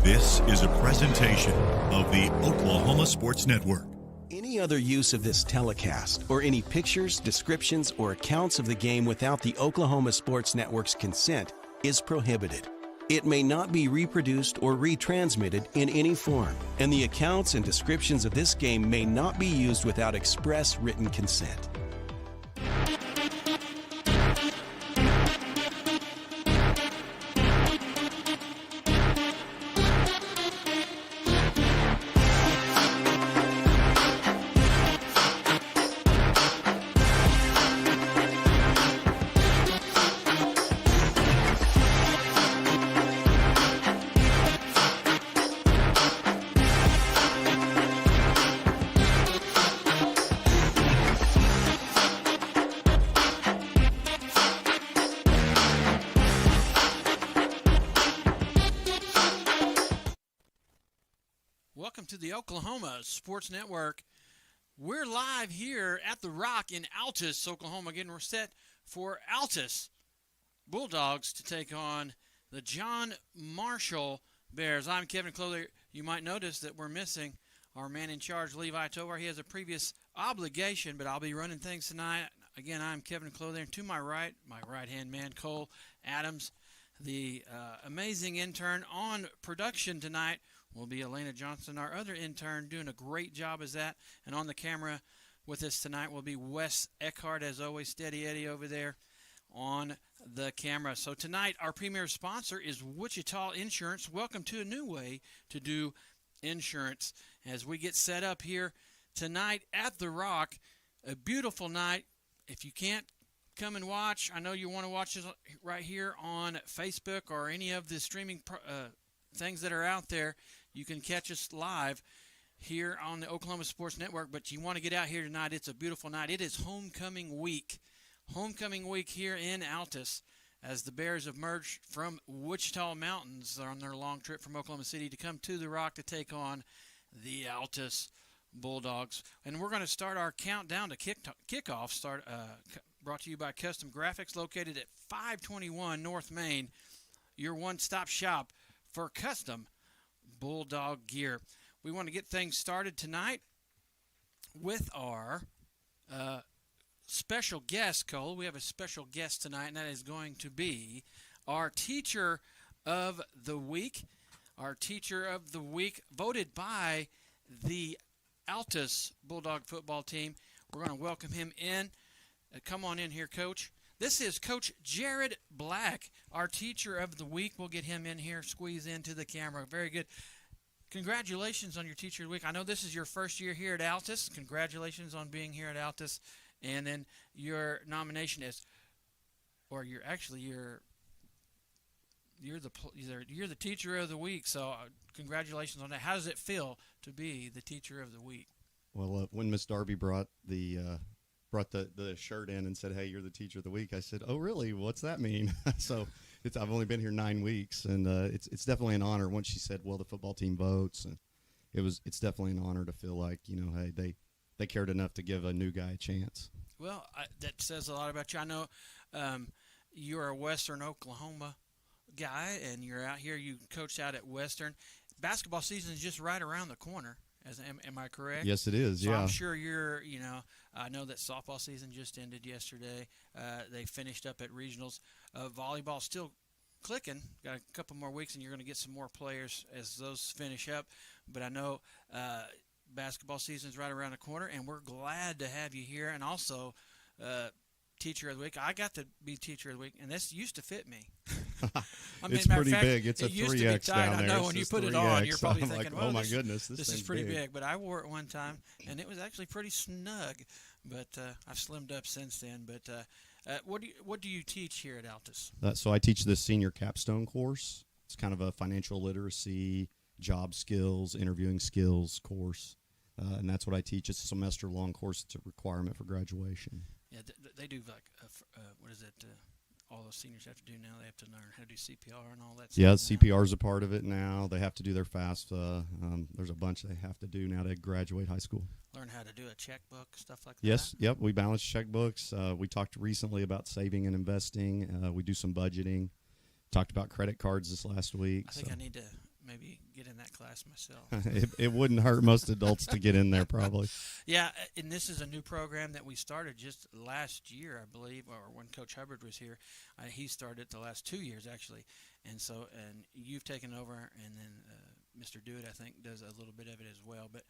This is a presentation of the Oklahoma Sports Network. Any other use of this telecast or any pictures, descriptions, or accounts of the game without the Oklahoma Sports Network's consent is prohibited. It may not be reproduced or retransmitted in any form, and the accounts and descriptions of this game may not be used without express written consent. Welcome to the Oklahoma Sports Network. We're live here at the Rock in Altus, Oklahoma, getting set for Altus Bulldogs to take on the John Marshall Bears. I'm Kevin Clothier. You might notice that we're missing our man in charge, Levi Tovar. He has a previous obligation, but I'll be running things tonight. Again, I'm Kevin Clothier. And to my right-hand man, Cole Adams. The amazing intern on production tonight will be Elena Johnson, our other intern, doing a great job as that. And on the camera with us tonight will be Wes Eckhart, as always, Steady Eddie over there on the camera. So tonight, our premier sponsor is Wichita Insurance. Welcome to a new way to do insurance as we get set up here tonight at the Rock. A beautiful night. If you can't come and watch, I know you want to watch us right here on Facebook or any of the streaming things that are out there. You can catch us live here on the Oklahoma Sports Network, but you want to get out here tonight. It's a beautiful night. It is homecoming week. Homecoming week here in Altus as the Bears have merged from Wichita Mountains on their long trip from Oklahoma City to come to the Rock to take on the Altus Bulldogs. And we're going to start our countdown to kickoff, brought to you by Custom Graphics, located at 521 North Main, your one-stop shop for custom Bulldog gear. We want to get things started tonight with our special guest, Cole. We have a special guest tonight, and that is going to be our Teacher of the Week. Our Teacher of the Week, voted by the Altus Bulldog football team. We're going to welcome him in. Come on in here, Coach. This is Coach Jared Black, our Teacher of the Week. We'll get him in here, squeeze into the camera. Very good. Congratulations on your Teacher of the Week. I know this is your first year here at Altus. Congratulations on being here at Altus. And then your nomination is, or you're the Teacher of the Week. So congratulations on that. How does it feel to be the Teacher of the Week? Well, when Miss Darby brought the shirt in and said, "Hey, you're the Teacher of the Week," I said, "Oh, really? What's that mean?" So I've only been here 9 weeks, and it's definitely an honor. Once she said, "Well, the football team votes," and it's definitely an honor to feel like, hey, they cared enough to give a new guy a chance. Well, that says a lot about you. I know you're a Western Oklahoma guy, and you're out here. You coached out at Western. Basketball season is just right around the corner. Am I correct? Yes, it is. So yeah. I'm sure you're. I know that softball season just ended yesterday. They finished up at regionals. Volleyball still clicking. Got a couple more weeks, and you're going to get some more players as those finish up. But I know basketball season is right around the corner, and we're glad to have you here. And also, Teacher of the Week. I got to be Teacher of the Week, and this used to fit me. It's pretty big. It's a 3X down there. I know when you put it on, you're probably thinking, "Oh my goodness, this is pretty big." big." But I wore it one time, and it was actually pretty snug. But I've slimmed up since then. But what do you teach here at Altus? So I teach this senior capstone course. It's kind of a financial literacy, job skills, interviewing skills course, and that's what I teach. It's a semester-long course. It's a requirement for graduation. Yeah, they do like what is it? All those seniors have to do now. They have to learn how to do CPR and all that stuff. Yeah, CPR is a part of it now. They have to do their FAFSA. There's a bunch they have to do now to graduate high school. Learn how to do a checkbook, stuff like that? Yes, yep. We balance checkbooks. We talked recently about saving and investing. We do some budgeting. Talked about credit cards this last week. I think I need to maybe get in that class myself. It wouldn't hurt most adults to get in there, probably. Yeah, and this is a new program that we started just last year, I believe, or when Coach Hubbard was here. He started it the last 2 years, actually. And you've taken over, and then Mr. Dewitt, I think, does a little bit of it as well. But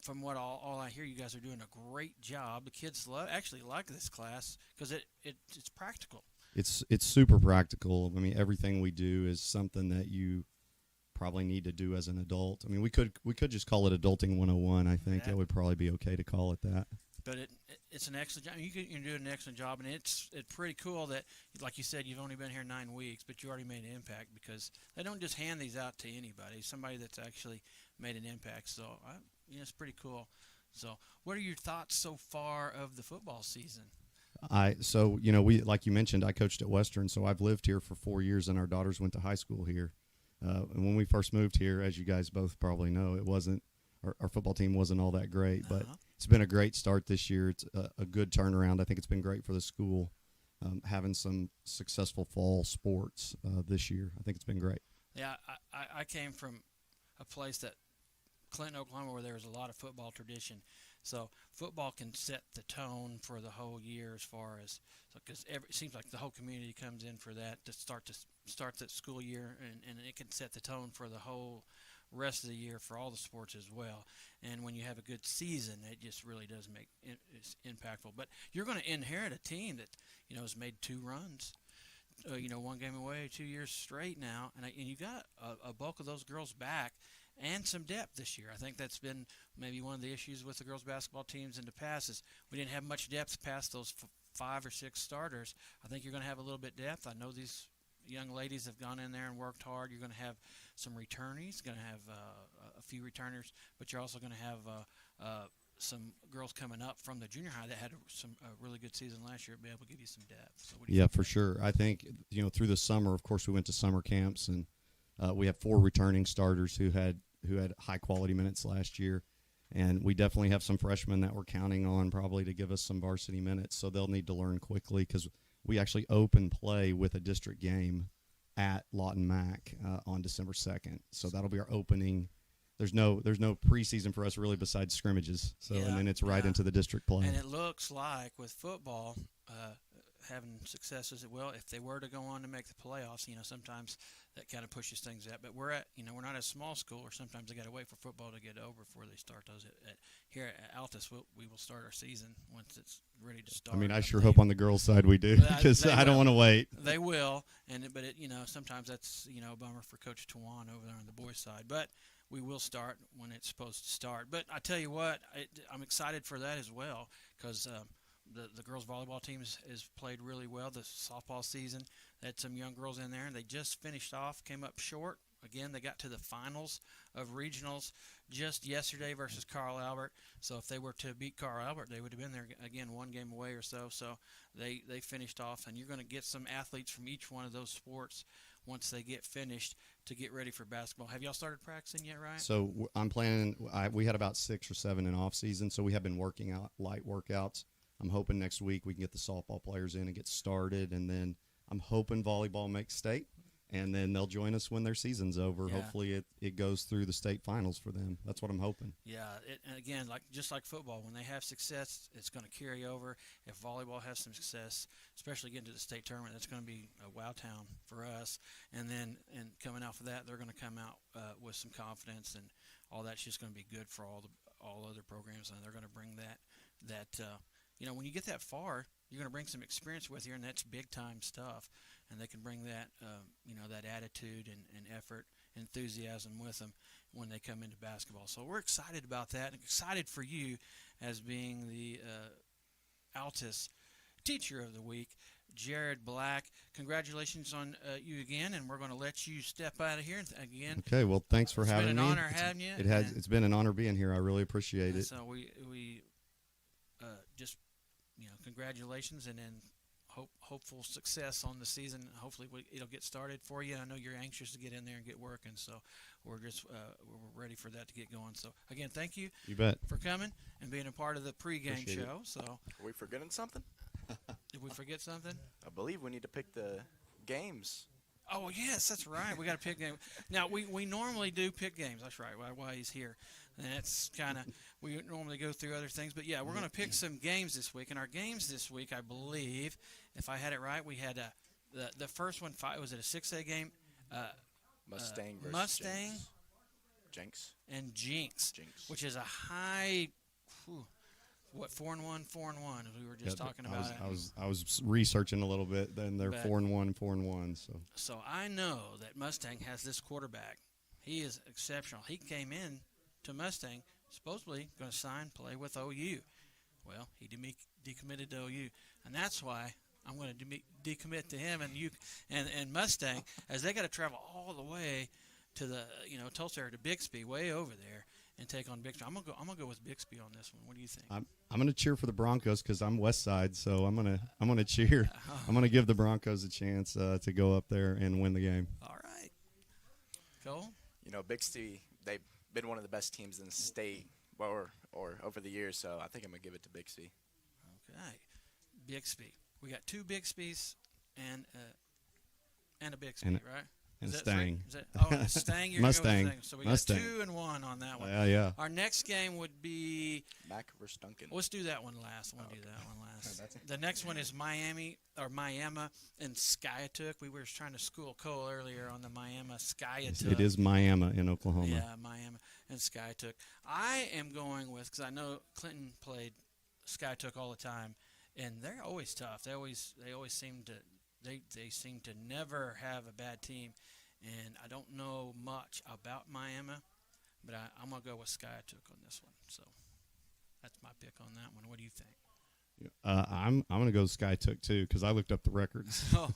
from what all I hear, you guys are doing a great job. The kids actually like this class because it's practical. It's super practical. I mean, everything we do is something that you probably need to do as an adult. I mean, we could just call it Adulting 101. I think that would probably be okay to call it that. But it's an excellent job. You're doing an excellent job, and it's pretty cool that, like you said, you've only been here 9 weeks, but you already made an impact because they don't just hand these out to anybody. Somebody that's actually made an impact. So, it's pretty cool. So, what are your thoughts so far of the football season? We, like you mentioned, I coached at Western, so I've lived here for 4 years, and our daughters went to high school here. And when we first moved here, as you guys both probably know, it wasn't our football team wasn't all that great, but it's been a great start this year. It's a good turnaround. I think it's been great for the school having some successful fall sports this year. I think it's been great. Yeah, I came from a place that Clinton, Oklahoma, where there was a lot of football tradition. So football can set the tone for the whole year as far as because it seems like the whole community comes in for that to start that school year, and it can set the tone for the whole rest of the year for all the sports as well. And when you have a good season, it just really does make it's impactful. But you're going to inherit a team that has made 2 runs. 1 game away 2 years straight now, and you got a bulk of those girls back and some depth this year. I think that's been maybe one of the issues with the girls basketball teams in the past is we didn't have much depth past those 5 or 6 starters. I think you're going to have a little bit depth. I know these young ladies have gone in there and worked hard. You're going to have some returnees, going to have a few returners, but you're also going to have some girls coming up from the junior high that had a really good season last year, be able to give you some depth. So yeah, for sure. I think through the summer, of course, we went to summer camps, and we have 4 returning starters who had high quality minutes last year, and we definitely have some freshmen that we're counting on probably to give us some varsity minutes. So they'll need to learn quickly because we actually open play with a district game at Lawton Mac on December 2nd. So that'll be our opening. There's no preseason for us really besides scrimmages. So and then it's right into the district play. And it looks like with football having successes, if they were to go on to make the playoffs, sometimes that kind of pushes things out. But we're not a small school, or sometimes they got to wait for football to get over before they start those. Here at Altus, we will start our season once it's ready to start. I mean, I sure hope on the girls' side we do because I don't want to wait. They will, but sometimes that's a bummer for Coach Tawan over there on the boys' side. But we will start when it's supposed to start. But I tell you what, I'm excited for that as well because the girls volleyball team has played really well this softball season. They had some young girls in there, and they just finished off, came up short. Again, they got to the finals of regionals just yesterday versus Carl Albert. So if they were to beat Carl Albert, they would have been there, again, 1 game away or so. So they finished off, and you're going to get some athletes from each one of those sports once they get finished to get ready for basketball. Have y'all started practicing yet, Ryan? So I'm planning we had about 6 or 7 in off season, so we have been working out light workouts. I'm hoping next week we can get the softball players in and get started, and then I'm hoping volleyball makes state, and then they'll join us when their season's over. Yeah. Hopefully it goes through the state finals for them. That's what I'm hoping. Yeah, and again, just like football, when they have success, it's going to carry over. If volleyball has some success, especially getting to the state tournament, it's going to be a wow town for us. And coming out of that, they're going to come out with some confidence, and all that's just going to be good for all other programs, and they're going to bring that when you get that far, you're going to bring some experience with you, and that's big-time stuff. And they can bring that, that attitude and effort, enthusiasm with them when they come into basketball. So we're excited about that, and excited for you as being the Altus Teacher of the Week, Jared Black. Congratulations on you again, and we're going to let you step out of here again. Okay, well, thanks for having me. It's been an honor having you. It's been an honor being here. I really appreciate it. So we just congratulations, and then hopeful success on the season. Hopefully it'll get started for you. I know you're anxious to get in there and get working, so we're just we're ready for that to get going. So again, thank you. You bet. For coming and being a part of the pregame Appreciate show. It. So are we forgetting something? Did we forget something? I believe we need to pick the games. Oh, yes, that's right. We got a pick game. Now, we normally do pick games. That's right, while he's here. And that's kind of – we normally go through other things. But, yeah, we're going to pick some games this week. And our games this week, I believe, if I had it right, we had the first one, was it a 6A game? Mustang versus Mustang. Jinx. And Jinx, which is a high, 4-1, 4-1, as we were just talking about. I was researching a little bit. Then they're 4-1, 4-1. So I know that Mustang has this quarterback. He is exceptional. He came in to Mustang supposedly going to play with OU. Well, he decommitted to OU, and that's why I'm going to decommit to him and Mustang, as they got to travel all the way to the Tulsa area, to Bixby, way over there, and take on Bixby. I'm gonna go with Bixby on this one. What do you think? I'm gonna cheer for the Broncos because I'm West Side, so I'm gonna cheer. I'm gonna give the Broncos a chance to go up there and win the game. All right, Cole. Bixby, they've been one of the best teams in the state, or over the years. So I think I'm gonna give it to Bixby. Okay, Bixby. We got two Bixbys and a Bixby, right? And Stang. Stang. You're Mustang. Going with Stang. So we Mustang. got 2-1 on that one. Yeah. Our next game would be Mac versus Duncan. Let's do that one last. The next one is Miami and Skiatook. We were trying to school Cole earlier on the Miami Skiatook. It is Miami in Oklahoma. Yeah, Miami and Skiatook. I am going with, because I know Clinton played Skiatook all the time, and they're always tough. They always seem to. They seem to never have a bad team, and I don't know much about Miami, but I'm going to go with Skiatook on this one. So that's my pick on that one. What do you think? I'm going to go Skiatook too because I looked up the records. Oh.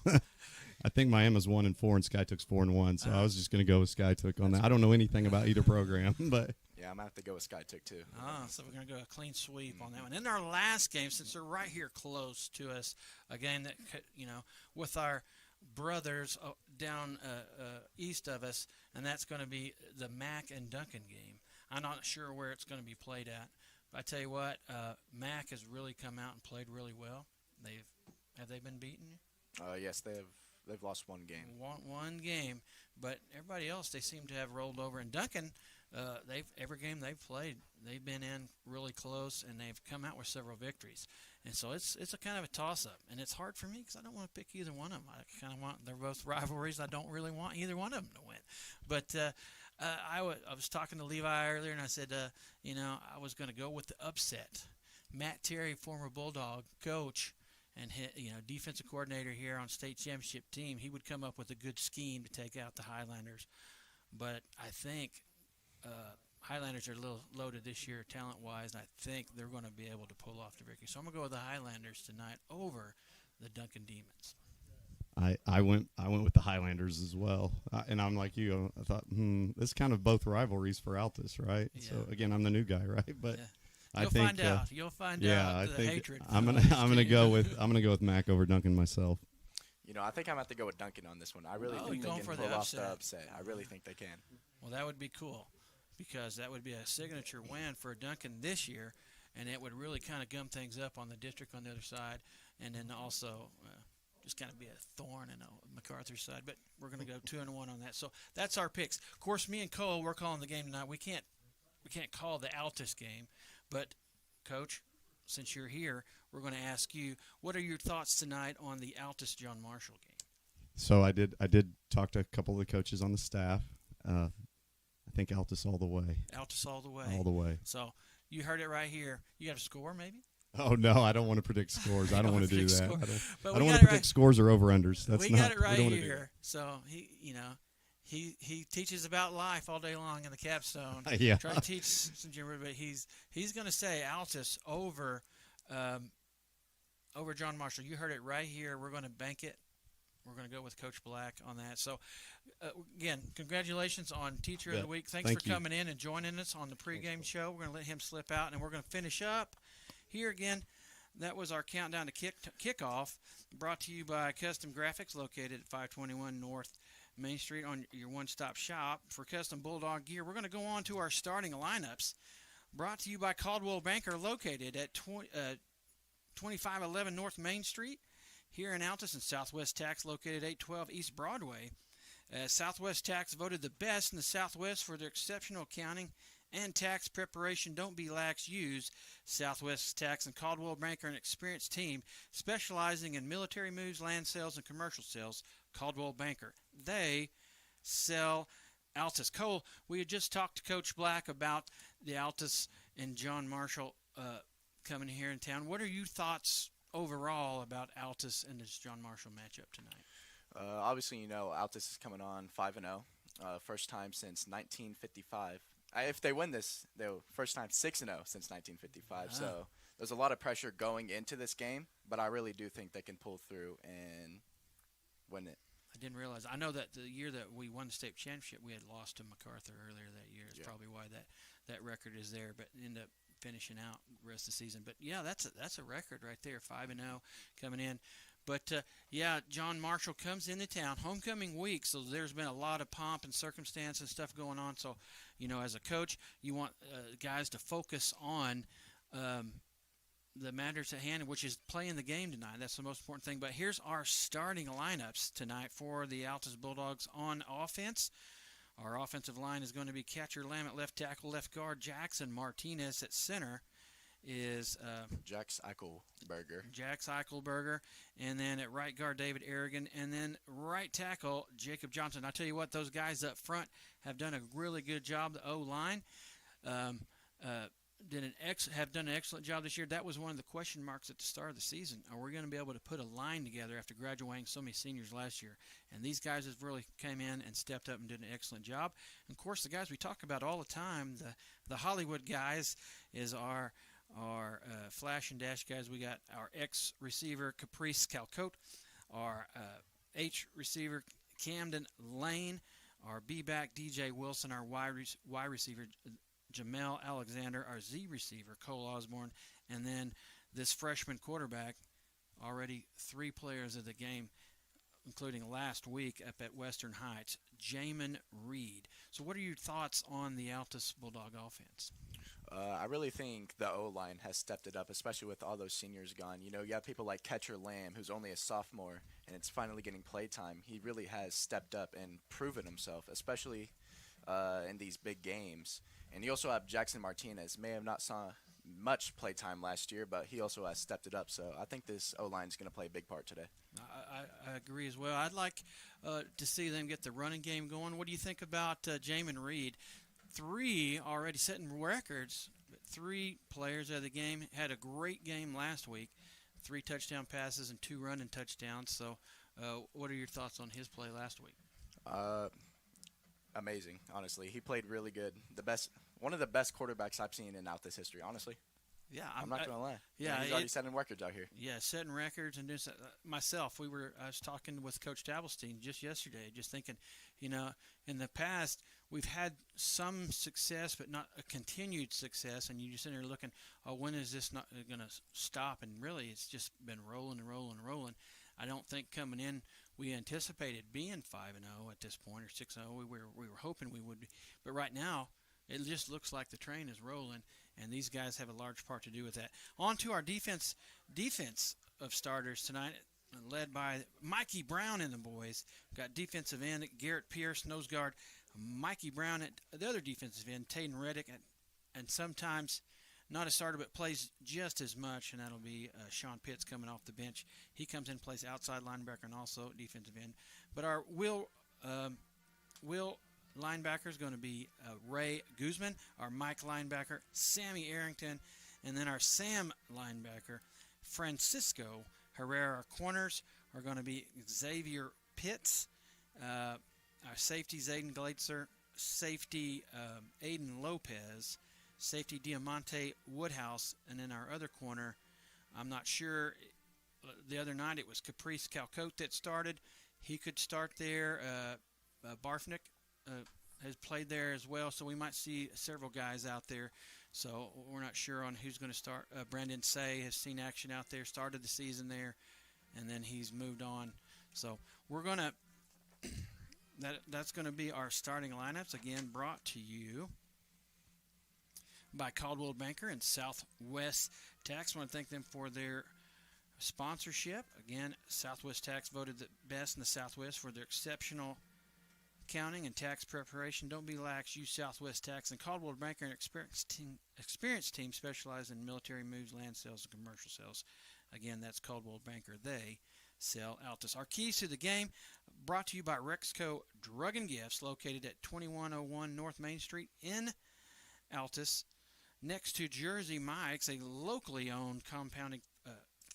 I think Miami's 1-4 and Skytook's 4-1, so I was just going to go with Skiatook on that. I don't know anything about either program, but yeah, I'm going to have to go with Skiatook too. So we're going to go a clean sweep on that one. In our last game, since they're right here close to us, a game that, with our brothers down east of us, and that's going to be the Mac and Duncan game. I'm not sure where it's going to be played at, but I tell you what, Mac has really come out and played really well. Have they been beaten? Yes, they've lost one game. One game, but everybody else, they seem to have rolled over. And Duncan, every game they've played, they've been in really close, and they've come out with several victories. And so it's a kind of a toss-up, and it's hard for me because I don't want to pick either one of them. I kind of want, they're both rivalries. I don't really want either one of them to win. But I was talking to Levi earlier, and I said, I was going to go with the upset. Matt Terry, former Bulldog coach, and defensive coordinator here on state championship team, he would come up with a good scheme to take out the Highlanders. But I think Highlanders are a little loaded this year talent-wise, and I think they're going to be able to pull off the victory. So I'm going to go with the Highlanders tonight over the Duncan Demons. I went with the Highlanders as well, and I'm like you. I thought, this is kind of both rivalries for Altus, right? Yeah. So again, I'm the new guy, right? But yeah. I think find out. You'll find out. I the think hatred. I'm gonna go with Mac over Duncan myself. I think I'm going to have to go with Duncan on this one. I really think they can pull off the upset. I really think they can. Well, that would be cool because that would be a signature win for Duncan this year, and it would really kind of gum things up on the district on the other side, and then also just kind of be a thorn in MacArthur's side. But we're going to go 2-1 on that. So that's our picks. Of course, me and Cole, we're calling the game tonight. We can't call the Altus game, but Coach, since you're here, we're going to ask you, what are your thoughts tonight on the Altus John Marshall game? So I did talk to a couple of the coaches on the staff. I think Altus all the way. Altus all the way. All the way. So you heard it right here. You got a score maybe? Oh, no, I don't want to predict scores. I don't want to do that. I don't want to predict scores or over-unders. We got it right here. So he teaches about life all day long in the capstone. Yeah. Try to teach some Jimmy, but he's going to say Altus over John Marshall. You heard it right here. We're going to bank it. We're going to go with Coach Black on that. So, again, congratulations on Teacher of the Week. Thanks for coming in and joining us on the pregame show. We're going to let him slip out, and we're going to finish up here again. That was our countdown to kickoff, brought to you by Custom Graphics, located at 521 North Main Street, on your one-stop shop for custom Bulldog gear. We're going to go on to our starting lineups, brought to you by Caldwell Banker, located at 2511 North Main Street. here in Altus, and Southwest Tax located 812 East Broadway. Southwest Tax voted the best in the Southwest for their exceptional accounting and tax preparation. Don't be lax. Use Southwest Tax and Caldwell Banker, an experienced team specializing in military moves, land sales, and commercial sales. Caldwell Banker. They sell Altus. Cole, we had just talked to Coach Black about the Altus and John Marshall coming here in town. What are your thoughts overall about Altus and this John Marshall matchup tonight? Obviously, Altus is coming on 5-0, first time since 1955. If they win this, they'll first time 6-0 since 1955. So there's a lot of pressure going into this game, but I really do think they can pull through and win it. I didn't realize. I know that the year that we won the state championship, we had lost to MacArthur earlier that year. It's probably why that record is there, but end up finishing out the rest of the season. But yeah, that's a record right there, 5-0 coming in. But John Marshall comes into town, homecoming week, so there's been a lot of pomp and circumstance and stuff going on. So, as a coach, you want guys to focus on the matters at hand, which is playing the game tonight. That's the most important thing. But here's our starting lineups tonight for the Altus Bulldogs on offense. Our offensive line is going to be catcher Lamb at left tackle, left guard Jackson Martinez at center is Jax Eichelberger, and then at right guard David Aragon, and then right tackle Jacob Johnson. I tell you what, those guys up front have done a really good job. The O-line have done an excellent job this year. That was one of the question marks at the start of the season. Are we going to be able to put a line together after graduating so many seniors last year? And these guys have really came in and stepped up and did an excellent job. And of course, the guys we talk about all the time, the Hollywood guys, is our flash and dash guys. We got our X receiver Caprice Calcote, our H receiver Camden Lane, our B back DJ Wilson, our Y receiver Jamel Alexander, our Z receiver Cole Osborne, and then this freshman quarterback, already 3 players of the game, including last week up at Western Heights, Jamin Reed. So what are your thoughts on the Altus Bulldog offense? I really think the O-line has stepped it up, especially with all those seniors gone. You have people like catcher Lamb, who's only a sophomore, and it's finally getting play time. He really has stepped up and proven himself, especially in these big games. And you also have Jackson Martinez. May have not saw much play time last year, but he also has stepped it up. So I think this O-line is going to play a big part today. I agree as well. I'd like to see them get the running game going. What do you think about Jamin Reed? 3 already setting records, but 3 players of the game. Had a great game last week, 3 touchdown passes and 2 running touchdowns. So what are your thoughts on his play last week? Amazing, honestly. He played really good. One of the best quarterbacks I've seen in Altus history, honestly. Yeah, I'm not going to lie. Yeah, he's already setting records out here. Yeah, setting records and doing myself. I was talking with Coach Dabblestein just yesterday, just thinking, in the past we've had some success, but not a continued success. And you just sit there looking, when is this not going to stop? And really, it's just been rolling and rolling and rolling. I don't think coming in we anticipated being 5-0 at this point or 6-0. We were hoping we would be, but right now it just looks like the train is rolling, and these guys have a large part to do with that. On to our defense of starters tonight, led by Mikey Brown and the boys. We've got defensive end Garrett Pierce, nose guard Mikey Brown at the other defensive end, Taden Reddick, and sometimes not a starter but plays just as much, and that'll be Sean Pitts coming off the bench. He comes in, plays outside linebacker and also defensive end. But our Will linebacker is going to be Ray Guzman, our Mike linebacker Sammy Arrington, and then our Sam linebacker Francisco Herrera. Our corners are going to be Xavier Pitts, our safety Zayden Glaetzer, safety Aiden Lopez, safety Diamante Woodhouse, and then our other corner, I'm not sure. The other night it was Caprice Calcote that started. He could start there. Barfnick has played there as well, so we might see several guys out there. So we're not sure on who's going to start. Brendan Say has seen action out there, started the season there, and then he's moved on. So we're going to that's going to be our starting lineups, again brought to you by Caldwell Banker and Southwest Tax. I want to thank them for their sponsorship. Again, Southwest Tax voted the best in the Southwest for their exceptional accounting and tax preparation. Don't be lax. Use Southwest Tax. And Caldwell Banker, an experienced team specialized in military moves, land sales, and commercial sales. Again, that's Caldwell Banker. They sell Altus. Our keys to the game brought to you by Rexco Drug and Gifts, located at 2101 North Main Street in Altus, next to Jersey Mike's, a locally owned compounding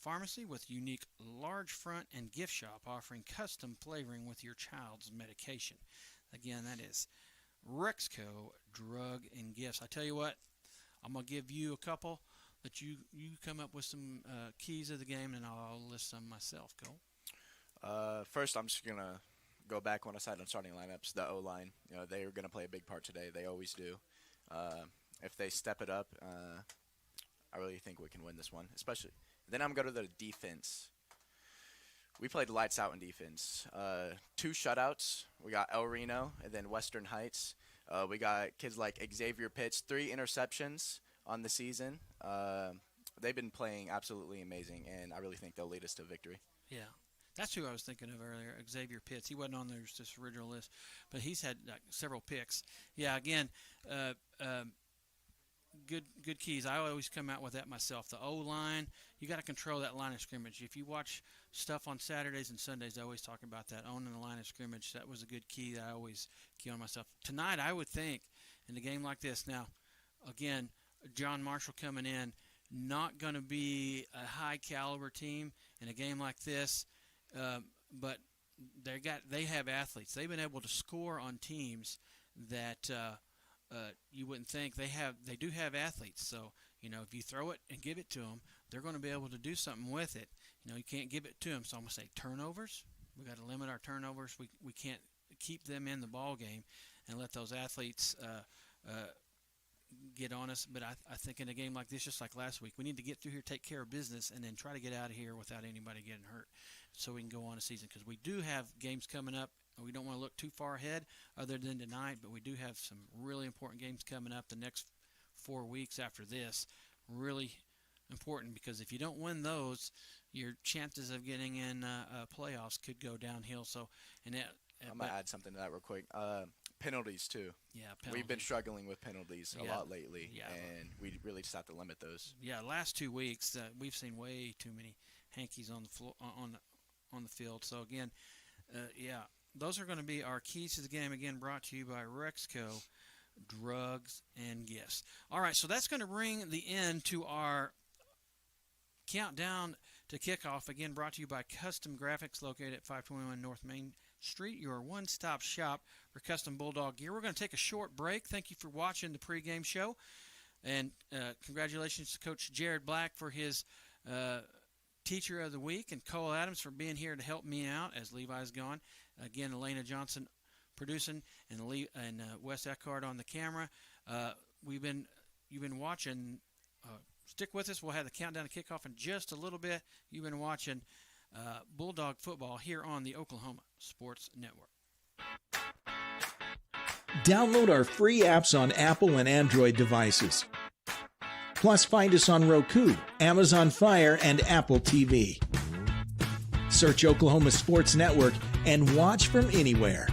pharmacy with unique large front and gift shop offering custom flavoring with your child's medication. Again, that is Rexco Drug and Gifts. I tell you what, I'm going to give you a couple that you come up with some keys of the game, and I'll list some myself. Go. First, I'm just going to go back when I said on starting lineups, the O-line. They are going to play a big part today. They always do. If they step it up, I really think we can win this one, especially. Then I'm going to go to the defense. We played lights out in defense. 2 shutouts. We got El Reno and then Western Heights. We got kids like Xavier Pitts, 3 interceptions on the season. They've been playing absolutely amazing, and I really think they'll lead us to victory. Yeah. That's who I was thinking of earlier, Xavier Pitts. He wasn't on this original list, but he's had several picks. Yeah, again, good keys. I always come out with that myself. The O-line, you got to control that line of scrimmage. If you watch stuff on Saturdays and Sundays, I always talk about that, owning the line of scrimmage. That was a good key that I always key on myself. Tonight, I would think, in a game like this, now, again, John Marshall coming in, not going to be a high-caliber team in a game like this, but they have athletes. They've been able to score on teams that you wouldn't think. They do have athletes. So, if you throw it and give it to them, they're going to be able to do something with it. You can't give it to them. So I'm going to say turnovers. We got to limit our turnovers. We can't keep them in the ball game and let those athletes get on us. But I think in a game like this, just like last week, we need to get through here, take care of business, and then try to get out of here without anybody getting hurt so we can go on a season. Because we do have games coming up. We don't want to look too far ahead other than tonight, but we do have some really important games coming up the next 4 weeks after this. Really important, because if you don't win those, your chances of getting in playoffs could go downhill. So, I'm going to add something to that real quick. Penalties, too. Yeah, penalties. We've been struggling with penalties a lot lately, and we really just have to limit those. Yeah, last 2 weeks, we've seen way too many hankies on the floor, on the field. So, again, those are going to be our keys to the game, again, brought to you by Rexco Drugs and Gifts. All right, so that's going to bring the end to our countdown to kickoff, again, brought to you by Custom Graphics, located at 521 North Main Street, your one-stop shop for custom Bulldog gear. We're going to take a short break. Thank you for watching the pregame show, and congratulations to Coach Jared Black for his Teacher of the Week, and Cole Adams for being here to help me out as Levi's gone. Again, Elena Johnson producing, and Wes Eckhart on the camera. You've been watching. Stick with us. We'll have the countdown to kickoff in just a little bit. You've been watching Bulldog football here on the Oklahoma Sports Network. Download our free apps on Apple and Android devices. Plus, find us on Roku, Amazon Fire, and Apple TV. Search Oklahoma Sports Network and watch from anywhere.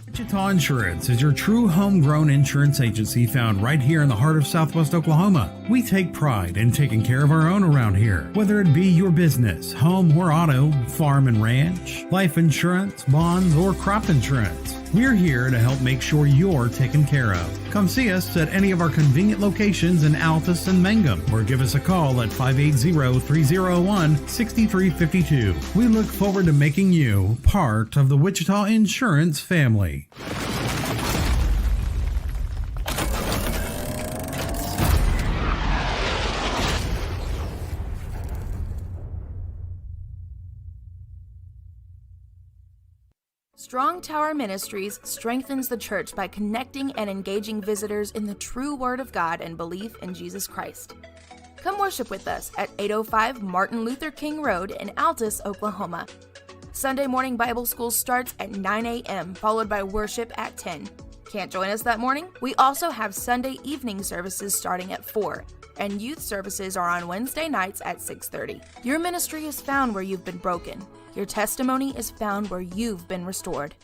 Wichita Insurance is your true homegrown insurance agency found right here in the heart of Southwest Oklahoma. We take pride in taking care of our own around here, whether it be your business, home or auto, farm and ranch, life insurance, bonds, or crop insurance. We're here to help make sure you're taken care of. Come see us at any of our convenient locations in Altus and Mangum, or give us a call at 580-301-6352. We look forward to making you part of the Wichita Insurance family. Strong Tower Ministries strengthens the church by connecting and engaging visitors in the true Word of God and belief in Jesus Christ. Come worship with us at 805 Martin Luther King Road in Altus, Oklahoma. Sunday morning Bible school starts at 9 a.m., followed by worship at 10. Can't join us that morning? We also have Sunday evening services starting at 4. and youth services are on Wednesday nights at 6:30. Your ministry is found where you've been broken. Your testimony is found where you've been restored.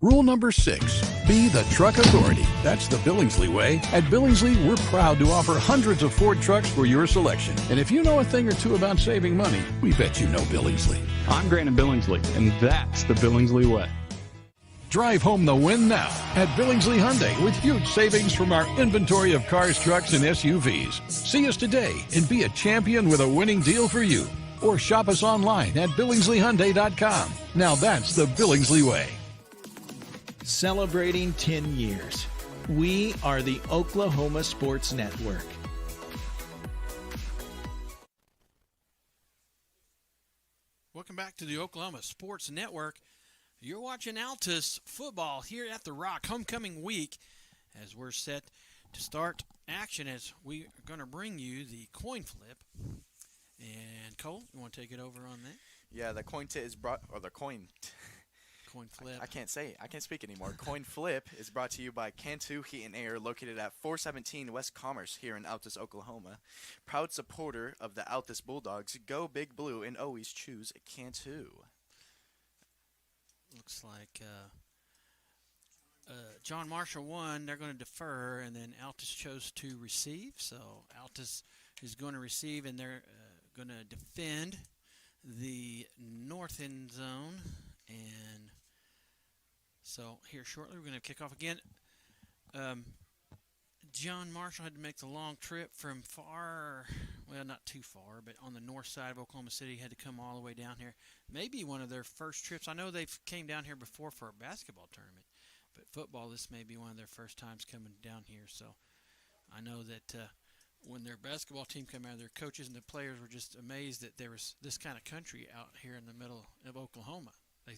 Rule number 6, be the truck authority. That's the Billingsley way. At Billingsley, we're proud to offer hundreds of Ford trucks for your selection. And if you know a thing or two about saving money, we bet you know Billingsley. I'm Grant Billingsley, and that's the Billingsley way. Drive home the win now at Billingsley Hyundai with huge savings from our inventory of cars, trucks, and SUVs. See us today and be a champion with a winning deal for you. Or shop us online at BillingsleyHyundai.com. Now that's the Billingsley way. Celebrating 10 years. We are the Oklahoma Sports Network. Welcome back to the Oklahoma Sports Network. You're watching Altus football here at the Rock, homecoming week, as we're set to start action as we are going to bring you the coin flip. And Cole, you want to take it over on that? Yeah, the coin tip is brought, or the coin flip. I can't say it. I can't speak anymore. Coin flip is brought to you by Cantu Heat and Air, located at 417 West Commerce here in Altus, Oklahoma. Proud supporter of the Altus Bulldogs. Go Big Blue and always choose Cantu. Looks like John Marshall won. They're going to defer, and then Altus chose to receive. So Altus is going to receive, and they're going to defend the north end zone. And so here shortly, we're going to kick off again. John Marshall had to make the long trip from far, well, not too far, but on the north side of Oklahoma City. Had to come all the way down here. Maybe one of their first trips. I know they've came down here before for a basketball tournament, but football, this may be one of their first times coming down here. So I know that when their basketball team came out, their coaches and the players were just amazed that there was this kind of country out here in the middle of Oklahoma. They,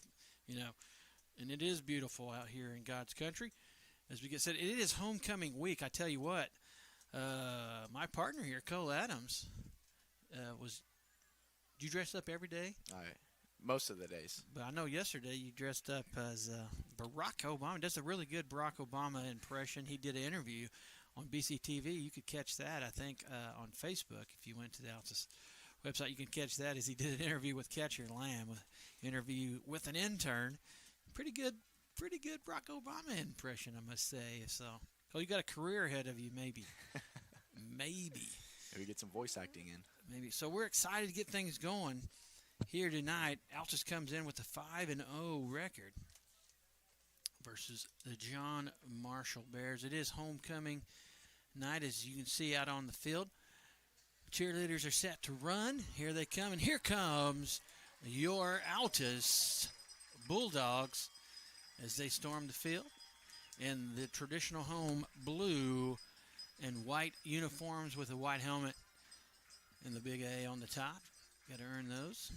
and it is beautiful out here in God's country. As we get said, it is homecoming week. I tell you what, my partner here, Cole Adams, did you dress up every day? All right. Most of the days. But I know yesterday you dressed up as Barack Obama. Does a really good Barack Obama impression. He did an interview on BCTV. You could catch that, I think, on Facebook. If you went to the Altus website, you can catch that as he did an interview with Catcher Lamb, interview with an intern. Pretty good Barack Obama impression, I must say. So, you got a career ahead of you, maybe. Maybe get some voice acting in. Maybe. So we're excited to get things going here tonight. Altus comes in with a 5-0 record versus the John Marshall Bears. It is homecoming night, as you can see out on the field. Cheerleaders are set to run. Here they come, and here comes your Altus Bulldogs as they storm the field in the traditional home blue and white uniforms with a white helmet and the big A on the top. Got to earn those.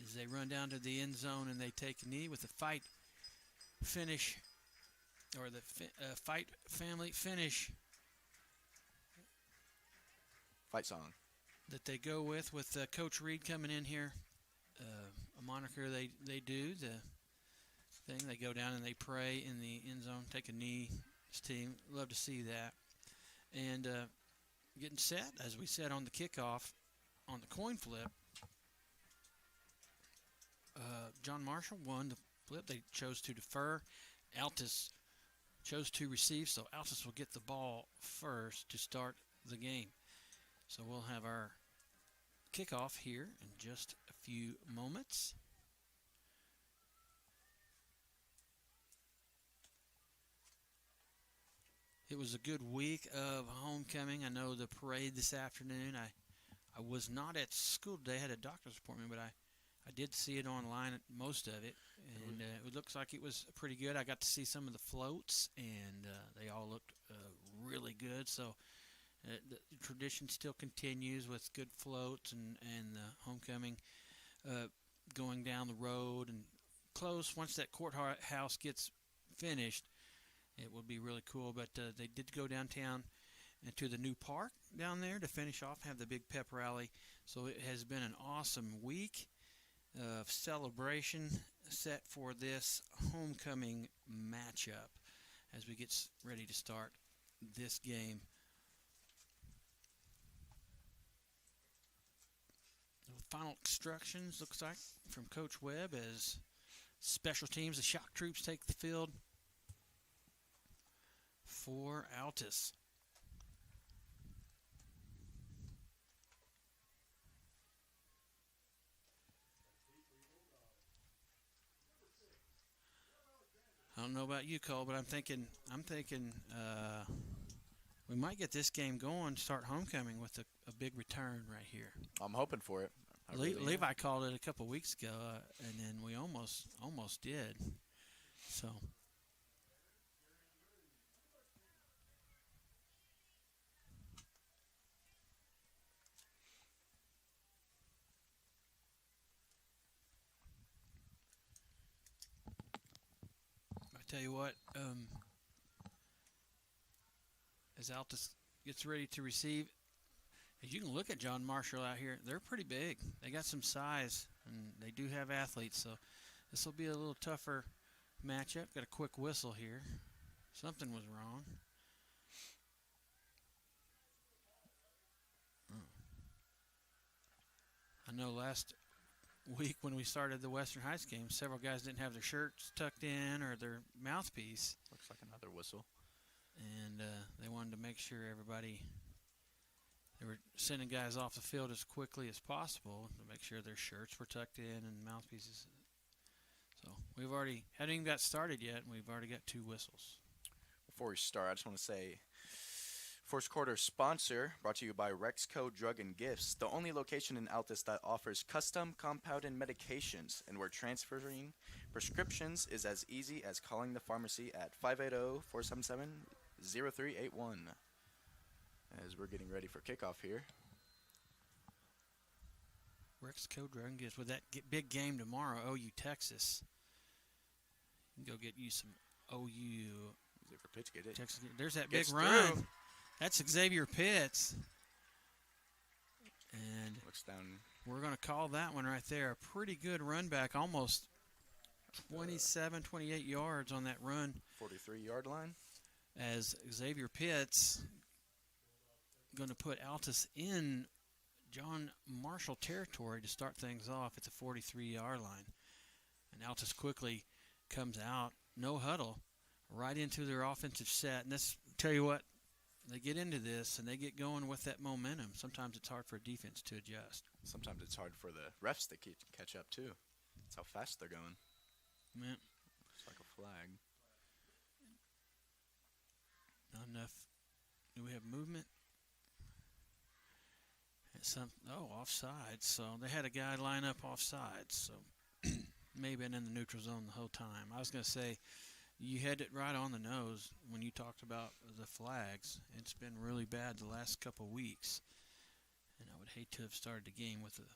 As they run down to the end zone and they take a knee with the fight finish, or the fight family finish. Fight song. That they go with Coach Reed coming in here. A moniker they do, the thing. They go down and they pray in the end zone, take a knee. This team, love to see that. And getting set, as we said on the kickoff, on the coin flip, John Marshall won the flip. They chose to defer. Altus chose to receive, so Altus will get the ball first to start the game. So we'll have our kickoff here in just a few moments. It was a good week of homecoming. I know the parade this afternoon. I was not at school today. I had a doctor's appointment, but I did see it online, most of it, and it looks like it was pretty good. I got to see some of the floats, and they all looked really good. So the tradition still continues with good floats and the homecoming going down the road and close. Once that courthouse gets finished, it will be really cool. But they did go downtown and to the new park down there to finish off, have the big pep rally. So it has been an awesome week. of celebration set for this homecoming matchup as we get ready to start this game. The final instructions, looks like, from Coach Webb as special teams, the shock troops take the field for Altus. I don't know about you, Cole, but I'm thinking we might get this game going, start homecoming with a big return right here. I'm hoping for it. Levi called it a couple weeks ago, and then we almost did. So. Tell you what, as Altus gets ready to receive, as you can look at John Marshall out here, they're pretty big. They got some size, and they do have athletes, so this will be a little tougher matchup. Got a quick whistle here. Something was wrong. I know last week when we started the Western Heights game, several guys didn't have their shirts tucked in or their mouthpiece. Looks like another whistle. And they wanted to make sure they were sending guys off the field as quickly as possible to make sure their shirts were tucked in and mouthpieces. So we've already, haven't even got started yet, and we've already got 2 whistles. Before we start, I just want to say, first quarter sponsor brought to you by Rexco Drug and Gifts, the only location in Altus that offers custom compounded medications, and where transferring prescriptions is as easy as calling the pharmacy at 580-477-0381. As we're getting ready for kickoff here. Rexco Drug and Gifts with that big game tomorrow, OU Texas. You can go get you some OU. Texas. There's that big run. Through. That's Xavier Pitts. And looks down. We're going to call that one right there. A pretty good run back, almost 27, 28 yards on that run. 43-yard line. As Xavier Pitts going to put Altus in John Marshall territory to start things off at the 43-yard line. And Altus quickly comes out, no huddle, right into their offensive set. And this, tell you what, they get into this and they get going with that momentum. Sometimes it's hard for a defense to adjust. Sometimes it's hard for the refs to catch up, too. That's how fast they're going. Man. It's like a flag. Not enough. Do we have movement? Offside. So they had a guy line up offside. So maybe been in the neutral zone the whole time. I was going to say, you had it right on the nose when you talked about the flags. It's been really bad the last couple of weeks. And I would hate to have started the game with a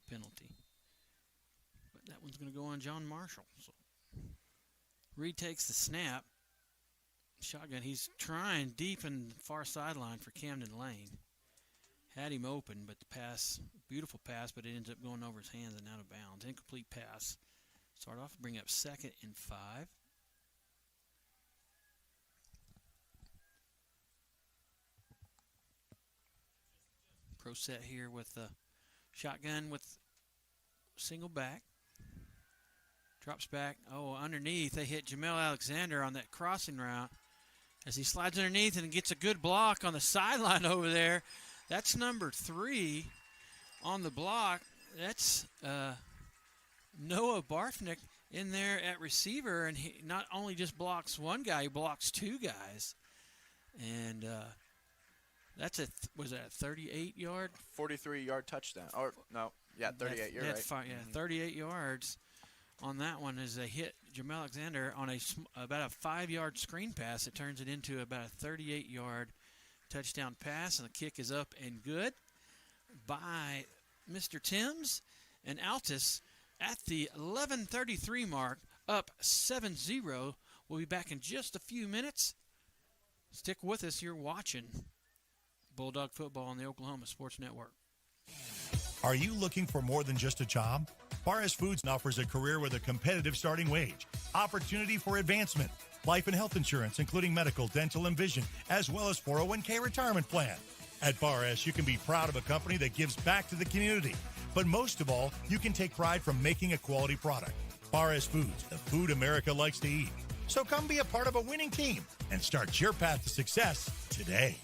penalty. But that one's going to go on John Marshall. So Reed takes the snap. Shotgun. He's trying deep in the far sideline for Camden Lane. Had him open, but the pass, beautiful pass, but it ends up going over his hands and out of bounds. Incomplete pass. Start off, bring up 2nd and 5. Pro set here with the shotgun with single back. Drops back. Oh, underneath. They hit Jamel Alexander on that crossing route as he slides underneath and gets a good block on the sideline over there. That's number 3 on the block. That's Noah Barfnick in there at receiver, and he not only just blocks one guy, he blocks 2 guys. And that's was that a 38-yard? 43-yard touchdown. Or no, yeah, 38. You're right. 38 yards on that one as they hit Jamel Alexander on about a 5-yard screen pass. It turns it into about a 38-yard touchdown pass, and the kick is up and good by Mr. Timms. And Altus at the 11:33 mark, up 7-0. We'll be back in just a few minutes. Stick with us. You're watching Bulldog Football on the Oklahoma Sports Network. Are you looking for more than just a job? Bar S Foods offers a career with a competitive starting wage, opportunity for advancement, life and health insurance, including medical, dental, and vision, as well as 401k retirement plan. At Bar S, you can be proud of a company that gives back to the community. But most of all, you can take pride from making a quality product. Bar S Foods, the food America likes to eat. So come be a part of a winning team and start your path to success today.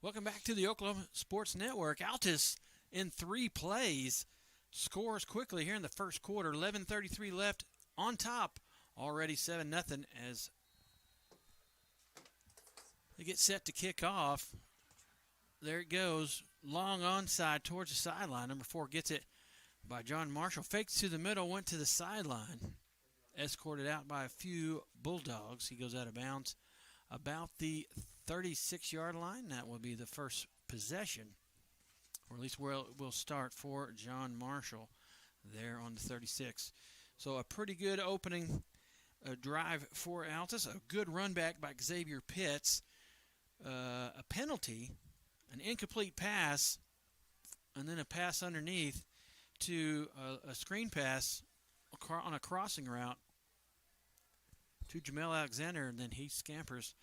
Welcome back to the Oklahoma Sports Network. Altus in 3 plays scores quickly here in the first quarter. 11:33 left on top. Already 7-0 as they get set to kick off. There it goes. Long onside towards the sideline. Number 4 gets it by John Marshall. Fakes to the middle, went to the sideline. Escorted out by a few Bulldogs. He goes out of bounds about the 36-yard line. That will be the first possession, or at least where it will start for John Marshall there on the 36. So a pretty good opening drive for Altus. A good run back by Xavier Pitts. A penalty, an incomplete pass, and then a pass underneath to a screen pass on a crossing route to Jamel Alexander, and then he scampers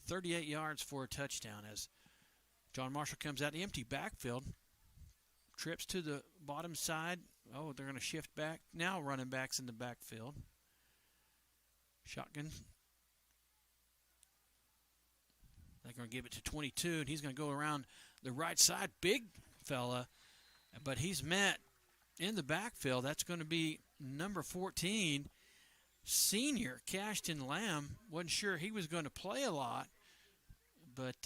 38 yards for a touchdown as John Marshall comes out the empty backfield, trips to the bottom side. Oh, they're going to shift back. Now running backs in the backfield. Shotgun. They're going to give it to 22, and he's going to go around the right side. Big fella, but he's met in the backfield. That's going to be number 14, senior Cashton Lamb. Wasn't sure he was going to play a lot, but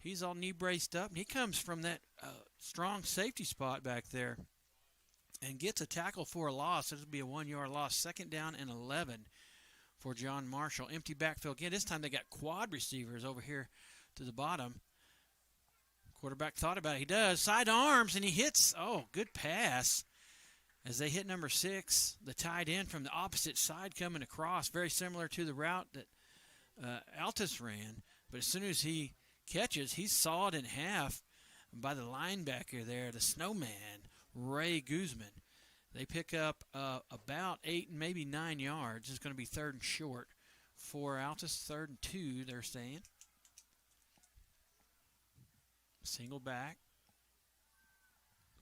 he's all knee braced up. And he comes from that strong safety spot back there and gets a tackle for a loss. This will be a 1-yard loss. 2nd down and 11 for John Marshall. Empty backfield again. This time they got quad receivers over here to the bottom. Quarterback thought about it. He does. Side arms, and he hits. Oh, good pass. As they hit number 6, the tight end from the opposite side coming across, very similar to the route that Altus ran. But as soon as he catches, he's sawed in half by the linebacker there, the snowman, Ray Guzman. They pick up about 8 and maybe 9 yards. It's going to be 3rd and short for Altus. 3rd and 2, they're saying. Single back.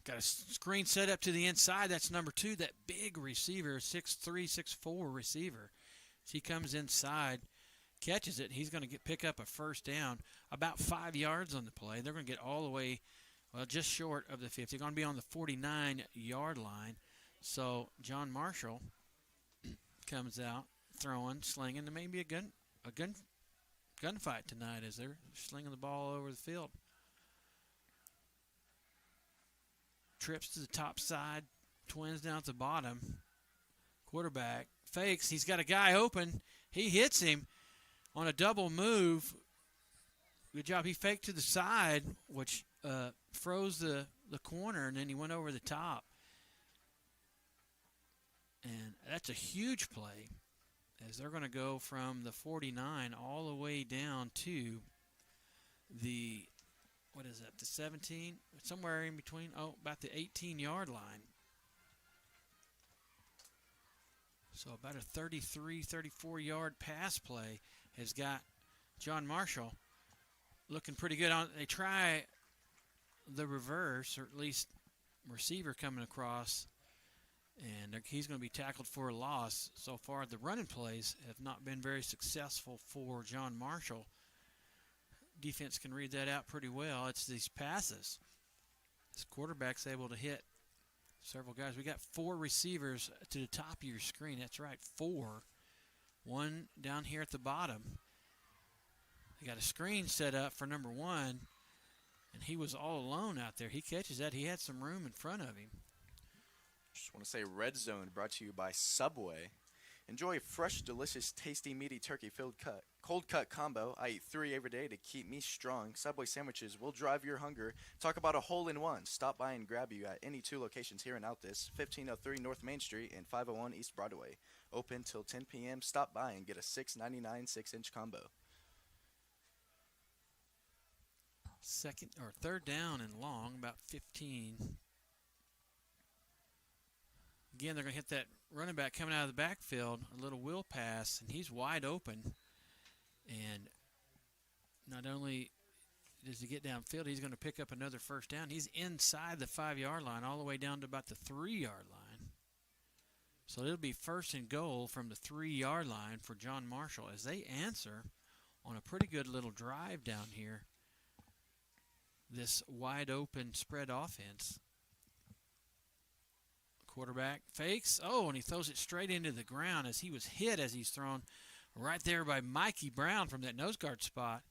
Got a screen set up to the inside. That's number 2, that big receiver, 6'3", 6'4" receiver. So he comes inside, catches it. He's going to pick up a 1st down, about 5 yards on the play. They're going to get all the way, well, just short of the 50. They're going to be on the 49-yard line. So John Marshall comes out throwing, slinging. There may be a gunfight tonight as they're slinging the ball over the field. Trips to the top side, Twins down at the bottom. Quarterback fakes. He's got a guy open. He hits him on a double move. Good job. He faked to the side, which froze the corner, and then he went over the top. And that's a huge play as they're going to go from the 49 all the way down to the, what is that, the 17? Somewhere in between, about the 18-yard line. So about a 33, 34-yard pass play has got John Marshall looking pretty good. They try the reverse, or at least receiver coming across, and he's going to be tackled for a loss. So far, the running plays have not been very successful for John Marshall. Defense can read that out pretty well. It's these passes. This quarterback's able to hit several guys. We got 4 receivers to the top of your screen. That's right, 4. 1 down here at the bottom. They got a screen set up for number 1, and he was all alone out there. He catches that. He had some room in front of him. want to say Red Zone, brought to you by Subway. Enjoy a fresh, delicious, tasty, meaty turkey-filled cold cut combo. I eat 3 every day to keep me strong. Subway sandwiches will drive your hunger. Talk about a hole-in-one. Stop by and grab you at any 2 locations here in Altus, 1503 North Main Street and 501 East Broadway. Open till 10 p.m. Stop by and get a $6.99 6-inch combo. Third down and long, about 15. Again, they're going to hit that running back coming out of the backfield, a little wheel pass, and he's wide open. And not only does he get downfield, he's going to pick up another first down. He's inside the 5-yard line, all the way down to about the 3-yard line. So it'll be first and goal from the 3-yard line for John Marshall as they answer on a pretty good little drive down here. This wide open spread offense. Quarterback fakes. Oh, and he throws it straight into the ground as he was hit as he's thrown right there by Mikey Brown from that nose guard spot.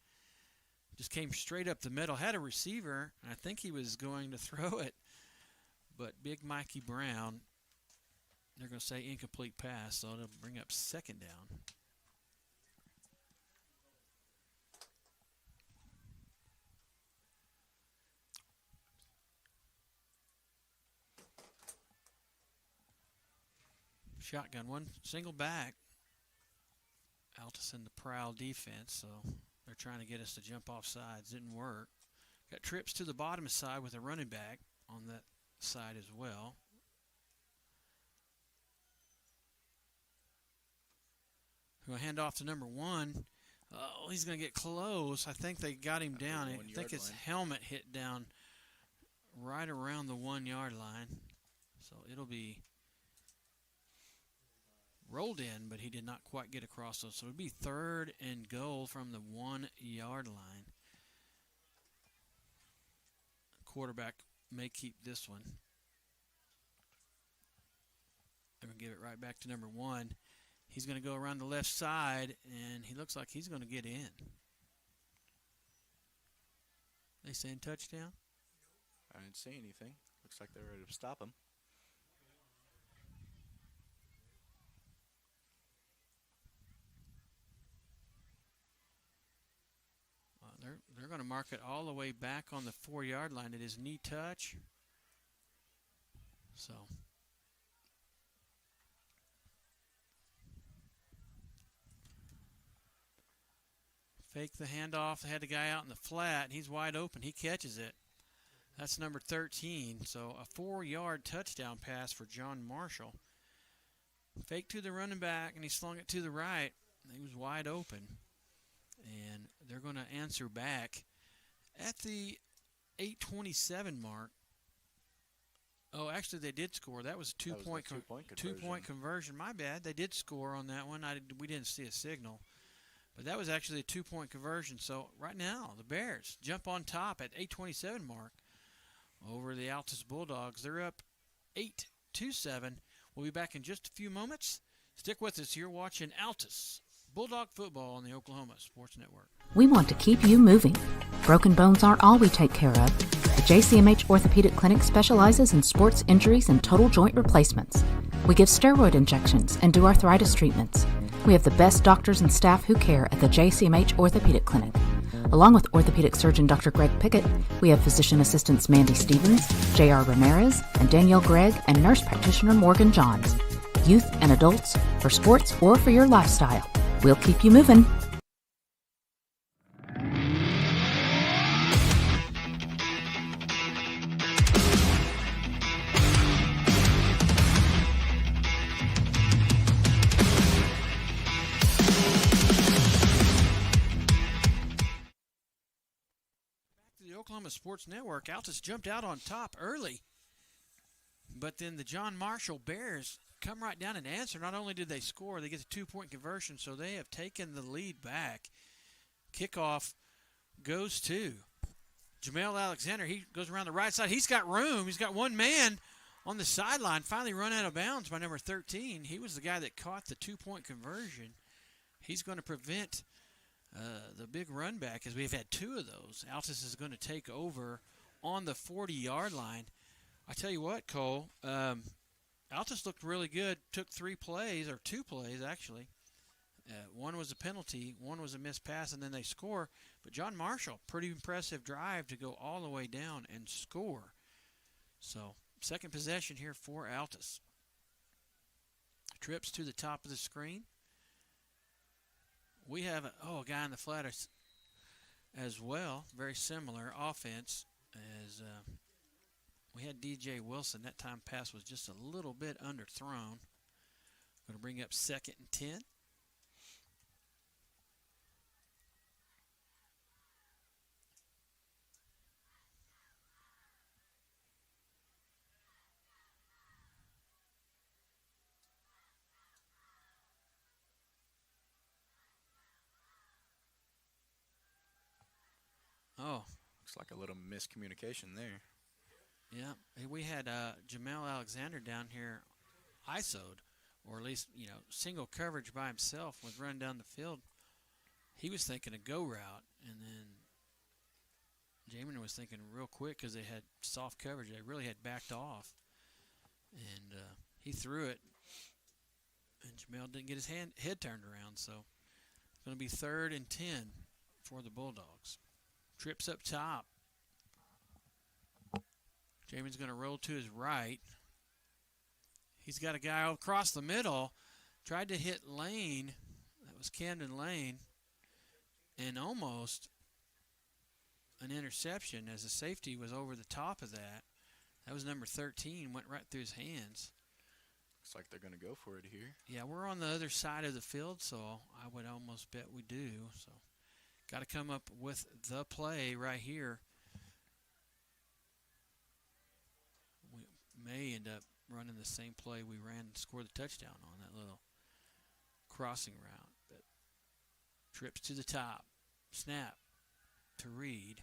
Just came straight up the middle. Had a receiver, and I think he was going to throw it. But big Mikey Brown, they're going to say incomplete pass, so it'll bring up second down. Shotgun, one single back. Altus in the prowl defense, so they're trying to get us to jump off sides. Didn't work. Got trips to the bottom side with a running back on that side as well. We'll hand off to number 1. Oh, he's going to get close. I think they got him down. I think his helmet hit down right around the 1-yard line. So it'll be rolled in, but he did not quite get across those. So it'll be third and goal from the 1-yard line. Quarterback may keep this one. They're going to give it right back to number 1. He's going to go around the left side, and he looks like he's going to get in. They saying touchdown? I didn't see anything. Looks like they're ready to stop him. They're going to mark it all the way back on the 4-yard line. It is knee touch. So fake the handoff. They had the guy out in the flat, and he's wide open. He catches it. That's number 13. So a 4-yard touchdown pass for John Marshall. Fake to the running back, and he slung it to the right. He was wide open. And they're going to answer back at the 8:27 mark. Oh, actually, they did score. That was a two-point conversion. My bad. They did score on that one. We didn't see a signal. But that was actually a 2-point conversion. So right now, the Bears jump on top at 8:27 mark over the Altus Bulldogs. They're up 8-7. We'll be back in just a few moments. Stick with us. You're watching Altus Bulldog football on the Oklahoma Sports Network. We want to keep you moving. Broken bones aren't all we take care of. The JCMH Orthopedic Clinic specializes in sports injuries and total joint replacements. We give steroid injections and do arthritis treatments. We have the best doctors and staff who care at the JCMH Orthopedic Clinic. Along with orthopedic surgeon Dr. Greg Pickett, we have physician assistants Mandy Stevens, J.R. Ramirez, and Danielle Gregg, and nurse practitioner Morgan Johns. Youth and adults, for sports or for your lifestyle. We'll keep you moving. Oklahoma Sports Network. Altus jumped out on top early, but then the John Marshall Bears come right down and answer. Not only did they score, they get the 2-point conversion, so they have taken the lead back. Kickoff goes to Jamel Alexander. He goes around the right side. He's got room. He's got one man on the sideline. Finally run out of bounds by number 13. He was the guy that caught the 2-point conversion. He's going to prevent the big run back, as we've had 2 of those. Altus is going to take over on the 40-yard line. I tell you what, Cole, Altus Altus looked really good. Took 3 plays, or 2 plays actually. One was a penalty, one was a missed pass, and then they score. But John Marshall, pretty impressive drive to go all the way down and score. So, second possession here for Altus. Trips to the top of the screen. We have a guy in the flat as well. Very similar offense as we had DJ Wilson. That time pass was just a little bit underthrown. Going to bring up 2nd and 10. Oh. Looks like a little miscommunication there. Yeah, we had Jamel Alexander down here ISO'd, or at least, single coverage by himself was running down the field. He was thinking a go route, and then Jamin was thinking real quick because they had soft coverage. They really had backed off, and he threw it, and Jamel didn't get his head turned around, so it's going to be 3rd and 10 for the Bulldogs. Trips up top. Jamin's going to roll to his right. He's got a guy across the middle. Tried to hit Lane. That was Camden Lane. And almost an interception as the safety was over the top of that. That was number 13. Went right through his hands. Looks like they're going to go for it here. Yeah, we're on the other side of the field, so I would almost bet we do. So, got to come up with the play right here. We may end up running the same play we ran and score the touchdown on, that little crossing route. But trips to the top. Snap to Reed.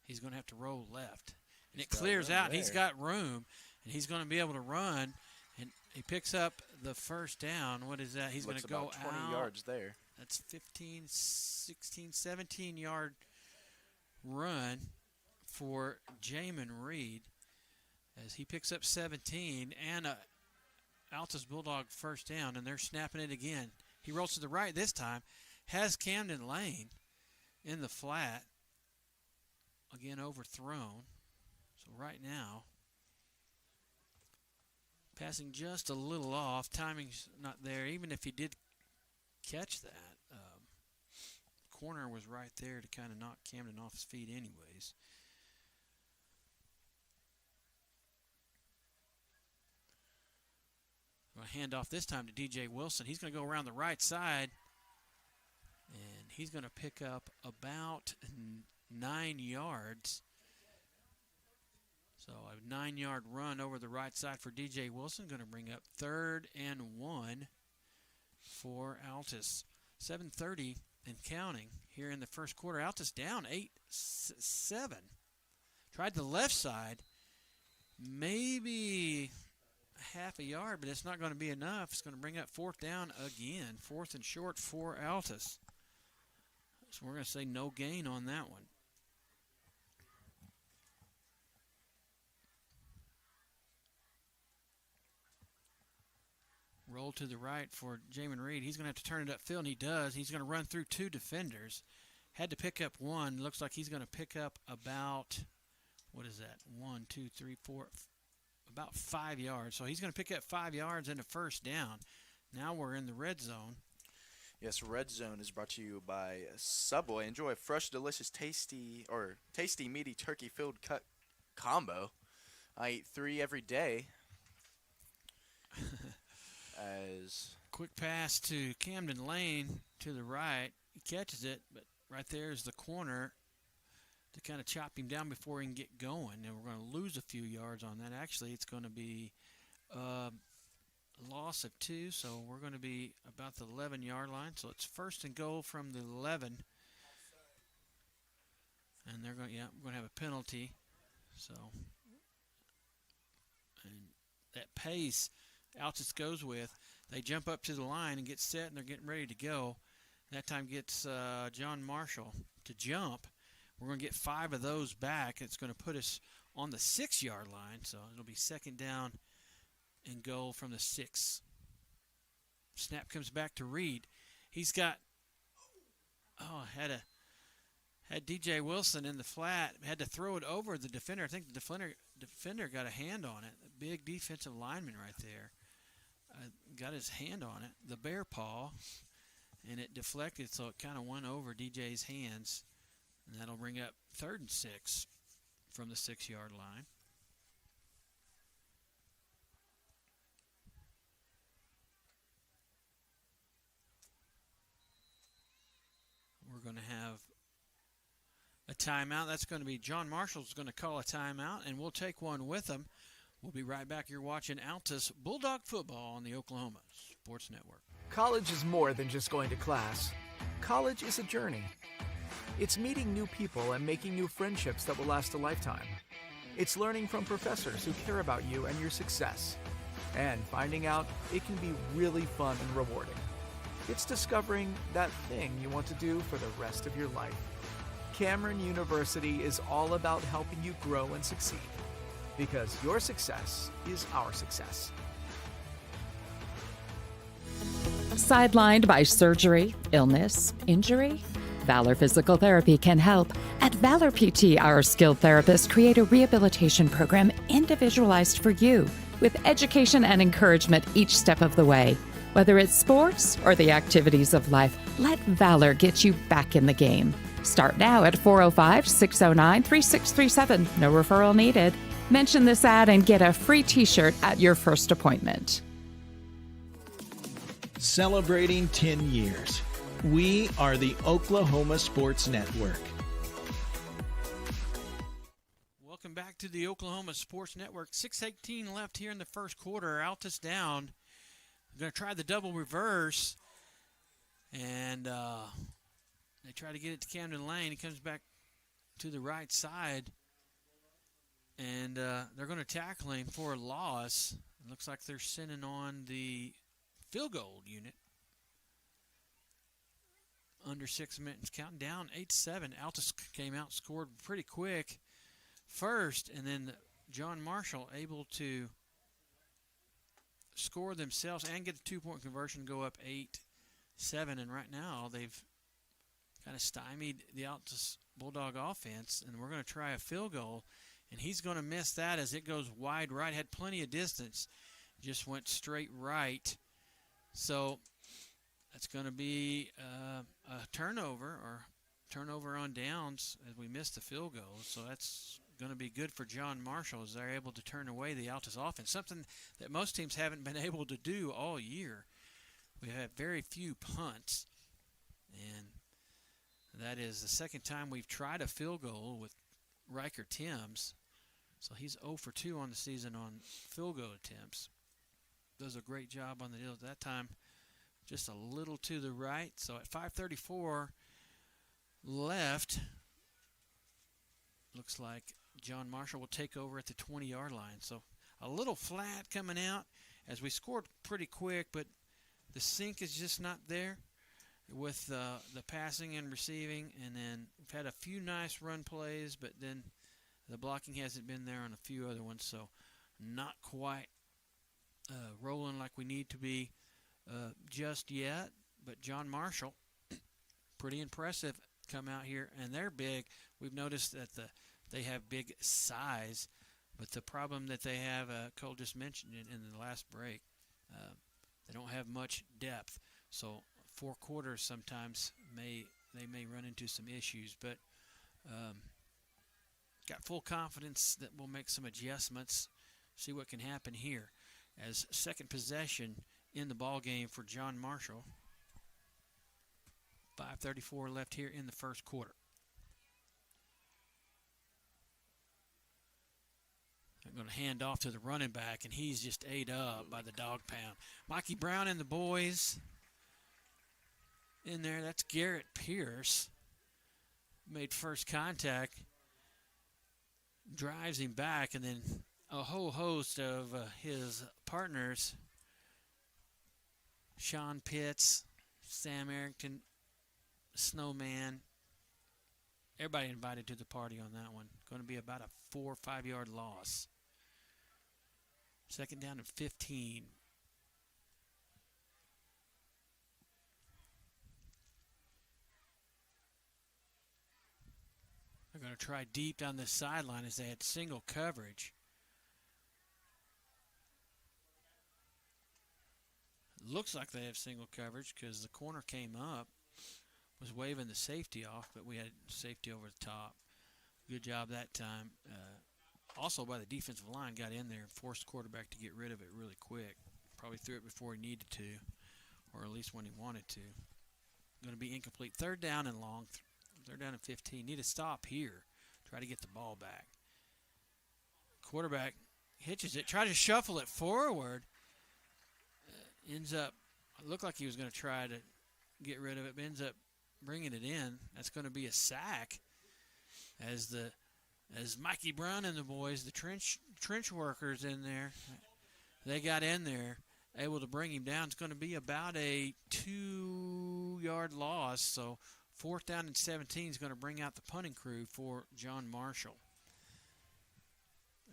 He's going to have to roll left. And it clears out. He's got room, and he's going to be able to run. And he picks up the first down. What is that? He's going to go about 20 out. yards there. That's 15, 16, 17-yard run for Jamin Reed as he picks up 17 and a Altus Bulldog first down, and they're snapping it again. He rolls to the right this time, has Camden Lane in the flat, again overthrown. So right now, passing just a little off. Timing's not there. Even if he did catch that, corner was right there to kind of knock Camden off his feet anyways. Going to hand off this time to DJ Wilson. He's going to go around the right side, and he's going to pick up about 9 yards. So a 9-yard run over the right side for DJ Wilson. Going to bring up 3rd and 1 for Altus. 7:30 and counting here in the first quarter. Altus down 8-7. Tried the left side. Maybe half a yard, but it's not going to be enough. It's going to bring up 4th down again. 4th and short for Altus. So we're going to say no gain on that one. Roll to the right for Jamin Reed. He's going to have to turn it upfield, and he does. He's going to run through 2 defenders. Had to pick up 1. Looks like he's going to pick up about, what is that, 1, 2, 3, 4, about 5 yards. So he's going to pick up 5 yards and a first down. Now we're in the red zone. Yes, Red Zone is brought to you by Subway. Enjoy a fresh, delicious, tasty, meaty turkey-filled cut combo. I eat 3 every day. As quick pass to Camden Lane to the right. He catches it, but right there is the corner to kind of chop him down before he can get going. And we're going to lose a few yards on that. Actually, it's going to be a loss of 2, so we're going to be about the 11-yard line. So it's 1st and goal from the 11. And they're going we're going to have a penalty. So, and that pace Altus goes with, they jump up to the line and get set, and they're getting ready to go. That time gets John Marshall to jump. We're going to get 5 of those back. It's going to put us on the 6-yard line, so it'll be 2nd down and and goal from the 6. Snap comes back to Reed. He's got, had DJ Wilson in the flat, had to throw it over the defender. I think the defender got a hand on it. A big defensive lineman right there. Got his hand on it, the bear paw, and it deflected, so it kind of went over DJ's hands. And that'll bring up 3rd and 6 from the 6-yard line. We're going to have a timeout. That's going to be John Marshall's going to call a timeout, and we'll take one with him. We'll be right back. You're watching Altus Bulldog Football on the Oklahoma Sports Network. College is more than just going to class. College is a journey. It's meeting new people and making new friendships that will last a lifetime. It's learning from professors who care about you and your success. And finding out it can be really fun and rewarding. It's discovering that thing you want to do for the rest of your life. Cameron University is all about helping you grow and succeed. Because your success is our success. Sidelined by surgery, illness, injury? Valor Physical Therapy can help. At Valor PT, our skilled therapists create a rehabilitation program individualized for you, with education and encouragement each step of the way. Whether it's sports or the activities of life, let Valor get you back in the game. Start now at 405-609-3637. No referral needed. Mention this ad and get a free t-shirt at your first appointment. Celebrating 10 years. We are the Oklahoma Sports Network. Welcome back to the Oklahoma Sports Network. 6:18 left here in the first quarter. Altus down. We're going to try the double reverse. And they try to get it to Camden Lane. He comes back to the right side. And they're going to tackle him for a loss. It looks like they're sending on the field goal unit. Under 6 minutes, counting down 8-7. Altus came out, scored pretty quick first, and then John Marshall able to score themselves and get the 2-point conversion, go up 8-7. And right now they've kind of stymied the Altus Bulldog offense, and we're going to try a field goal. And he's going to miss that as it goes wide right. Had plenty of distance. Just went straight right. So that's going to be a turnover on downs as we missed the field goal. So that's going to be good for John Marshall as they're able to turn away the Altus offense, something that most teams haven't been able to do all year. We've had very few punts, and that is the second time we've tried a field goal with Riker Timms. So he's 0 for 2 on the season on field goal attempts. Does a great job on the deal. That time just a little to the right. So at 5:34 left, looks like John Marshall will take over at the 20-yard line. So a little flat coming out as we scored pretty quick, but the sync is just not there with the passing and receiving. And then we've had a few nice run plays, but then the blocking hasn't been there on a few other ones. So not quite rolling like we need to be just yet. But John Marshall, pretty impressive, come out here, and they're big. We've noticed that they have big size, but the problem that they have, Cole just mentioned it in the last break, they don't have much depth. So 4 quarters sometimes they may run into some issues, but got full confidence that we'll make some adjustments, see what can happen here as second possession in the ball game for John Marshall. 5:34 left here in the first quarter. I'm going to hand off to the running back, and he's just ate up by the dog pound. Mikey Brown and the boys in there. That's Garrett Pierce. Made first contact. Drives him back, and then a whole host of his partners, Sean Pitts, Sam Arrington, Snowman, everybody invited to the party on that one. Going to be about a 4 or 5 yard loss. Second down and 15. They're going to try deep down the sideline as they had single coverage. Looks like they have single coverage because the corner came up, was waving the safety off, but we had safety over the top. Good job that time. Also by the defensive line, got in there and forced the quarterback to get rid of it really quick. Probably threw it before he needed to, or at least when he wanted to. Going to be incomplete. Third down and long. Third down and 15. Need to stop here. Try to get the ball back. Quarterback hitches it. Try to shuffle it forward. Ends up, looked like he was going to try to get rid of it, but ends up bringing it in. That's going to be a sack as Mikey Brown and the boys, the trench workers in there, they got in there, able to bring him down. It's going to be about a 2-yard loss, so fourth down and 17 is going to bring out the punting crew for John Marshall.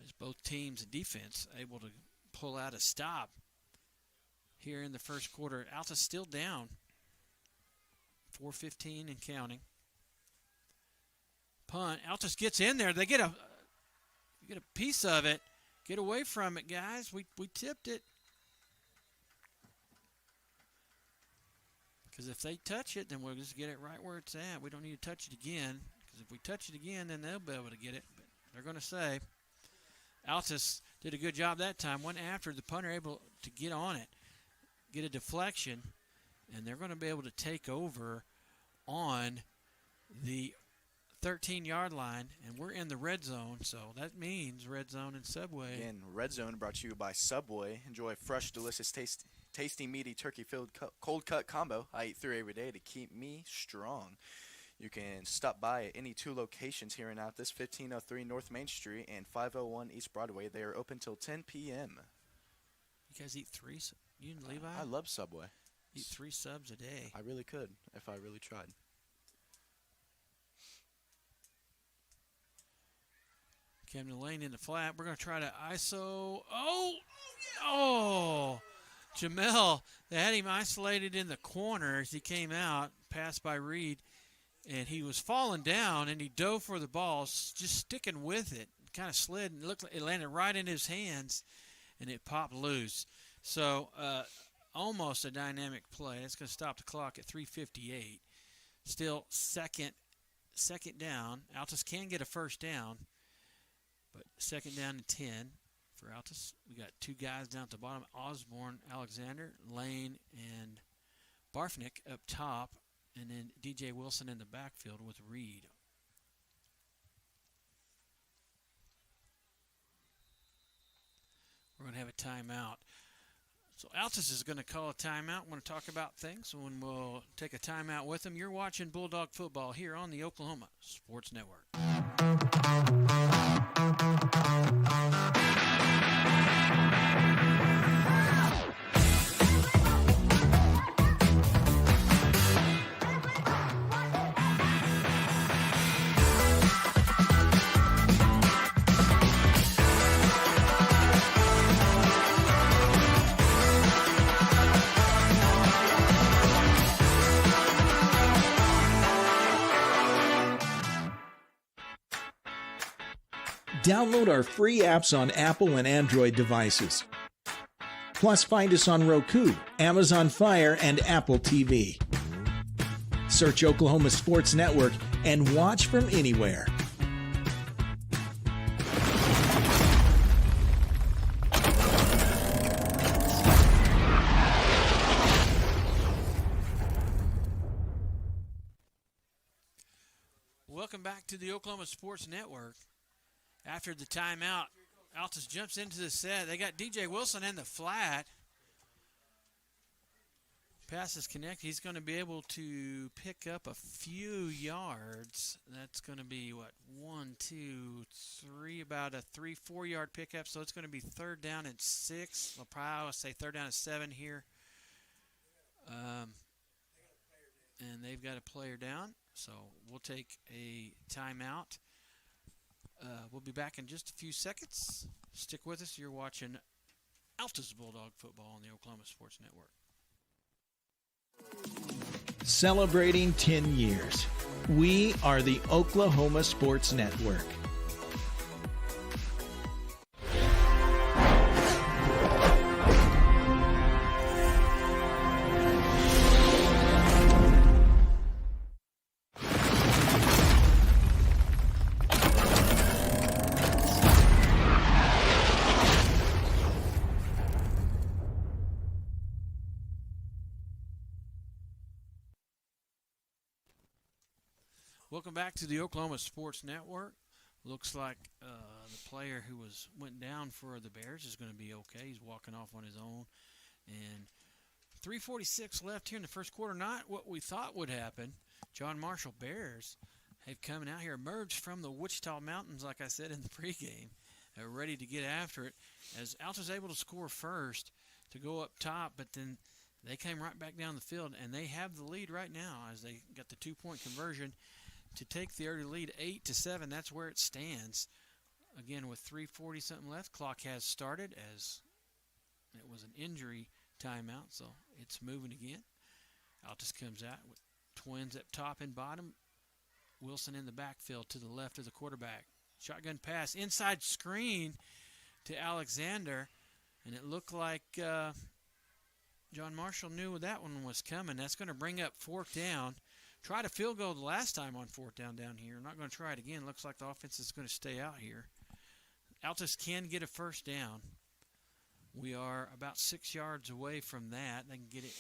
As both teams and defense able to pull out a stop here in the first quarter. Altus still down. 4:15 and counting. Punt. Altus gets in there. They get a piece of it. Get away from it, guys. We tipped it. Because if they touch it, then we'll just get it right where it's at. We don't need to touch it again. Because if we touch it again, then they'll be able to get it. But they're going to say Altus did a good job that time. Went after the punter, able to get on it, get a deflection, and they're going to be able to take over on the 13-yard line, and we're in the red zone, so that means red zone and Subway. Again, red zone brought to you by Subway. Enjoy fresh, delicious, tasty, meaty, turkey-filled cold-cut combo I eat 3 every day to keep me strong. You can stop by at any 2 locations here in Altus, 1503 North Main Street and 501 East Broadway. They are open till 10 p.m. You guys eat 3? You and Levi? I love Subway. Eat 3 subs a day. I really could if I really tried. Camden Lane in the flat. We're going to try to ISO. Oh! Jamel, they had him isolated in the corner as he came out, passed by Reed, and he was falling down, and he dove for the ball, just sticking with it. Kind of slid, and looked like it landed right in his hands, and it popped loose. So almost a dynamic play. That's going to stop the clock at 3:58. Still second down. Altus can get a first down, but second down and 10 for Altus. We got 2 guys down at the bottom, Osborne, Alexander, Lane, and Barfnick up top, and then DJ Wilson in the backfield with Reed. We're going to have a timeout. So Altus is going to call a timeout. We're going to talk about things when we'll take a timeout with them. You're watching Bulldog football here on the Oklahoma Sports Network. Download our free apps on Apple and Android devices. Plus, find us on Roku, Amazon Fire, and Apple TV. Search Oklahoma Sports Network and watch from anywhere. Welcome back to the Oklahoma Sports Network. After the timeout, Altus jumps into the set. They got DJ Wilson in the flat. Pass is connected. He's going to be able to pick up a few yards. That's going to be, 1, 2, 3, about a 3-4 yard pickup. So it's going to be third down and 6. I'll probably say third down and 7 here. And they've got a player down. So we'll take a timeout. We'll be back in just a few seconds. Stick with us. You're watching Altus Bulldog football on the Oklahoma Sports Network. Celebrating 10 years. We are the Oklahoma Sports Network. Welcome back to the Oklahoma Sports Network. Looks like the player who went down for the Bears is going to be okay. He's walking off on his own. And 3:46 left here in the first quarter. Not what we thought would happen. John Marshall Bears have coming out here, emerged from the Wichita Mountains, like I said in the pregame, ready to get after it. As Altus able to score first to go up top, but then they came right back down the field, and they have the lead right now as they got the 2-point conversion to take the early lead 8-7. That's where it stands. Again, with 3:40 something left, clock has started as it was an injury timeout, so it's moving again. Altus comes out with twins up top and bottom. Wilson in the backfield to the left of the quarterback. Shotgun pass, inside screen to Alexander, and it looked like John Marshall knew that one was coming. That's going to bring up fourth down. Tried a field goal the last time on fourth down here. Not going to try it again. Looks like the offense is going to stay out here. Altus can get a first down. We are about 6 yards away from that. They can get it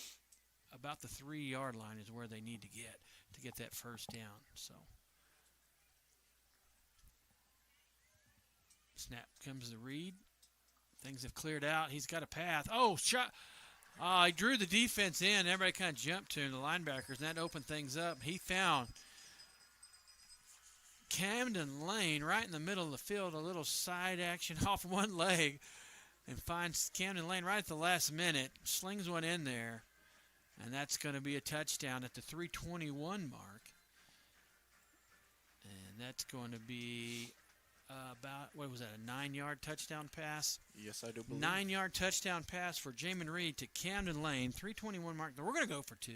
about the 3-yard line is where they need to get that first down. So snap comes the read. Things have cleared out. He's got a path. Oh, shot. He drew the defense in. Everybody kind of jumped to him, the linebackers, and that opened things up. He found Camden Lane right in the middle of the field, a little side action off one leg, and finds Camden Lane right at the last minute, slings one in there, and that's going to be a touchdown at the 3:21 mark. And that's going to be about, what was that, a 9-yard touchdown pass? Yes, I do believe. 9-yard touchdown pass for Jamin Reed to Camden Lane, 3:21 mark. We're going to go for 2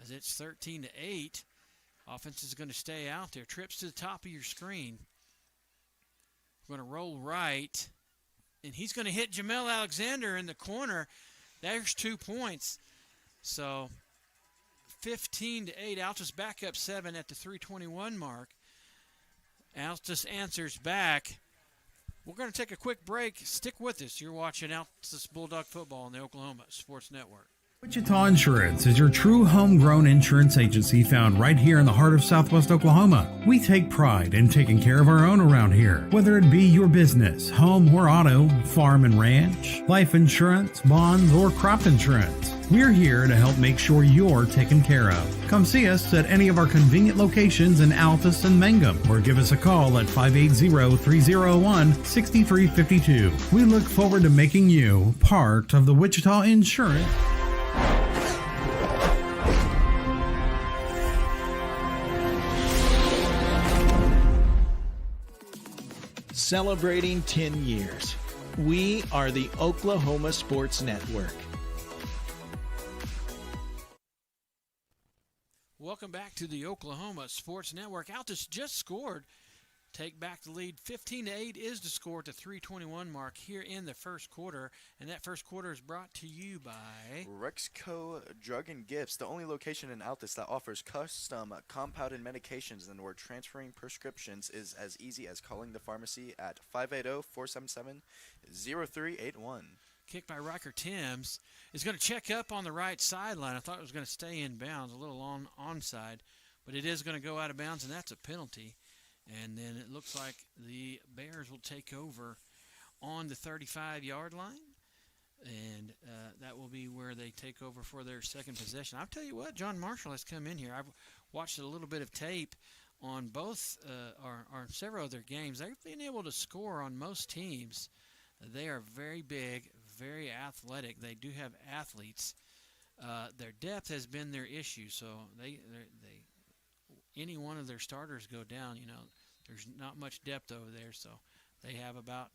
as it's 13-8. Offense is going to stay out there. Trips to the top of your screen. We're going to roll right, and he's going to hit Jamel Alexander in the corner. There's 2 points. So 15-8. Altus back up 7 at the 3:21 mark. Altus answers back. We're going to take a quick break. Stick with us. You're watching Altus Bulldog football on the Oklahoma Sports Network. Wichita Insurance is your true homegrown insurance agency found right here in the heart of Southwest Oklahoma. We take pride in taking care of our own around here, whether it be your business, home or auto, farm and ranch, life insurance, bonds, or crop insurance. We're here to help make sure you're taken care of. Come see us at any of our convenient locations in Altus and Mangum, or give us a call at 580-301-6352. We look forward to making you part of the Wichita Insurance. Celebrating 10 years. We are the Oklahoma Sports Network. Welcome back to the Oklahoma Sports Network. Altus just scored. Take back the lead. 15-8 is the score at the 3:21 mark here in the first quarter. And that first quarter is brought to you by Rexco Drug and Gifts, the only location in Altus that offers custom compounded medications and where transferring prescriptions is as easy as calling the pharmacy at 580-477-0381. Kick by Riker Timms is going to check up on the right sideline. I thought it was going to stay in bounds, a little onside, but it is going to go out of bounds, and that's a penalty. And then it looks like the Bears will take over on the 35-yard line, and that will be where they take over for their second possession. I'll tell you what, John Marshall has come in here. I've watched a little bit of tape on both or several of their games. They've been able to score on most teams. They are very big, very athletic. They do have athletes. Their depth has been their issue, so they any one of their starters go down, you know, there's not much depth over there. So they have about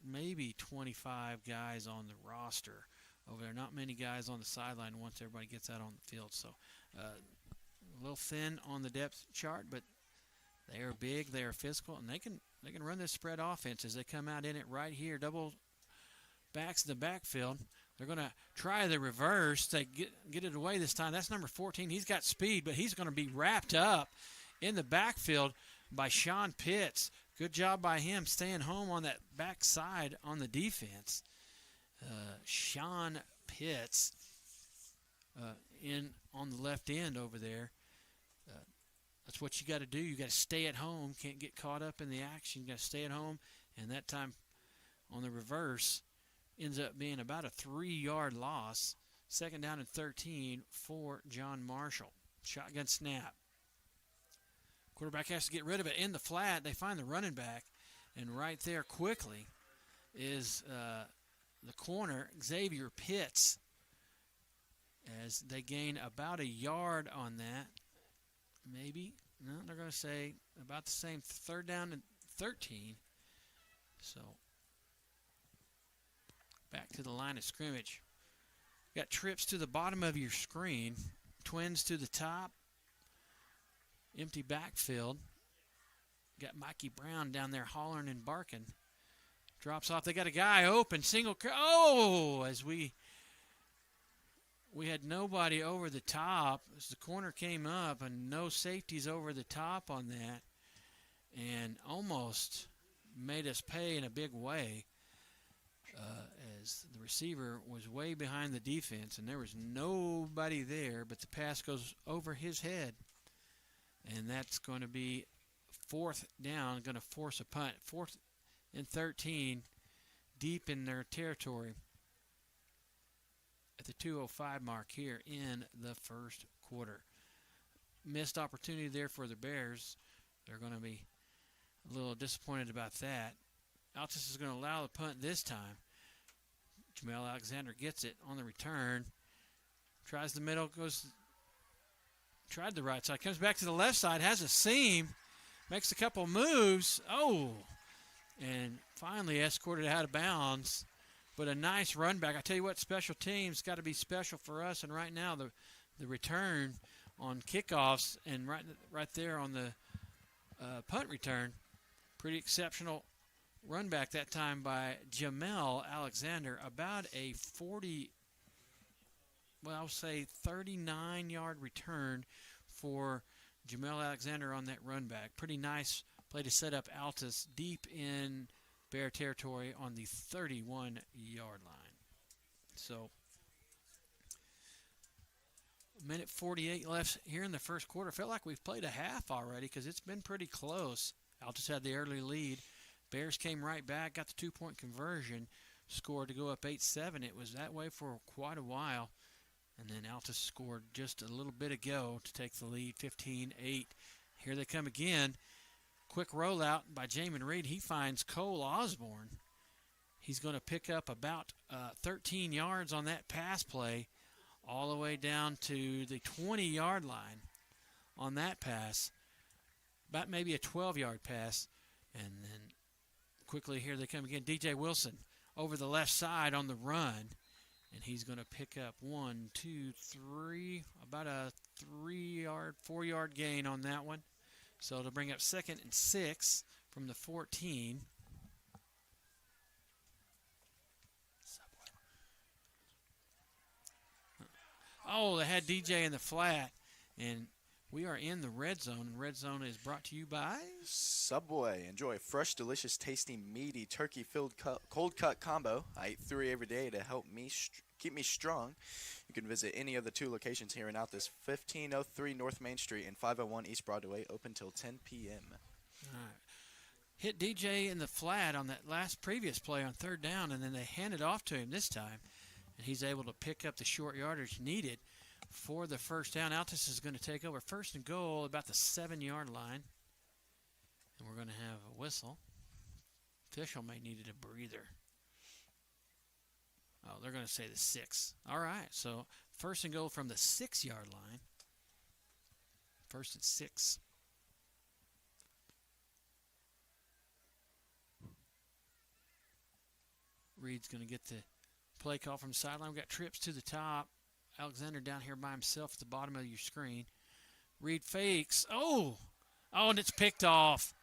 maybe 25 guys on the roster over there. Not many guys on the sideline once everybody gets out on the field. So a little thin on the depth chart, but they are big, they are physical, and they can run this spread offense as they come out in it right here. Double backs in the backfield. They're going to try the reverse. They get it away this time. That's number 14. He's got speed, but he's going to be wrapped up in the backfield by Sean Pitts. Good job by him staying home on that backside on the defense. Sean Pitts in on the left end over there. That's what you got to do. You got to stay at home. Can't get caught up in the action. You got to stay at home. And that time on the reverse ends up being about a 3-yard loss. 2nd down and 13 for John Marshall. Shotgun snap. Quarterback has to get rid of it in the flat. They find the running back. And right there quickly is the corner, Xavier Pitts, as they gain about a yard on that. Maybe. No, they're going to say about the same. 3rd down and 13. So back to the line of scrimmage. Got trips to the bottom of your screen. Twins to the top. Empty backfield. Got Mikey Brown down there hollering and barking. Drops off. They got a guy open. Single. As we had nobody over the top as the corner came up, and no safeties over the top on that, and almost made us pay in a big way as the receiver was way behind the defense, and there was nobody there, but the pass goes over his head, and that's going to be 4th down, going to force a punt. 4th and 13, deep in their territory at the 2:05 mark here in the first quarter. Missed opportunity there for the Bears. They're going to be a little disappointed about that. Altus is going to allow the punt this time. Jamel Alexander gets it on the return. Tries the middle, tried the right side, comes back to the left side, has a seam, makes a couple moves. And finally escorted out of bounds. But a nice run back. I tell you what, special teams got to be special for us. And right now, the return on kickoffs and right there on the punt return, pretty exceptional run back that time by Jamel Alexander. About a 39-yard return for Jamel Alexander on that run back. Pretty nice play to set up Altus deep in Bear territory on the 31-yard line. So, minute 48 left here in the first quarter. Felt like we've played a half already because it's been pretty close. Altus had the early lead. Bears came right back, got the 2-point conversion, scored to go up 8-7. It was that way for quite a while. And then Altus scored just a little bit ago to take the lead, 15-8. Here they come again. Quick rollout by Jamin Reed. He finds Cole Osborne. He's going to pick up about 13 yards on that pass play, all the way down to the 20-yard line on that pass. About maybe a 12-yard pass. And then quickly here they come again. DJ Wilson over the left side on the run. And he's going to pick up 1, 2, 3, about a 3-yard, 4-yard gain on that one. So to bring up 2nd and 6 from the 14. They had DJ in the flat, and we are in the red zone. And red zone is brought to you by Subway. Enjoy fresh, delicious, tasty, meaty, turkey-filled cold cut combo. I eat 3 every day to help me keep me strong. You can visit any of the 2 locations here in Altus, 1503 North Main Street and 501 East Broadway, open till 10 p.m. All right. Hit DJ in the flat on that previous play on 3rd down, and then they hand it off to him this time. And he's able to pick up the short yardage needed for the first down. Altus is going to take over 1st and goal about the 7-yard line. And we're going to have a whistle. Official may need a breather. They're going to say the 6. All right, so 1st and goal from the 6-yard line. 1st and 6. Reed's going to get the play call from the sideline. We've got trips to the top. Alexander down here by himself at the bottom of your screen. Reed fakes. Oh, and it's picked off.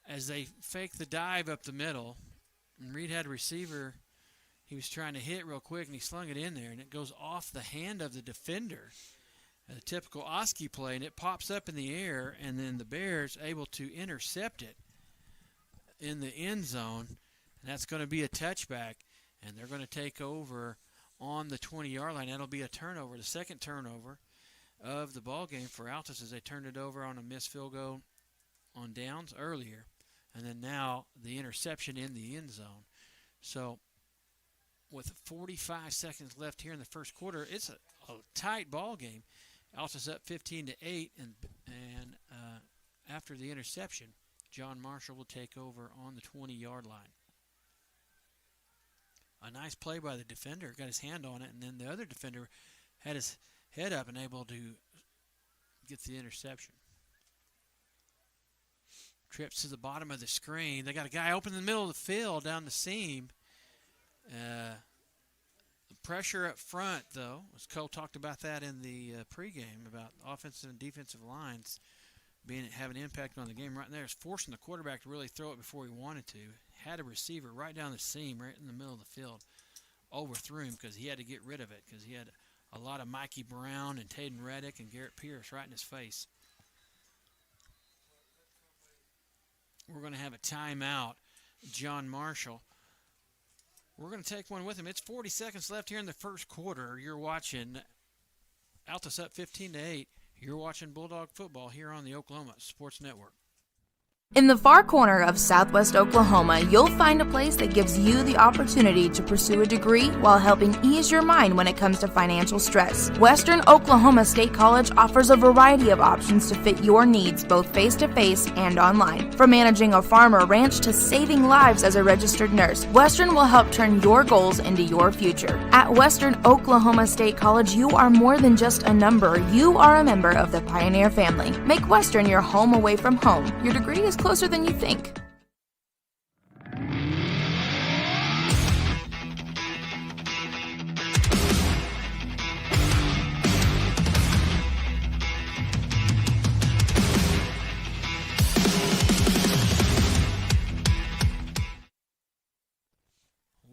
As they fake the dive up the middle, and Reed had a receiver he was trying to hit real quick, and he slung it in there, and it goes off the hand of the defender. A typical Oski play, and it pops up in the air, and then the Bears able to intercept it in the end zone, and that's going to be a touchback, and they're going to take over on the 20-yard line. That'll be a turnover, the second turnover of the ball game for Altus, as they turned it over on a missed field goal on downs earlier, and then now the interception in the end zone. So with 45 seconds left here in the first quarter, it's a tight ball game. Altus up 15-8, and after the interception, John Marshall will take over on the 20-yard line. A nice play by the defender, got his hand on it, and then the other defender had his head up and able to get the interception. Trips to the bottom of the screen. They got a guy open in the middle of the field down the seam. Pressure up front, though, as Cole talked about that in the pregame, about offensive and defensive lines having an impact on the game right there. Is forcing the quarterback to really throw it before he wanted to. Had a receiver right down the seam, right in the middle of the field. Overthrew him because he had to get rid of it, because he had a lot of Mikey Brown and Taden Reddick and Garrett Pierce right in his face. We're going to have a timeout. John Marshall. We're going to take one with him. It's 40 seconds left here in the first quarter. You're watching Altus up 15-8. You're watching Bulldog football here on the Oklahoma Sports Network. In the far corner of Southwest Oklahoma, you'll find a place that gives you the opportunity to pursue a degree while helping ease your mind when it comes to financial stress. Western Oklahoma State College offers a variety of options to fit your needs, both face-to-face and online. From managing a farm or ranch to saving lives as a registered nurse, Western will help turn your goals into your future. At Western Oklahoma State College, you are more than just a number. You are a member of the Pioneer family. Make Western your home away from home. Your degree is closer than you think.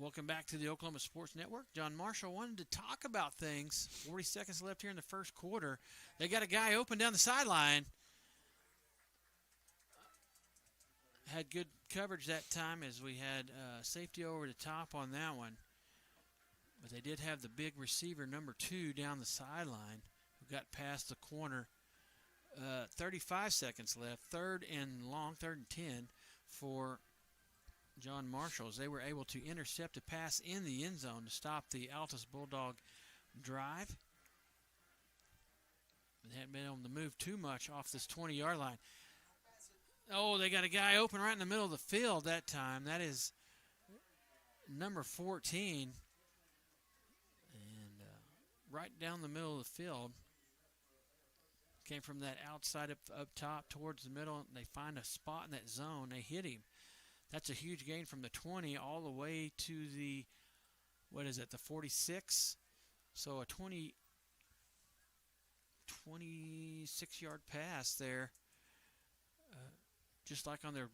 Welcome back to the Oklahoma Sports Network. John Marshall wanted to talk about things. 40 seconds left here in the first quarter. They got a guy open down the sideline. Had good coverage that time, as we had safety over the top on that one. But they did have the big receiver, number 2, down the sideline, who got past the corner. 35 seconds left, third and 10 for John Marshall, as they were able to intercept a pass in the end zone to stop the Altus Bulldog drive. They hadn't been able to move too much off this 20-yard line. Oh, they got a guy open right in the middle of the field that time. That is number 14. And right down the middle of the field. Came from that outside up top towards the middle. They find a spot in that zone. They hit him. That's a huge gain from the 20 all the way to the, the 46? So a 26-yard pass there. Just like on their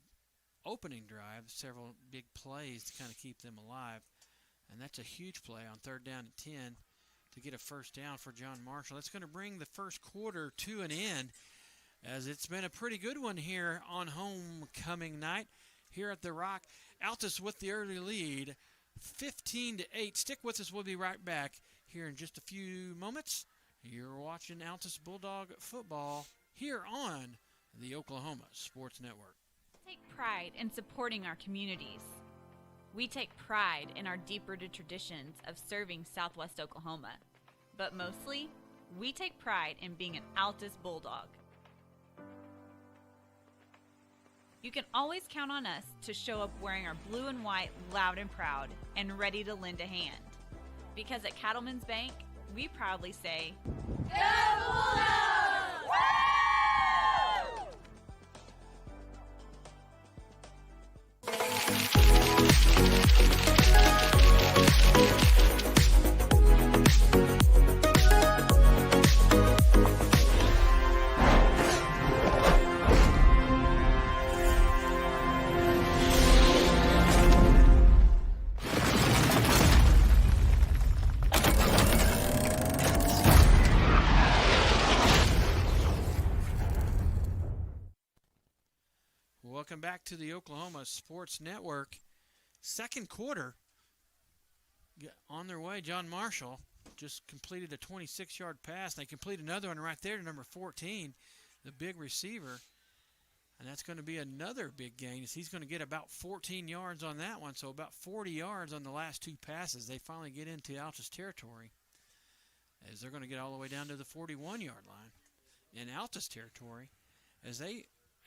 opening drive, several big plays to kind of keep them alive. And that's a huge play on third down and 10 to get a first down for John Marshall. That's going to bring the first quarter to an end, as it's been a pretty good one here on homecoming night here at the Rock. Altus with the early lead, 15-8. Stick with us. We'll be right back here in just a few moments. You're watching Altus Bulldog football here on the Oklahoma Sports Network. Take pride in supporting our communities. We take pride in our deep-rooted traditions of serving Southwest Oklahoma. But mostly, we take pride in being an Altus Bulldog. You can always count on us to show up wearing our blue and white loud and proud and ready to lend a hand. Because at Cattleman's Bank, we proudly say, Go Bulldogs! Woo! Welcome back to the Oklahoma Sports Network. Second quarter on their way. John Marshall just completed a 26-yard pass. They complete another one right there to number 14, the big receiver. And that's going to be another big gain. He's going to get about 14 yards on that one, so about 40 yards on the last two passes. They finally get into Altus territory as they're going to get all the way down to the 41-yard line in Altus territory.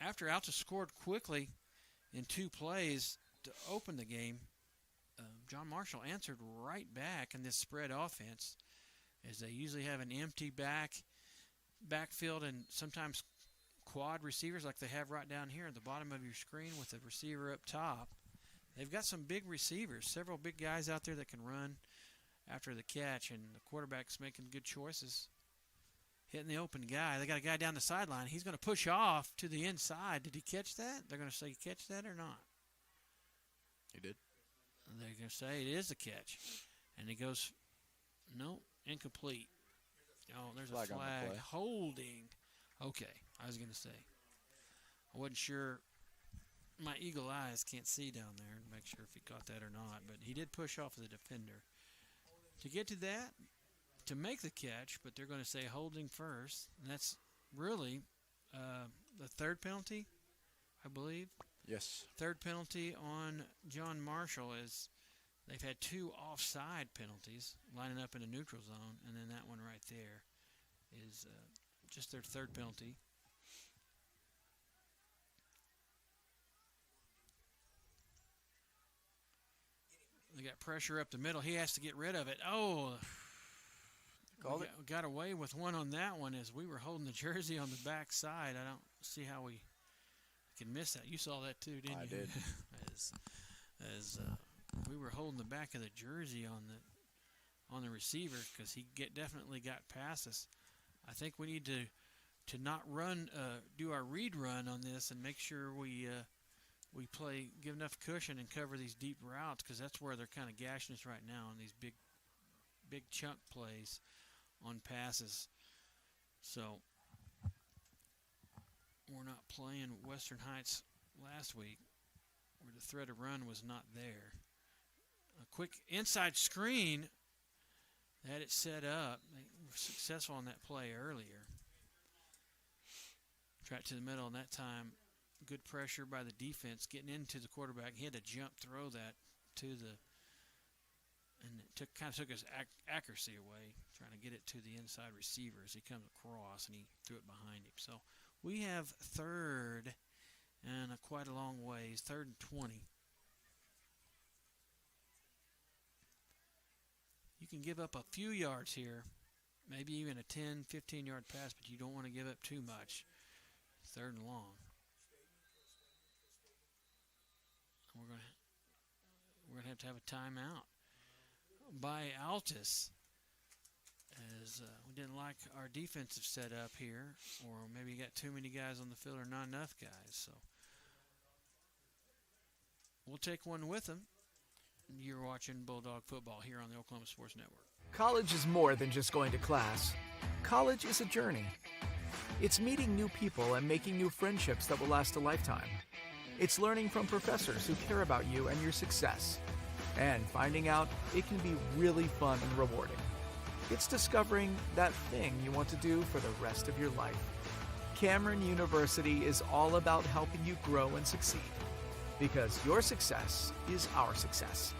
After Altus scored quickly in two plays to open the game, John Marshall answered right back in this spread offense, as they usually have an empty backfield and sometimes quad receivers like they have right down here at the bottom of your screen with the receiver up top. They've got some big receivers, several big guys out there that can run after the catch, and the quarterback's making good choices. Hitting the open guy. They got a guy down the sideline. He's going to push off to the inside. Did he catch that? They're going to say catch that or not. He did. They're going to say it is a catch. And he goes, no, incomplete. Oh, there's a flag. On the play. Holding. Okay, I was going to say. I wasn't sure. My eagle eyes can't see down there to make sure if he caught that or not. But he did push off the defender. To get to that, to make the catch, but they're going to say holding first. And that's really the third penalty, I believe. Yes. Third penalty on John Marshall is they've had two offside penalties lining up in a neutral zone, and then that one right there is just their third penalty. They got pressure up the middle. He has to get rid of it. Oh, got away with one on that one as we were holding the jersey on the back side. I don't see how we can miss that. You saw that too, didn't you? I did. as we were holding the back of the jersey on the receiver because he definitely got past us. I think we need to not run, do our read run on this and make sure we give enough cushion and cover these deep routes because that's where they're kind of gashing us right now on these big chunk plays on passes. So we're not playing Western Heights last week where the threat of run was not there. A quick inside screen had it set up. They were successful on that play earlier. Track to the middle, and that time good pressure by the defense getting into the quarterback. He had to jump throw that to the and it kind of took his accuracy away, trying to get it to the inside receiver as he comes across, and he threw it behind him. So we have third and quite a long ways, 3rd and 20. You can give up a few yards here, maybe even a 10, 15-yard pass, but you don't want to give up too much. 3rd and long. We're going to have a timeout by Altus as we didn't like our defensive setup here, or maybe got too many guys on the field or not enough guys. So we'll take one with them. You're watching Bulldog football here on the Oklahoma Sports Network. College is more than just going to class. College is a journey. It's meeting new people and making new friendships that will last a lifetime. It's learning from professors who care about you and your success. And finding out it can be really fun and rewarding. It's discovering that thing you want to do for the rest of your life. Cameron University is all about helping you grow and succeed. Because your success is our success.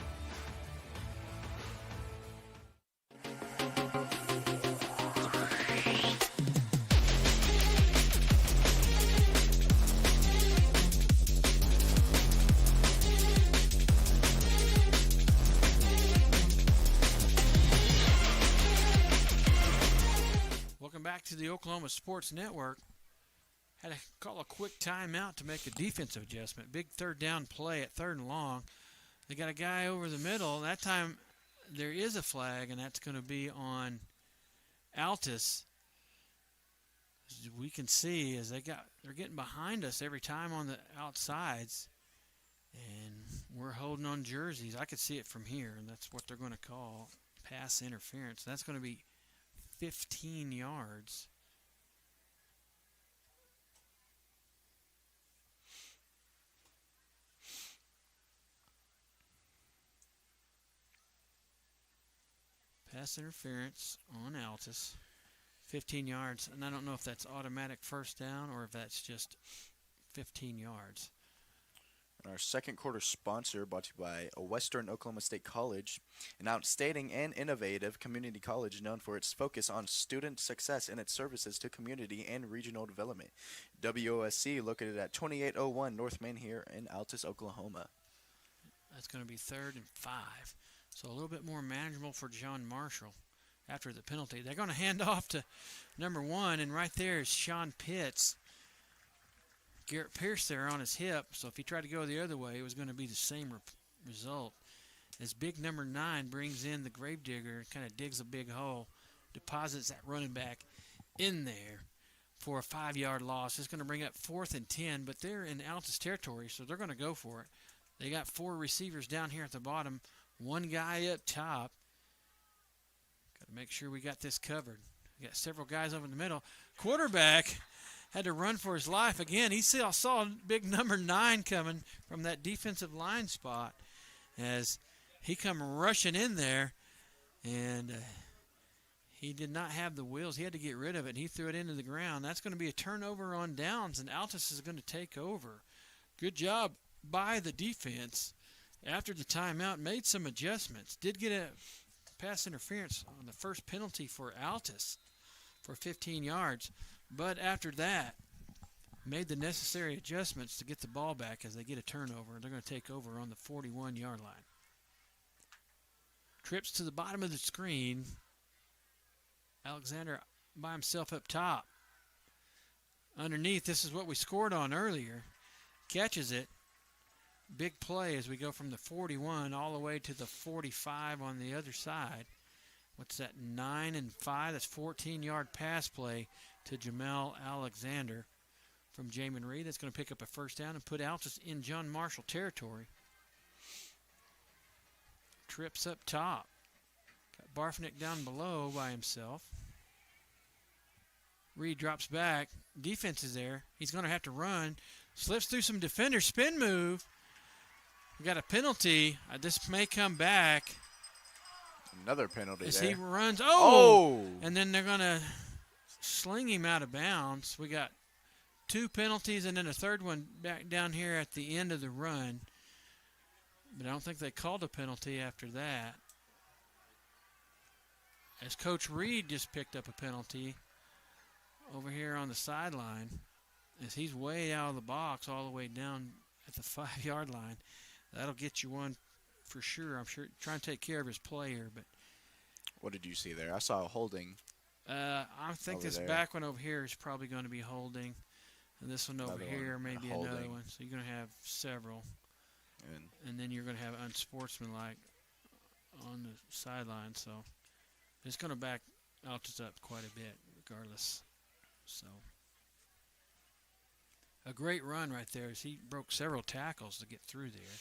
Welcome back to the Oklahoma Sports Network. Had to call a quick timeout to make a defensive adjustment. Big 3rd down play at 3rd and long. They got a guy over the middle. That time there is a flag, and that's going to be on Altus. As we can see as they're getting behind us every time on the outsides, and we're holding on jerseys. I could see it from here, and that's what they're going to call pass interference. That's going to be 15 yards. Pass interference on Altus, 15 yards. And I don't know if that's automatic first down or if that's just 15 yards. Our second quarter sponsor brought to you by Western Oklahoma State College, an outstanding and innovative community college known for its focus on student success and its services to community and regional development. WOSC located at 2801 North Main here in Altus, Oklahoma. That's going to be 3rd and 5. So a little bit more manageable for John Marshall after the penalty. They're going to hand off to number 1, and right there is Sean Pitts. Garrett Pierce there on his hip, so if he tried to go the other way, it was going to be the same result. As big number 9 brings in the gravedigger, kind of digs a big hole, deposits that running back in there for a 5-yard loss. It's going to bring up 4th and 10, but they're in Altus territory, so they're going to go for it. They got 4 receivers down here at the bottom, 1 guy up top. Got to make sure we got this covered. We got several guys over in the middle. Quarterback had to run for his life again. He saw big number 9 coming from that defensive line spot as he come rushing in there, and he did not have the wheels. He had to get rid of it. He threw it into the ground. That's going to be a turnover on downs, and Altus is going to take over. Good job by the defense. After the timeout, made some adjustments. Did get a pass interference on the first penalty for Altus for 15 yards. But after that, made the necessary adjustments to get the ball back as they get a turnover. They're going to take over on the 41-yard line. Trips to the bottom of the screen. Alexander by himself up top. Underneath, this is what we scored on earlier. Catches it. Big play as we go from the 41 all the way to the 45 on the other side. What's that, 9 and 5? That's 14-yard pass play to Jamel Alexander from Jamin Reed. That's going to pick up a first down and put Altus in John Marshall territory. Trips up top. Got Barfnick down below by himself. Reed drops back. Defense is there. He's going to have to run. Slips through some defenders. Spin move. We got a penalty. This may come back. Another penalty as there. he runs. Oh! And then they're going to sling him out of bounds. We got 2 penalties and then a third one back down here at the end of the run. But I don't think they called a penalty after that. As Coach Reed just picked up a penalty over here on the sideline as he's way out of the box all the way down at the 5-yard line. That'll get you one for sure. I'm sure trying to take care of his player. But what did you see there? I saw a holding. I think this back one over here is probably going to be holding. And this one over here may be another one. So you're going to have several. And then you're going to have unsportsmanlike on the sideline. So it's going to back Altus up quite a bit regardless. So a great run right there as he broke several tackles to get through there.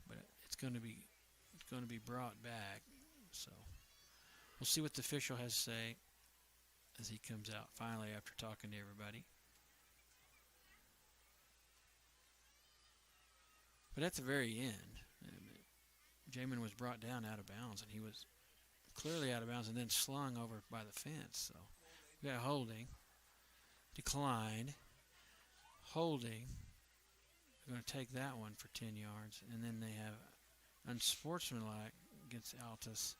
But it's going to be brought back. So we'll see what the official has to say as he comes out finally after talking to everybody. But at the very end, Jamin was brought down out of bounds, and he was clearly out of bounds and then slung over by the fence. So we got holding, declined, holding. They're going to take that one for 10 yards, and then they have unsportsmanlike against Altus.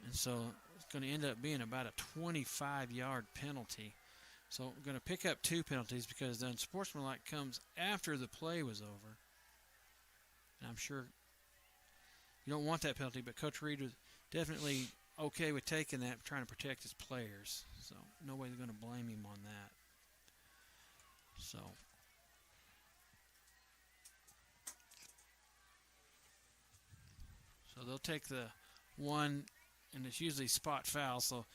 And so it's going to end up being about a 25-yard penalty. So we're going to pick up 2 penalties because the unsportsmanlike comes after the play was over. And I'm sure you don't want that penalty, but Coach Reed was definitely okay with taking that, trying to protect his players. So nobody's going to blame him on that. So So they'll take the one, and it's usually spot foul. So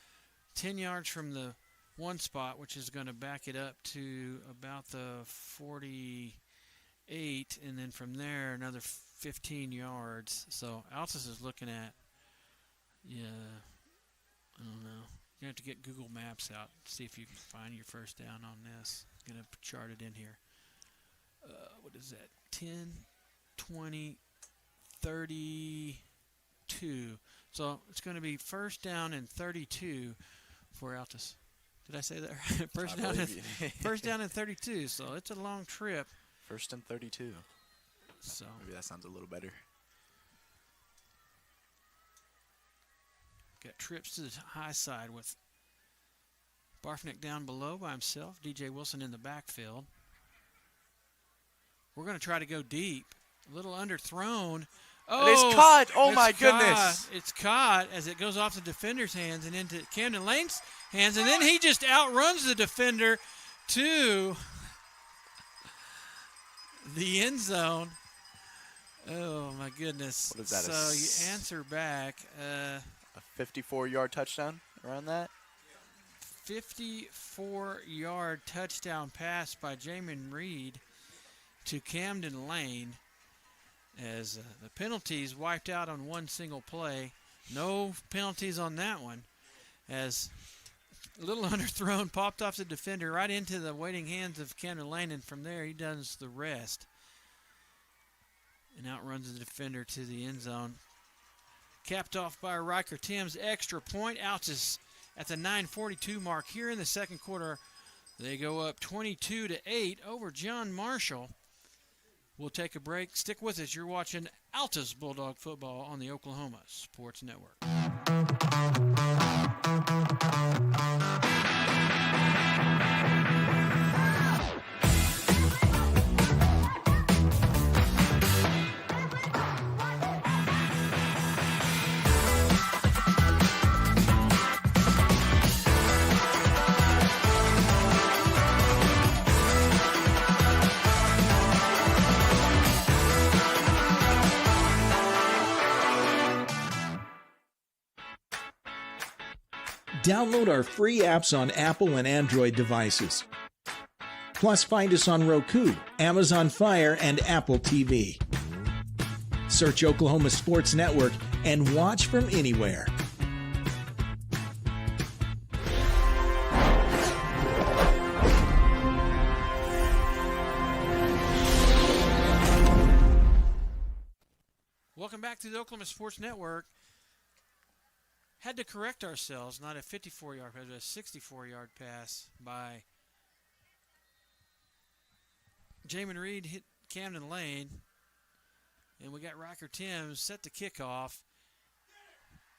10 yards from the one spot, which is going to back it up to about the 48, and then from there another 15 yards. So Altus is looking at, I don't know. You have to get Google Maps out, see if you can find your first down on this. I'm going to chart it in here. What is that? 10, 20, 32. So it's going to be first down and 32 for Altus. Did I say that right? First down and 32. So it's a long trip. First and 32. So maybe that sounds a little better. Got trips to the high side with Barfnick down below by himself. DJ Wilson in the backfield. We're going to try to go deep. A little underthrown. Oh, and it's caught. Oh, my goodness. It's caught as it goes off the defender's hands and into Camden Lane's hands. And then he just outruns the defender to the end zone. Oh, my goodness. What is that? So you answer back. A 54-yard touchdown around that? 54-yard touchdown pass by Jamin Reed to Camden Lane as the penalties wiped out on one single play. No penalties on that one as a little underthrown, popped off the defender right into the waiting hands of Camden Lane, and from there he does the rest and outruns the defender to the end zone. Capped off by Riker Timms. Extra point. Altus at the 9:42 mark here in the second quarter. They go up 22-8 over John Marshall. We'll take a break. Stick with us. You're watching Altus Bulldog football on the Oklahoma Sports Network. Download our free apps on Apple and Android devices. Plus, find us on Roku, Amazon Fire, and Apple TV. Search Oklahoma Sports Network and watch from anywhere. Welcome back to the Oklahoma Sports Network. Had to correct ourselves, not a 54-yard pass, but a 64-yard pass by Jamin Reed hit Camden Lane. And we got Riker Timms set to kickoff.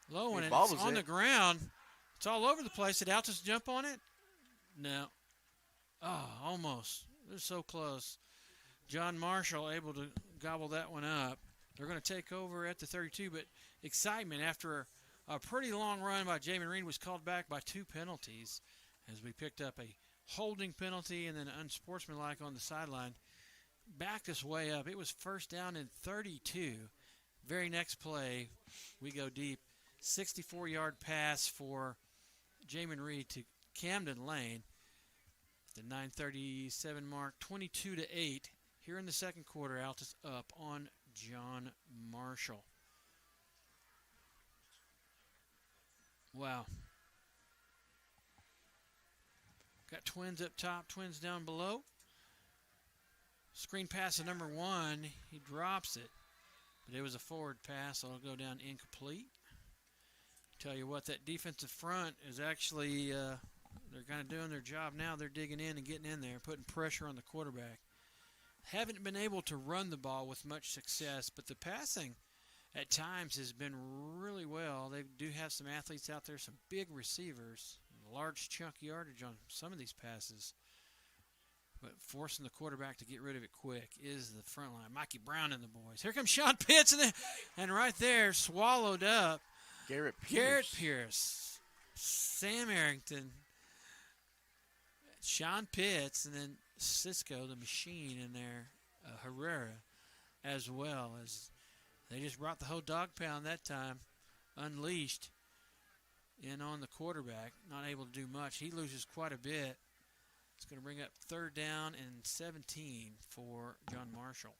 Low and it's on the ground. It's all over the place. Did Altus jump on it? No. Oh, almost. It was so close. John Marshall able to gobble that one up. They're going to take over at the 32, but excitement after a pretty long run by Jamin Reed was called back by two penalties as we picked up a holding penalty and then an unsportsmanlike on the sideline. Backed us way up. It was first down and 32. Very next play, we go deep. 64-yard pass for Jamin Reed to Camden Lane. The 9:37 mark, 22-8. Here in the second quarter, Altus up on John Marshall. Wow. Got Twins up top, Twins down below. Screen pass to number 1. He drops it. But it was a forward pass, so it'll go down incomplete. Tell you what, that defensive front is actually, they're kind of doing their job now. They're digging in and getting in there, putting pressure on the quarterback. Haven't been able to run the ball with much success, but the passing at times has been really well. They do have some athletes out there, some big receivers, large chunk yardage on some of these passes. But forcing the quarterback to get rid of it quick is the front line. Mikey Brown and the boys. Here comes Sean Pitts, and right there, swallowed up. Garrett Pierce. Sam Arrington. Sean Pitts, and then Cisco, the machine in there. Herrera, as well as They just brought the whole dog pound that time, unleashed in on the quarterback, not able to do much. He loses quite a bit. It's going to bring up 3rd down and 17 for John Marshall.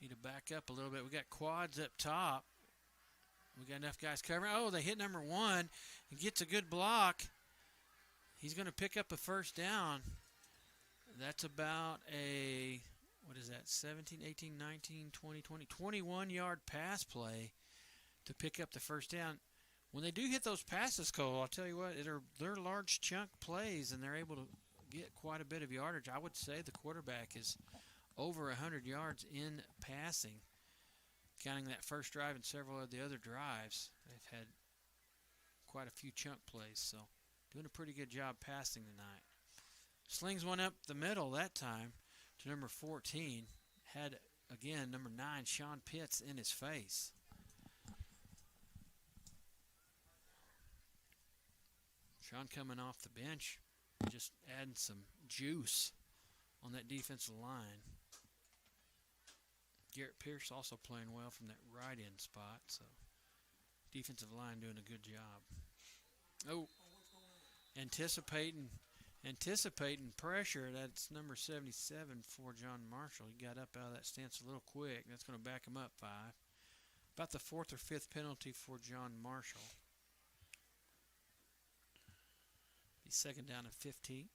Need to back up a little bit. We got quads up top. We got enough guys covering. Oh, they hit number 1. He gets a good block. He's going to pick up a 1st down. That's about a, 17, 18, 19, 20, 21-yard pass play to pick up the 1st down. When they do hit those passes, Cole, I'll tell you what, they're large chunk plays, and they're able to get quite a bit of yardage. I would say the quarterback is over 100 yards in passing, counting that first drive and several of the other drives. They've had quite a few chunk plays, so doing a pretty good job passing tonight. Slings one up the middle that time to number 14. Had, again, number 9, Sean Pitts, in his face. Sean coming off the bench, just adding some juice on that defensive line. Garrett Pierce also playing well from that right end spot, so defensive line doing a good job. Oh, anticipating pressure. That's number 77 for John Marshall. He got up out of that stance a little quick. That's going to back him up 5. About the 4th or 5th penalty for John Marshall. He's 2nd down and 15.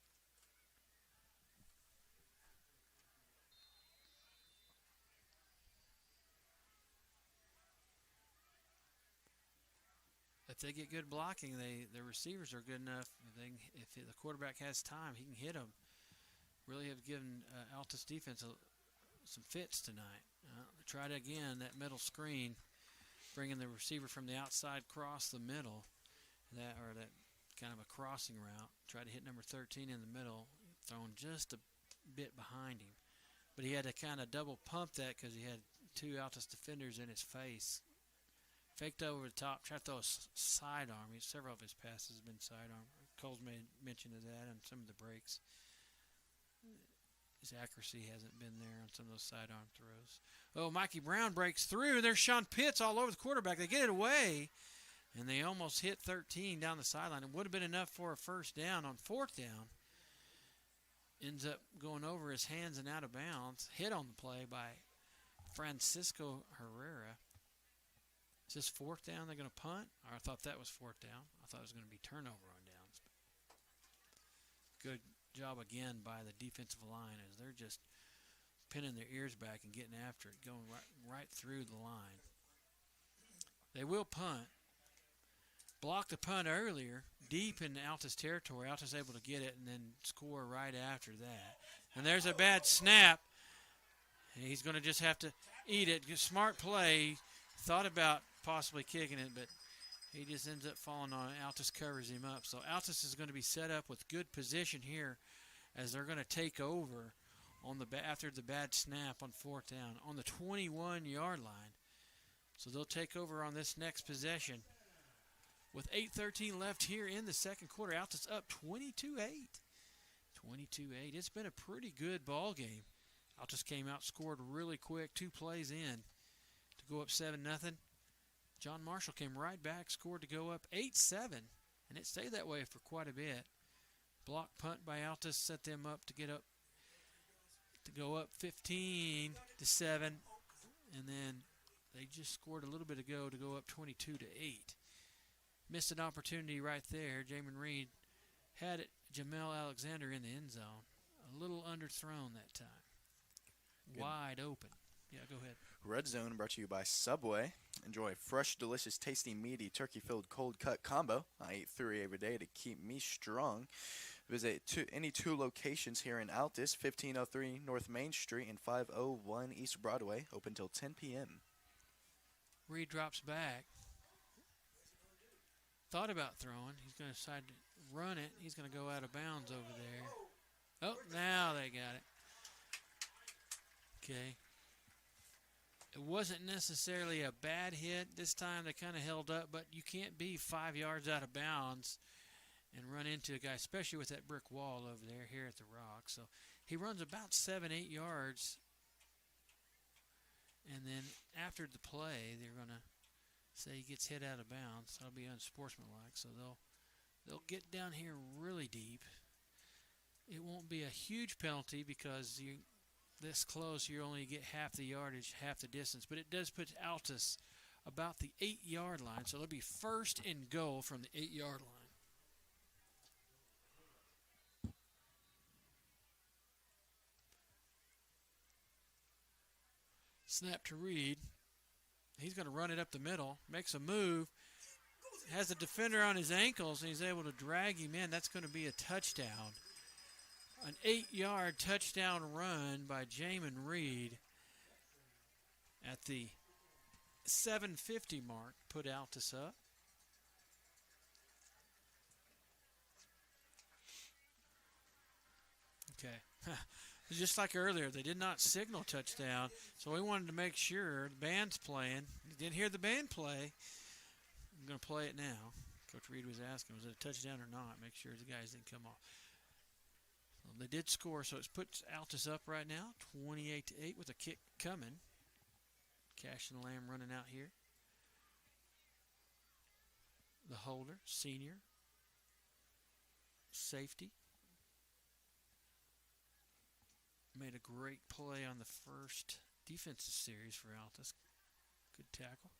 If they get good blocking, the receivers are good enough. If the quarterback has time, he can hit them. Really have given Altus defense some fits tonight. Tried again that middle screen, bringing the receiver from the outside across the middle, that kind of a crossing route. Tried to hit number 13 in the middle, thrown just a bit behind him. But he had to kind of double pump that because he had 2 Altus defenders in his face. Faked over the top, tried to throw a sidearm. Several of his passes have been sidearm. Cole's made mention of that on some of the breaks. His accuracy hasn't been there on some of those sidearm throws. Oh, Mikey Brown breaks through. There's Sean Pitts all over the quarterback. They get it away, and they almost hit 13 down the sideline. It would have been enough for a 1st down. On 4th down, ends up going over his hands and out of bounds. Hit on the play by Francisco Herrera. Is this 4th down they're going to punt? Or I thought that was 4th down. I thought it was going to be turnover on downs. Good job again by the defensive line as they're just pinning their ears back and getting after it, going right through the line. They will punt. Blocked the punt earlier, deep in Altus territory. Altus able to get it and then score right after that. And there's a bad snap. He's going to just have to eat it. Smart play. Thought about possibly kicking it, but he just ends up falling on it. Altus covers him up. So Altus is going to be set up with good position here as they're going to take over on after the bad snap on 4th down on the 21-yard line. So they'll take over on this next possession. With 8:13 left here in the 2nd quarter, Altus up 22-8. 22-8. It's been a pretty good ball game. Altus came out, scored really quick, 2 plays in to go up 7-0. John Marshall came right back, scored to go up 8-7, and it stayed that way for quite a bit. Block punt by Altus set them up to go up 15-7, and then they just scored a little bit ago to go up 22-8. Missed an opportunity right there. Jamin Reed had it. Jamel Alexander in the end zone. A little underthrown that time. Good. Wide open. Yeah, go ahead. Red Zone brought to you by Subway. Enjoy a fresh, delicious, tasty, meaty, turkey-filled cold cut combo. I eat 3 every day to keep me strong. Visit any 2 locations here in Altus, 1503 North Main Street and 501 East Broadway, open till 10 p.m. Reed drops back. Thought about throwing. He's going to decide to run it. He's going to go out of bounds over there. Oh, now they got it. Okay. It wasn't necessarily a bad hit. This time they kind of held up, but you can't be 5 yards out of bounds and run into a guy, especially with that brick wall over there here at the Rock. So he runs about 7-8 yards, and then after the play, they're going to say he gets hit out of bounds. That'll be unsportsmanlike. So they'll get down here really deep. It won't be a huge penalty because you this close, you only get half the yardage, half the distance. But it does put Altus about the 8-yard line. So it'll be first and goal from the 8-yard line. Snap to Reed. He's going to run it up the middle. Makes a move. Has a defender on his ankles, and he's able to drag him in. That's going to be a touchdown. An 8-yard touchdown run by Jamin Reed at the 7:50 mark. Put Altus up. Okay. Just like earlier, they did not signal touchdown, so we wanted to make sure the band's playing. You didn't hear the band play. I'm going to play it now. Coach Reed was asking, was it a touchdown or not? Make sure the guys didn't come off. So they did score, so it puts Altus up right now, 28-8 with a kick coming. Cash and Lamb running out here. The holder, senior, safety. Made a great play on the first defensive series for Altus. Good tackle.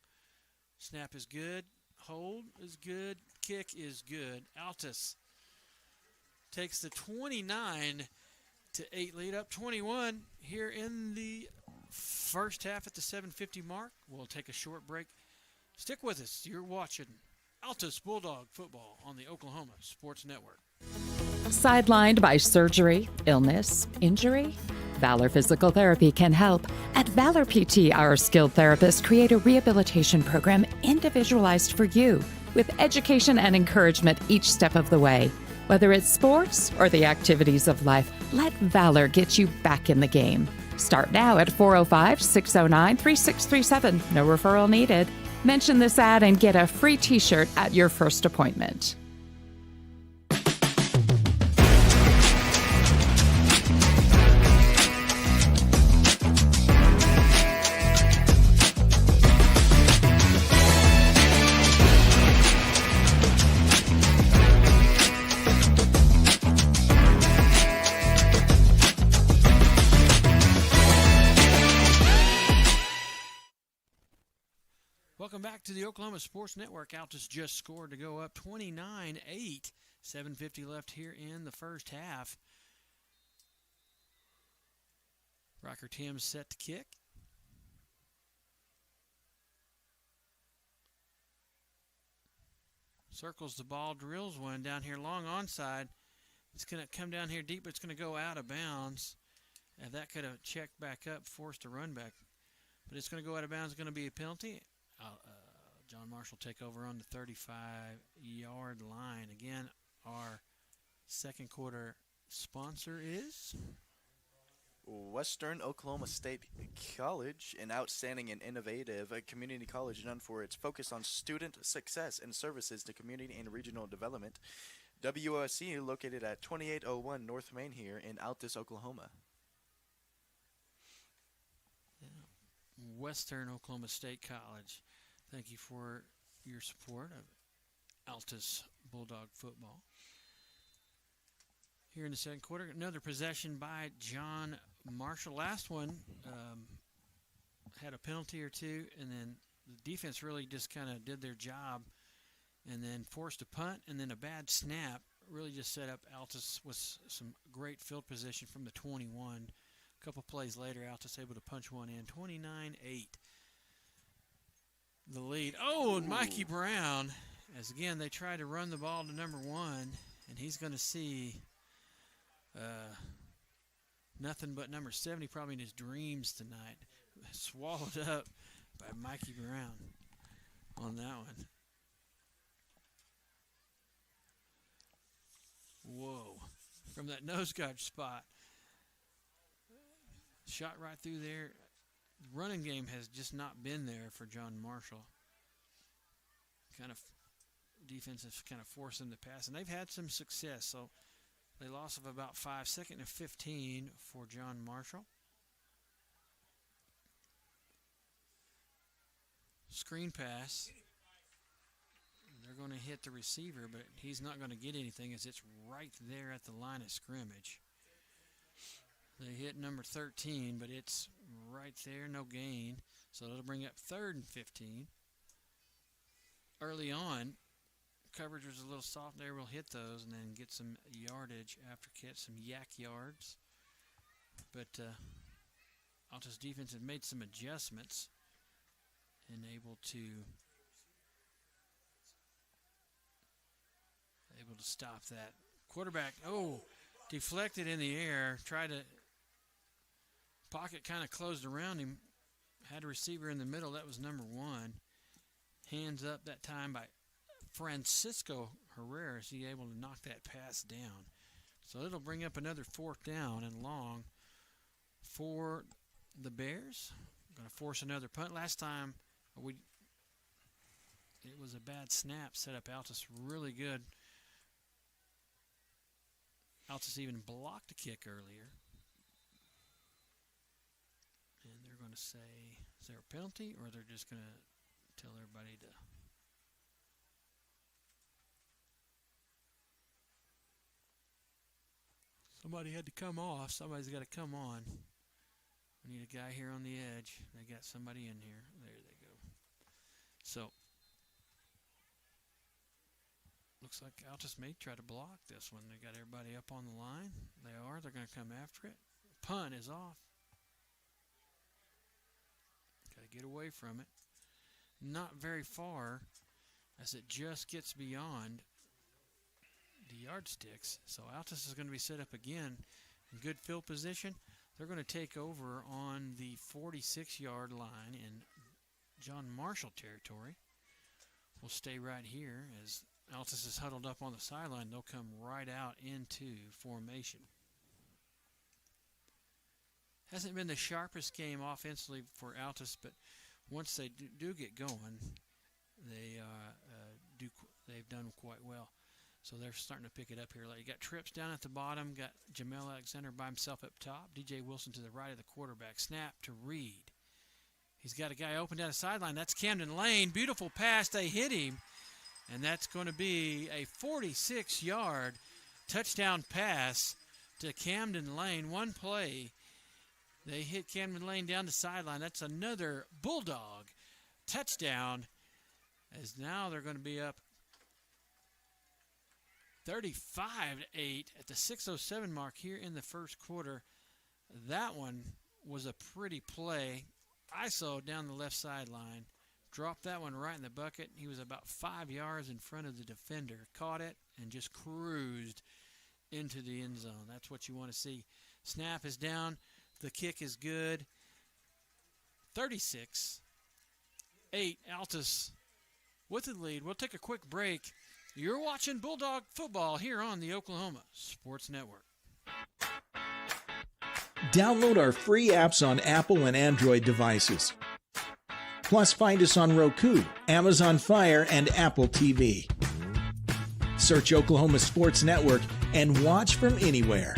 Snap is good. Hold is good. Kick is good. Altus takes the 29-8 lead, up 21 here in the first half at the 7:50 mark. We'll take a short break. Stick with us. You're watching Altus Bulldog football on the Oklahoma Sports Network. Sidelined by surgery, illness, injury? Valor Physical Therapy can help. At Valor PT, our skilled therapists create a rehabilitation program individualized for you, with education and encouragement each step of the way. Whether it's sports or the activities of life, let Valor get you back in the game. Start now at 405-609-3637. No referral needed. Mention this ad and get a free t-shirt at your first appointment. Welcome back to the Oklahoma Sports Network. Altus just scored to go up 29-8. 7:50 left here in the first half. Rocker Tim's set to kick. Circles the ball, drills one down here long onside. It's going to come down here deep, but it's going to go out of bounds. And that could have checked back up, forced a run back. But it's going to go out of bounds. It's going to be a penalty. John Marshall take over on the 35-yard line. Again, our second quarter sponsor is Western Oklahoma State College, an outstanding and innovative community college known for its focus on student success and services to community and regional development. WOSC located at 2801 North Main here in Altus, Oklahoma. Western Oklahoma State College. Thank you for your support of Altus Bulldog football. Here in the second quarter, another possession by John Marshall. Last one had a penalty or two, and then the defense really just kind of did their job and then forced a punt and then a bad snap. Really just set up Altus with some great field position from the 21. A couple plays later, Altus able to punch one in. 29-8. The lead. Oh, and Mikey Brown, as again they try to run the ball to number 1, and he's going to see nothing but number 70 probably in his dreams tonight. Swallowed up by Mikey Brown on that one. Whoa. From that nose guard spot. Shot right through there. The running game has just not been there for John Marshall. Kind of defense has kind of forced them to pass, and they've had some success. So they lost of about 5. 2nd and 15 for John Marshall. Screen pass. They're going to hit the receiver, but he's not going to get anything as it's right there at the line of scrimmage. They hit number 13, but it's right there, no gain. So it'll bring up 3rd and 15. Early on, coverage was a little soft there. We'll hit those and then get some yardage after catch, some yak yards. But Altus defense has made some adjustments and able to stop that. Quarterback, deflected in the air, tried to pocket kind of closed around him, had a receiver in the middle. That was number 1. Hands up that time by Francisco Herrera. Is he able to knock that pass down? So it'll bring up another 4th down and long for the Bears. Going to force another punt. Last time it was a bad snap set up Altus really good. Altus even blocked a kick earlier. And they're going to say, is there a penalty, or they're just going to tell everybody to... Somebody had to come off. Somebody's got to come on. We need a guy here on the edge. They got somebody in here. There they go. So, looks like Altus may try to block this one. They got everybody up on the line. They are. They're going to come after it. Punt is off. Got to get away from it. Not very far, as it just gets beyond the yardsticks. So Altus is going to be set up again in good field position. They're going to take over on the 46-yard line in John Marshall territory. We'll stay right here as Altus is huddled up on the sideline. They'll come right out into formation. Hasn't been the sharpest game offensively for Altus, but once they do get going, they've done quite well. So they're starting to pick it up here. Like you got Trips down at the bottom, got Jamel Alexander by himself up top, DJ Wilson to the right of the quarterback. Snap to Reed. He's got a guy open down the sideline. That's Camden Lane. Beautiful pass. They hit him. And that's going to be a 46-yard touchdown pass to Camden Lane. One play. They hit Camden Lane down the sideline. That's another Bulldog touchdown, as now they're going to be up 35-8 at the 6:07 mark here in the first quarter. That one was a pretty play. ISO down the left sideline. Dropped that one right in the bucket. He was about 5 yards in front of the defender. Caught it and just cruised into the end zone. That's what you want to see. Snap is down. The kick is good. 36-8. Altus with the lead. We'll take a quick break. You're watching Bulldog football here on the Oklahoma Sports Network. Download our free apps on Apple and Android devices. Plus, find us on Roku, Amazon Fire, and Apple TV. Search Oklahoma Sports Network and watch from anywhere.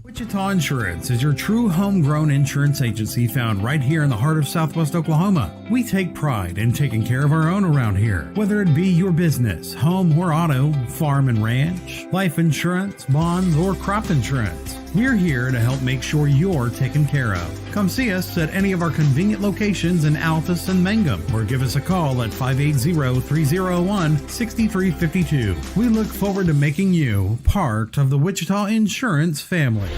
Wichita Insurance is your true homegrown insurance agency found right here in the heart of Southwest Oklahoma. We take pride in taking care of our own around here, whether it be your business, home or auto, farm and ranch, life insurance, bonds, or crop insurance. We're here to help make sure you're taken care of. Come see us at any of our convenient locations in Altus and Mangum, or give us a call at 580-301-6352. We look forward to making you part of the Wichita Insurance family.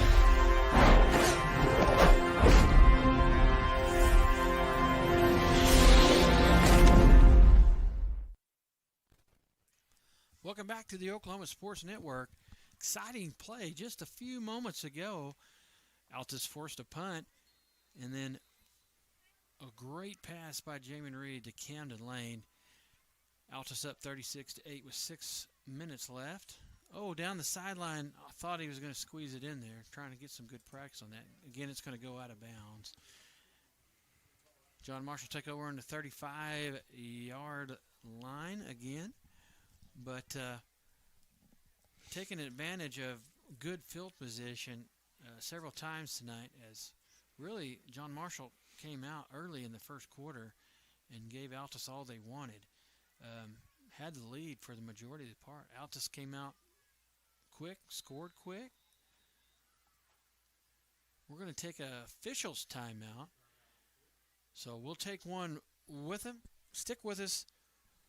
Welcome back to the Oklahoma Sports Network. Exciting play just a few moments ago. Altus forced a punt, and then a great pass by Jamin Reed to Camden Lane. Altus up 36-8 with 6 minutes left. Oh, down the sideline, I thought he was going to squeeze it in there, trying to get some good practice on that. Again, it's going to go out of bounds. John Marshall take over on the 35-yard line again, but taking advantage of good field position several times tonight, as really John Marshall came out early in the first quarter and gave Altus all they wanted. Had the lead for the majority of the part. Altus came out quick, scored quick. We're going to take a officials timeout. So we'll take one with them. Stick with us.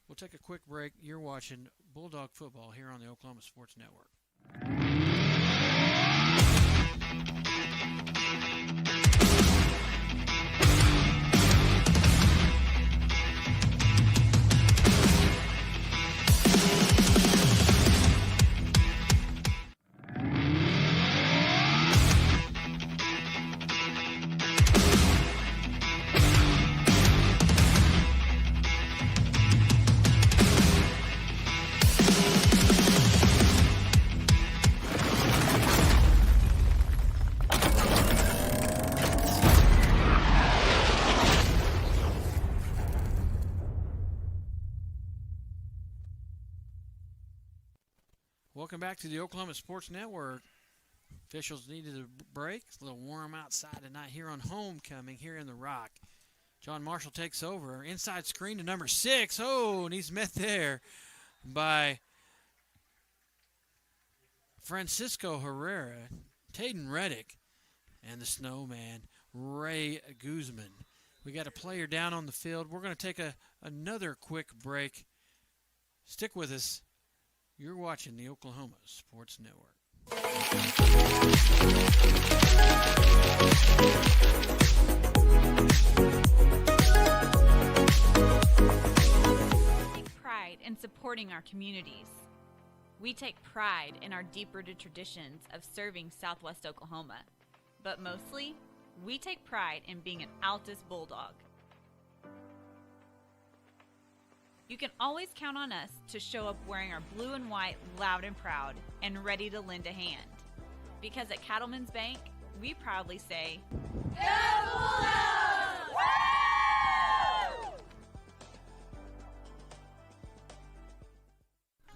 We'll take a quick break. You're watching Bulldog football here on the Oklahoma Sports Network. Welcome back to the Oklahoma Sports Network. Officials needed a break. It's a little warm outside tonight here on homecoming here in the Rock. John Marshall takes over. Inside screen to number 6. Oh, and he's met there by Francisco Herrera, Taden Reddick, and the Snowman, Ray Guzman. We got a player down on the field. We're going to take another quick break. Stick with us. You're watching the Oklahoma Sports Network. We take pride in supporting our communities. We take pride in our deep-rooted traditions of serving Southwest Oklahoma. But mostly, we take pride in being an Altus Bulldog. You can always count on us to show up wearing our blue and white loud and proud and ready to lend a hand. Because at Cattlemen's Bank, we proudly say, Go Bulldogs!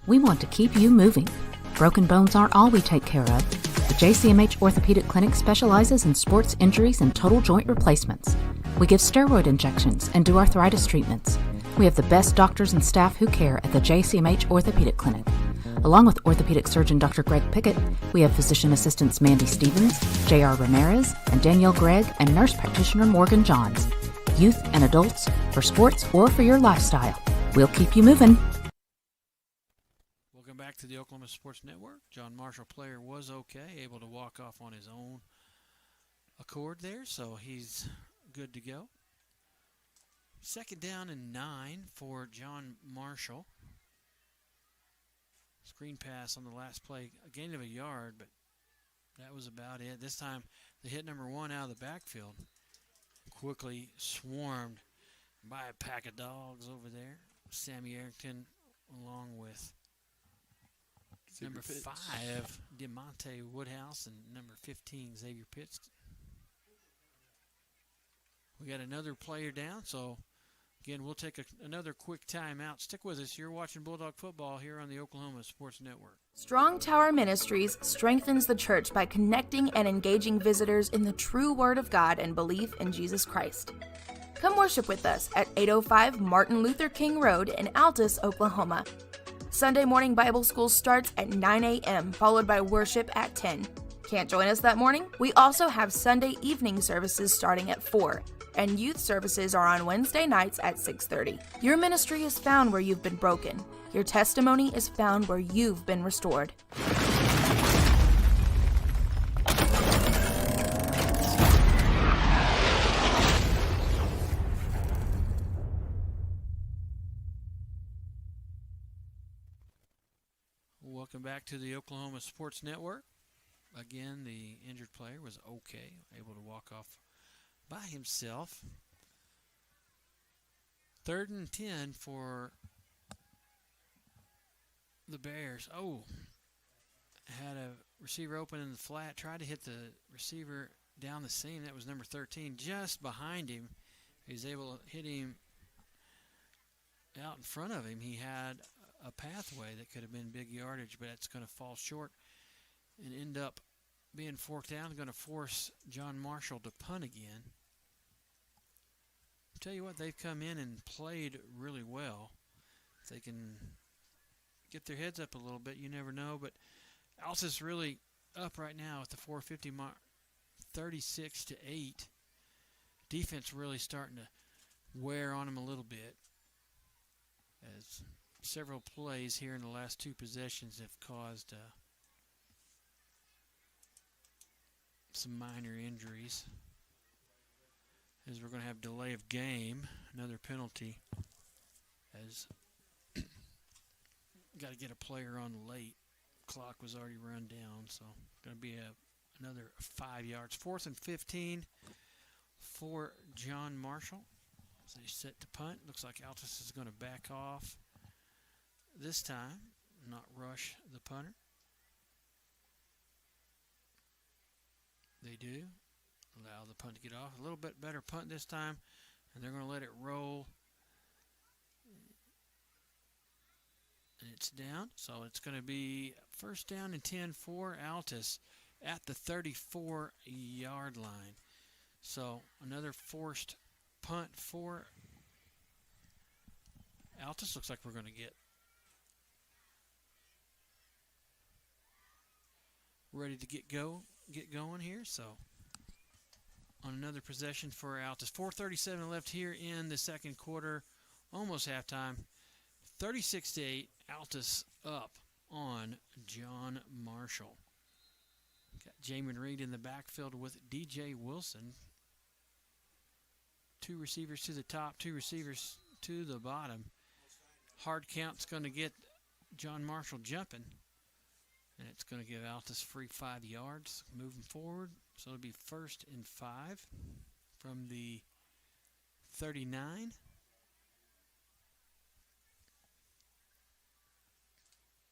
We want to keep you moving. Broken bones aren't all we take care of. The JCMH Orthopedic Clinic specializes in sports injuries and total joint replacements. We give steroid injections and do arthritis treatments. We have the best doctors and staff who care at the JCMH Orthopedic Clinic. Along with orthopedic surgeon Dr. Greg Pickett, we have physician assistants Mandy Stevens, J.R. Ramirez, and Danielle Gregg, and nurse practitioner Morgan Johns. Youth and adults, for sports or for your lifestyle. We'll keep you moving. Welcome back to the Oklahoma Sports Network. John Marshall player was okay, able to walk off on his own accord there, so he's good to go. Second down and 9 for John Marshall. Screen pass on the last play, a gain of a yard, but that was about it. This time they hit number 1 out of the backfield. Quickly swarmed by a pack of dogs over there. Sammy Arrington along with number 5, DeMonte Woodhouse, and number 15, Xavier Pitts. We got another player down, so again, we'll take another quick timeout. Stick with us. You're watching Bulldog football here on the Oklahoma Sports Network. Strong Tower Ministries strengthens the church by connecting and engaging visitors in the true Word of God and belief in Jesus Christ. Come worship with us at 805 Martin Luther King Road in Altus, Oklahoma. Sunday morning Bible school starts at 9 a.m., followed by worship at 10. Can't join us that morning? We also have Sunday evening services starting at 4. And youth services are on Wednesday nights at 6:30. Your ministry is found where you've been broken. Your testimony is found where you've been restored. Welcome back to the Oklahoma Sports Network. Again, the injured player was okay, able to walk off by himself. 3rd and 10 for the Bears. Oh, had a receiver open in the flat, tried to hit the receiver down the seam. That was number 13, just behind him. He's able to hit him out in front of him, he had a pathway that could have been big yardage, but it's going to fall short and end up being forked out. Going to force John Marshall to punt again. Tell you what, they've come in and played really well. If they can get their heads up a little bit, you never know. But Altus really up right now at the 4:50 mark, 36-8. Defense really starting to wear on them a little bit, as several plays here in the last two possessions have caused some minor injuries. As we're going to have delay of game, another penalty, as got to get a player on late. Clock was already run down, so going to be another 5 yards. 4th and 15 for John Marshall. So he's set to punt. Looks like Altus is going to back off this time, not rush the punter. They do. Allow the punt to get off. A little bit better punt this time, and they're going to let it roll. And it's down, so it's going to be first down and 10 for Altus at the 34-yard line. So another forced punt for Altus. Looks like we're going to get ready to get going here. So on another possession for Altus. 4:37 left here in the second quarter, almost halftime. 36-8, Altus up on John Marshall. Got Jamin Reed in the backfield with DJ Wilson. 2 receivers to the top, 2 receivers to the bottom. Hard count's going to get John Marshall jumping, and it's going to give Altus free 5 yards moving forward. So it'll be 1st and 5 from the 39.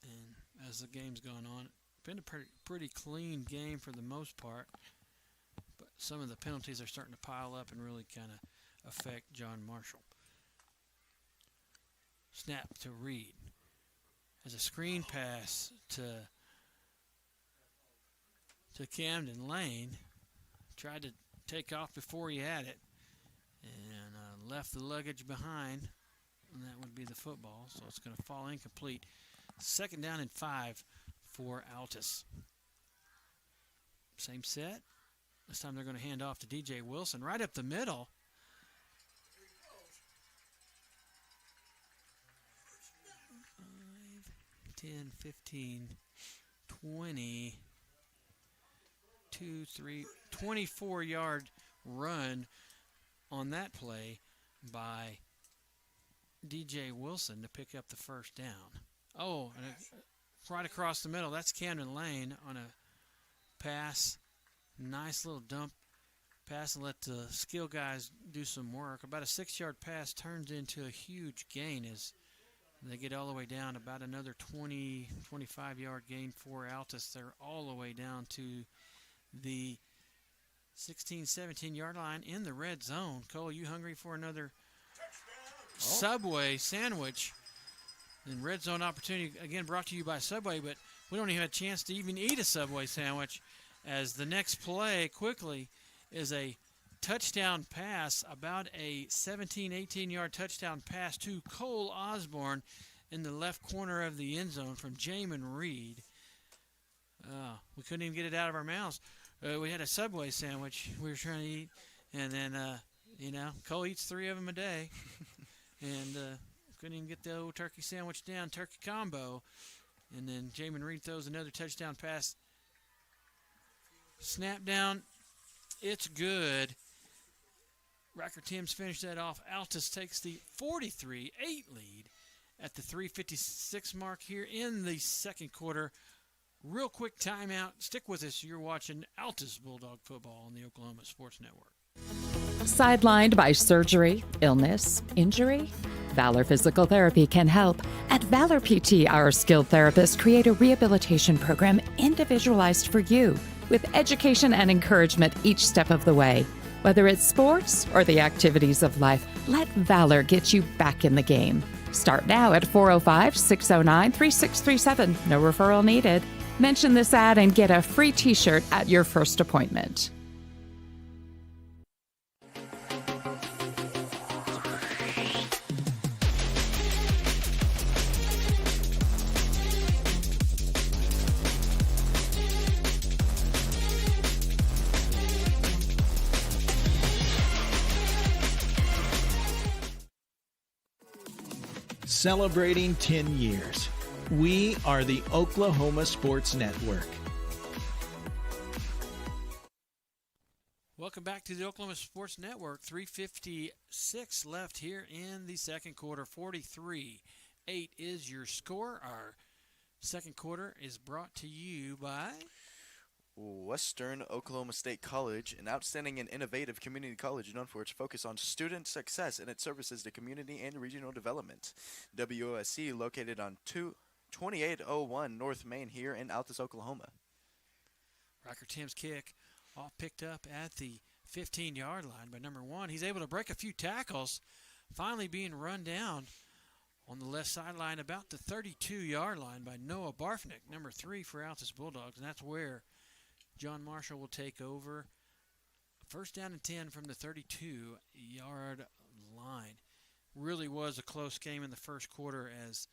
And as the game's gone on, been a pretty clean game for the most part, but some of the penalties are starting to pile up and really kind of affect John Marshall. Snap to Reed. As a screen pass to Camden Lane. Tried to take off before he had it, and left the luggage behind, and that would be the football, so it's going to fall incomplete. 2nd down and 5 for Altus. Same set. This time they're going to hand off to DJ Wilson right up the middle. 5, 10, 15, 20, 2, 3, 24-yard run on that play by DJ Wilson to pick up the first down. Oh, and right across the middle, that's Camden Lane on a pass. Nice little dump pass and let the skill guys do some work. About a 6-yard pass turns into a huge gain as they get all the way down. About another 20, 25-yard gain for Altus. They're all the way down to the 16, 17-yard line in the red zone. Cole, you hungry for another Subway sandwich? And red zone opportunity, again, brought to you by Subway, but we don't even have a chance to even eat a Subway sandwich, as the next play quickly is a touchdown pass, about a 17, 18-yard touchdown pass to Cole Osborne in the left corner of the end zone from Jamin Reed. We couldn't even get it out of our mouths. We had a Subway sandwich we were trying to eat, and then, Cole eats 3 of them a day, and couldn't even get the old turkey sandwich down, turkey combo, and then Jamin Reed throws another touchdown pass. Snap down, it's good. Riker Timms finished that off. Altus takes the 43-8 lead at the 3:56 mark here in the second quarter. Real quick timeout. Stick with us. You're watching Altus Bulldog football on the Oklahoma Sports Network. Sidelined by surgery, illness, injury? Valor Physical Therapy can help. At Valor PT, our skilled therapists create a rehabilitation program individualized for you, with education and encouragement each step of the way. Whether it's sports or the activities of life, let Valor get you back in the game. Start now at 405-609-3637. No referral needed. Mention this ad and get a free t-shirt at your first appointment. Celebrating 10 years. We are the Oklahoma Sports Network. Welcome back to the Oklahoma Sports Network. 3:56 left here in the second quarter. 43-8 is your score. Our second quarter is brought to you by Western Oklahoma State College, an outstanding and innovative community college known for its focus on student success and its services to community and regional development. WOSC, located on 2801 North Main here in Altus, Oklahoma. Rocker Tim's kick, all picked up at the 15-yard line by number 1. He's able to break a few tackles, finally being run down on the left sideline about the 32-yard line by Noah Barfnick, number 3 for Altus Bulldogs, and that's where John Marshall will take over. First down and 10 from the 32-yard line. Really was a close game in the first quarter, as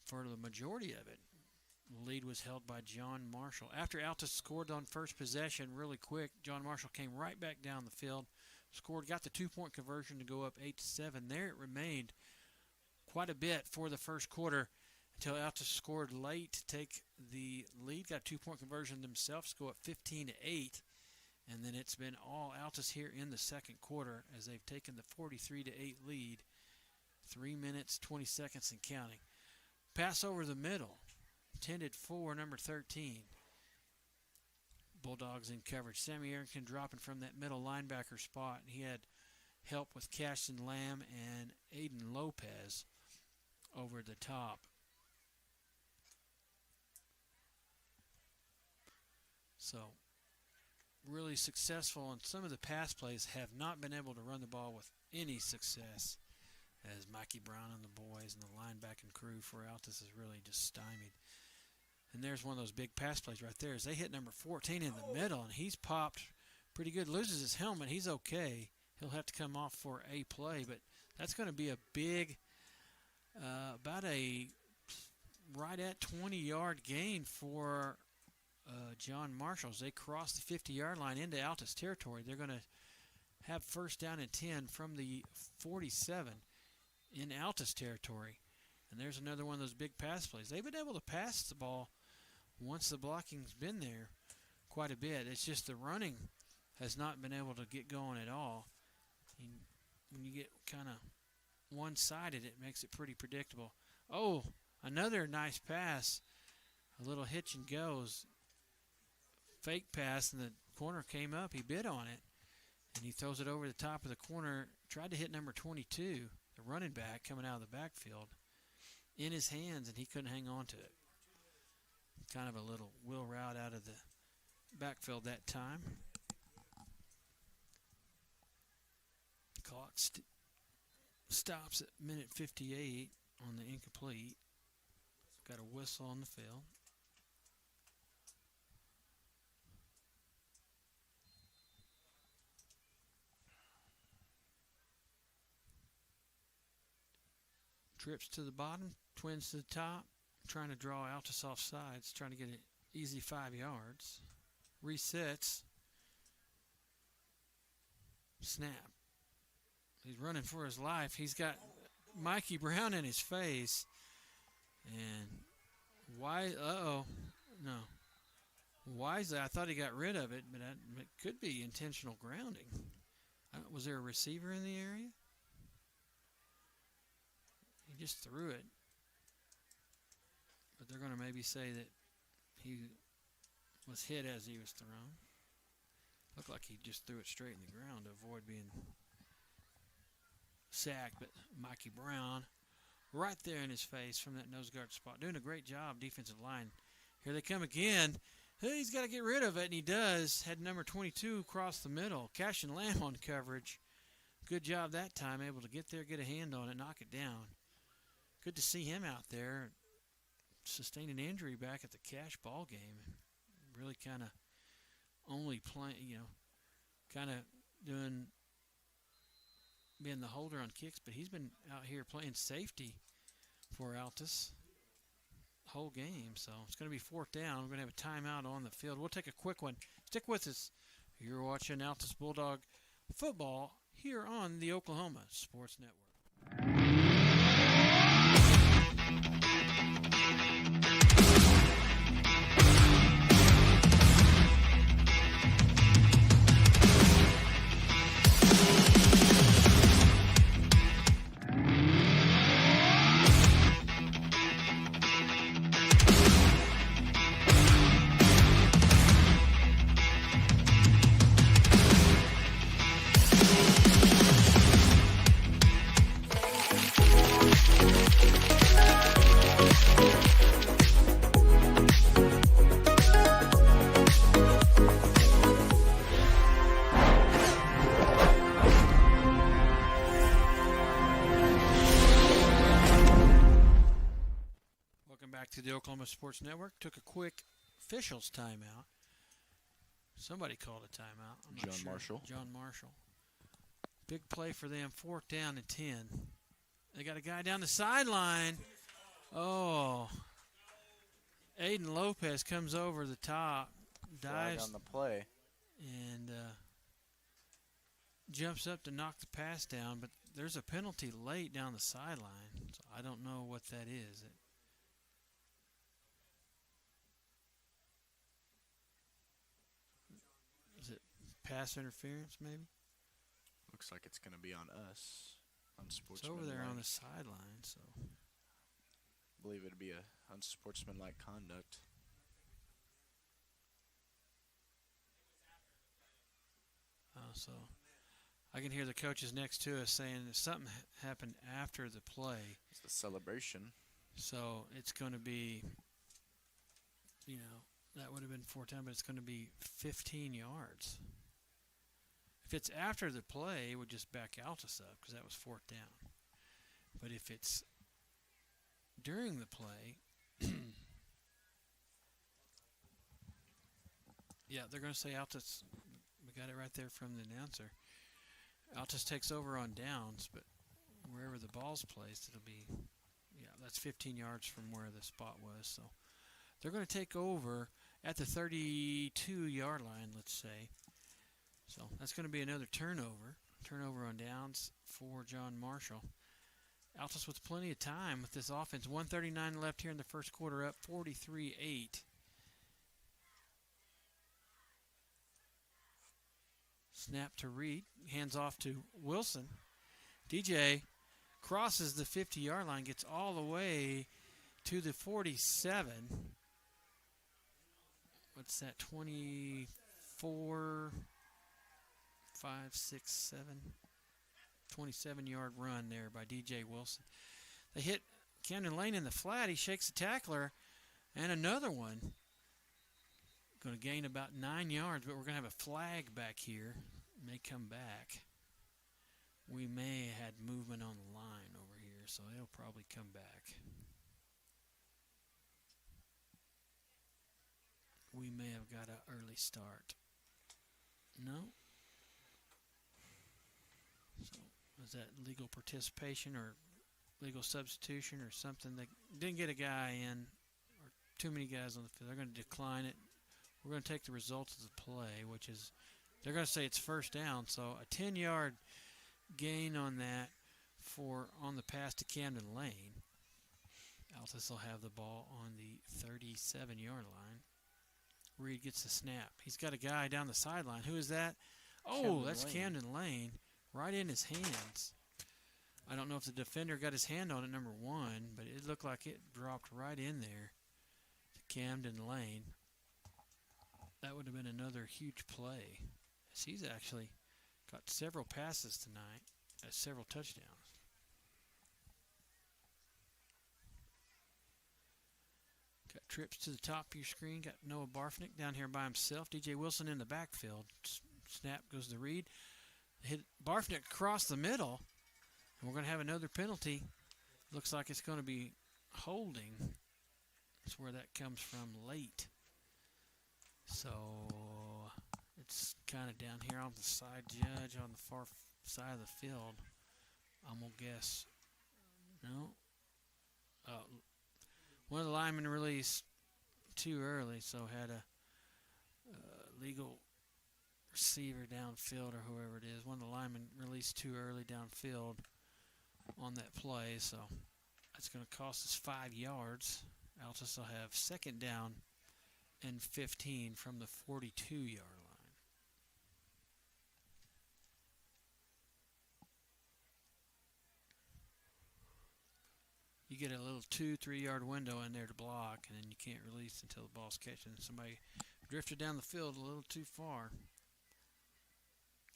for the majority of it, the lead was held by John Marshall. After Altus scored on first possession really quick, John Marshall came right back down the field, got the 2-point conversion to go up 8-7. There it remained quite a bit for the first quarter, until Altus scored late to take the lead, got a 2-point conversion themselves, go up 15-8, and then it's been all Altus here in the second quarter as they've taken the 43-8 lead, 3 minutes, 20 seconds and counting. Pass over the middle, intended for number 13. Bulldogs in coverage. Sammy Arrington dropping from that middle linebacker spot. He had help with Cashton Lamb and Aiden Lopez over the top. So, really successful, and some of the pass plays have not been able to run the ball with any success, as Mikey Brown and the boys and the linebacking crew for Altus is really just stymied. And there's one of those big pass plays right there as they hit number 14 in the middle, and he's popped pretty good. Loses his helmet. He's okay. He'll have to come off for a play, but that's going to be a big, about a right at 20-yard gain for John Marshall. They cross the 50-yard line into Altus territory. They're going to have first down and 10 from the 47 in Altus territory. And there's another one of those big pass plays. They've been able to pass the ball once the blocking's been there quite a bit. It's just the running has not been able to get going at all. And when you get kind of one-sided, it makes it pretty predictable. Oh, another nice pass. A little hitch and goes. Fake pass, and the corner came up. He bit on it, and he throws it over the top of the corner. Tried to hit number 22, the running back coming out of the backfield, in his hands, and he couldn't hang on to it. Kind of a little wheel route out of the backfield that time. Clock stops at minute 58 on the incomplete. Got a whistle on the field. Trips to the bottom, twins to the top, trying to draw Altus off sides, trying to get an easy 5 yards. Resets. Snap. He's running for his life. He's got Mikey Brown in his face. And why? No. Wisely, I thought he got rid of it, but it could be intentional grounding. Was there a receiver in the area? He just threw it. But they're going to maybe say that he was hit as he was thrown. Looked like he just threw it straight in the ground to avoid being sacked. But Mikey Brown right there in his face from that nose guard spot. Doing a great job, defensive line. Here they come again. He's got to get rid of it, and he does. Had number 22 across the middle. Cashton Lamb on coverage. Good job that time, able to get there, get a hand on it, knock it down. good to see him out there. Sustained an injury back at the Cash ball game. Really kind of only playing, kind of being the holder on kicks, but he's been out here playing safety for Altus whole game. So it's going to be 4th down. We're going to have a timeout on the field. We'll take a quick one. Stick with us. You're watching Altus Bulldog football here on the Oklahoma Sports Network. To the Oklahoma Sports Network. Took a quick officials timeout. Somebody called a timeout. I'm not sure. Marshall. John Marshall. Big play for them. 4th down and 10. They got a guy down the sideline. Oh. Aiden Lopez comes over the top, dives on the play, and jumps up to knock the pass down. But there's a penalty late down the sideline. So I don't know what that is. Pass interference, maybe? Looks like it's going to be on us, on It's over there on the sideline, so. I believe it would be a unsportsmanlike conduct. So I can hear the coaches next to us saying that something happened after the play. It's the celebration. So it's going to be, that would have been 4 times, but it's going to be 15 yards. If it's after the play, it would just back Altus up because that was 4th down. But if it's during the play, yeah, they're going to say Altus. We got it right there from the announcer. Altus takes over on downs, but wherever the ball's placed, it'll be, that's 15 yards from where the spot was. So they're going to take over at the 32-yard line, let's say. So that's going to be another turnover on downs for John Marshall. Altus with plenty of time with this offense. 1:39 left here in the first quarter, up 43-8. Snap to Reed, hands off to Wilson. DJ crosses the 50-yard line, gets all the way to the 47. What's that, 24... 5, 6, 7, 27-yard run there by DJ Wilson. They hit Camden Lane in the flat. He shakes the tackler, and another one. Going to gain about 9 yards, but we're going to have a flag back here. May come back. We may have had movement on the line over here, so he'll probably come back. We may have got an early start. No. So was that legal participation or legal substitution or something? They didn't get a guy in, or too many guys on the field. They're going to decline it. We're going to take the results of the play, which is they're going to say it's 1st down. So a 10-yard gain on that on the pass to Camden Lane. Altus will have the ball on the 37-yard line. Reed gets the snap. He's got a guy down the sideline. Who is that? Oh, that's Camden Lane. Right in his hands. I don't know if the defender got his hand on it, number 1, but it looked like it dropped right in there to Camden Lane. That would have been another huge play. He's actually got several passes tonight, several touchdowns. Got trips to the top of your screen. Got Noah Barfnick down here by himself. DJ Wilson in the backfield. Snap goes to Reed. Hit Barfnick across the middle. And we're going to have another penalty Looks like it's going to be holding. That's where that comes from, late. So it's kind of down here on the side judge on the far side of the field. I'm going to guess. No. One of the linemen released too early, so had a legal receiver downfield or whoever it is. One of the linemen released too early downfield on that play, so that's going to cost us 5 yards. Altus will have second down and 15 from the 42-yard line. You get a little 2-3 yard window in there to block, and then you can't release until the ball's catching. Somebody drifted down the field a little too far.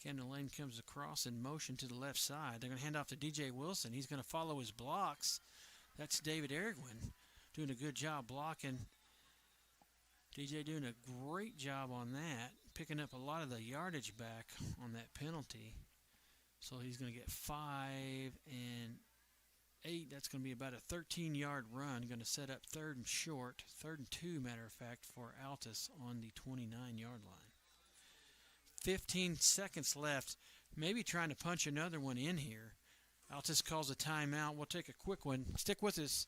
Camden Lane comes across in motion to the left side. They're going to hand off to DJ Wilson. He's going to follow his blocks. That's David Erigwin doing a good job blocking. DJ doing a great job on that, picking up a lot of the yardage back on that penalty. So he's going to get 5 and 8. That's going to be about a 13-yard run. Going to set up 3rd and short, 3rd and 2, matter of fact, for Altus on the 29-yard line. 15 seconds left, maybe trying to punch another one in here. Altus calls a timeout. We'll take a quick one. Stick with us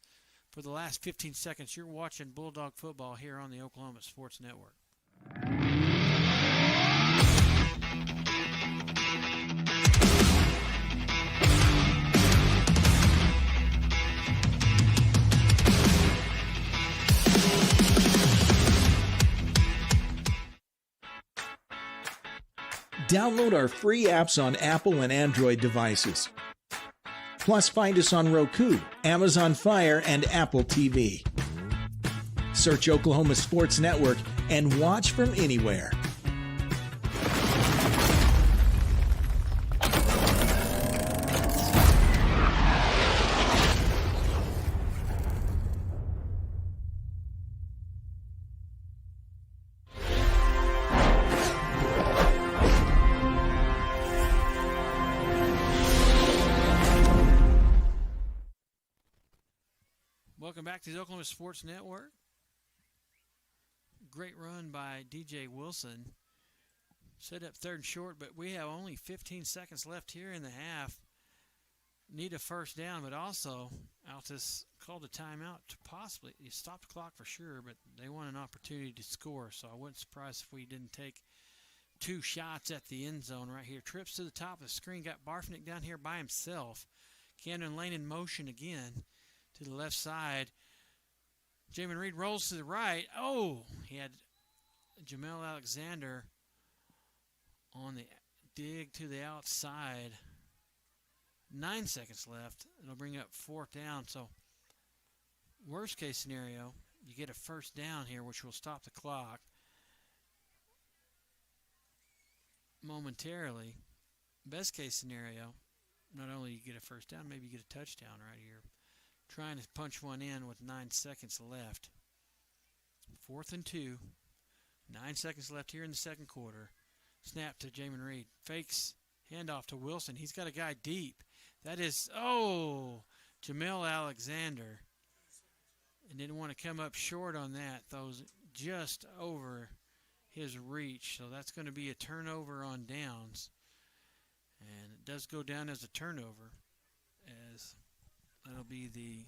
for the last 15 seconds. You're watching Bulldog football here on the Oklahoma Sports Network. Download our free apps on Apple and Android devices. Plus, find us on Roku, Amazon Fire, and Apple TV. Search Oklahoma Sports Network and watch from anywhere. Welcome back to the Oklahoma Sports Network. Great run by DJ Wilson. Set up 3rd and short, but we have only 15 seconds left here in the half. Need a first down, but also Altus called a timeout to possibly stop the clock for sure, but they want an opportunity to score, so I wouldn't surprise if we didn't take 2 shots at the end zone right here. Trips to the top of the screen, got Barfnick down here by himself. Camden Lane in motion again to the left side. Jamin Reed rolls to the right. Oh, he had Jamel Alexander on the dig to the outside. 9 seconds left. It'll bring up 4th down. So worst case scenario, you get a first down here, which will stop the clock momentarily. Best case scenario, not only you get a first down, maybe you get a touchdown right here. Trying to punch one in with 9 seconds left. 4th and 2. 9 seconds left here in the second quarter. Snap to Jamin Reed. Fakes. Handoff to Wilson. He's got a guy deep. That is, Jamel Alexander. And didn't want to come up short on that. Those just over his reach. So that's going to be a turnover on downs. And it does go down as a turnover, as that'll be the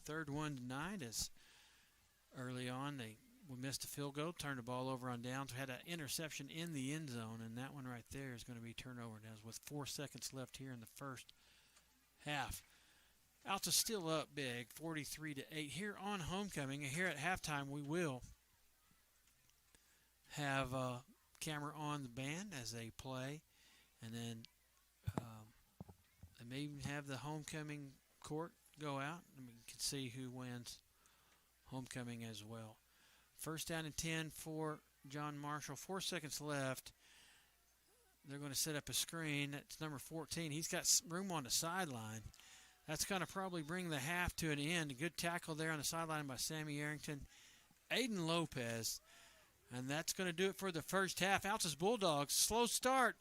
3rd one tonight. As early on we missed a field goal, turned the ball over on downs. We had an interception in the end zone, and that one right there is going to be turnover downs with 4 seconds left here in the first half. Altus still up big, 43-8 here on homecoming. And here at halftime, we will have a camera on the band as they play, and then they may even have the homecoming court go out, and we can see who wins homecoming as well. First down and 10 for John Marshall. 4 seconds left. They're going to set up a screen. That's number 14. He's got room on the sideline. That's going to probably bring the half to an end. A good tackle there on the sideline by Sammy Arrington. Aiden Lopez. And that's going to do it for the first half. Altus Bulldogs, slow start,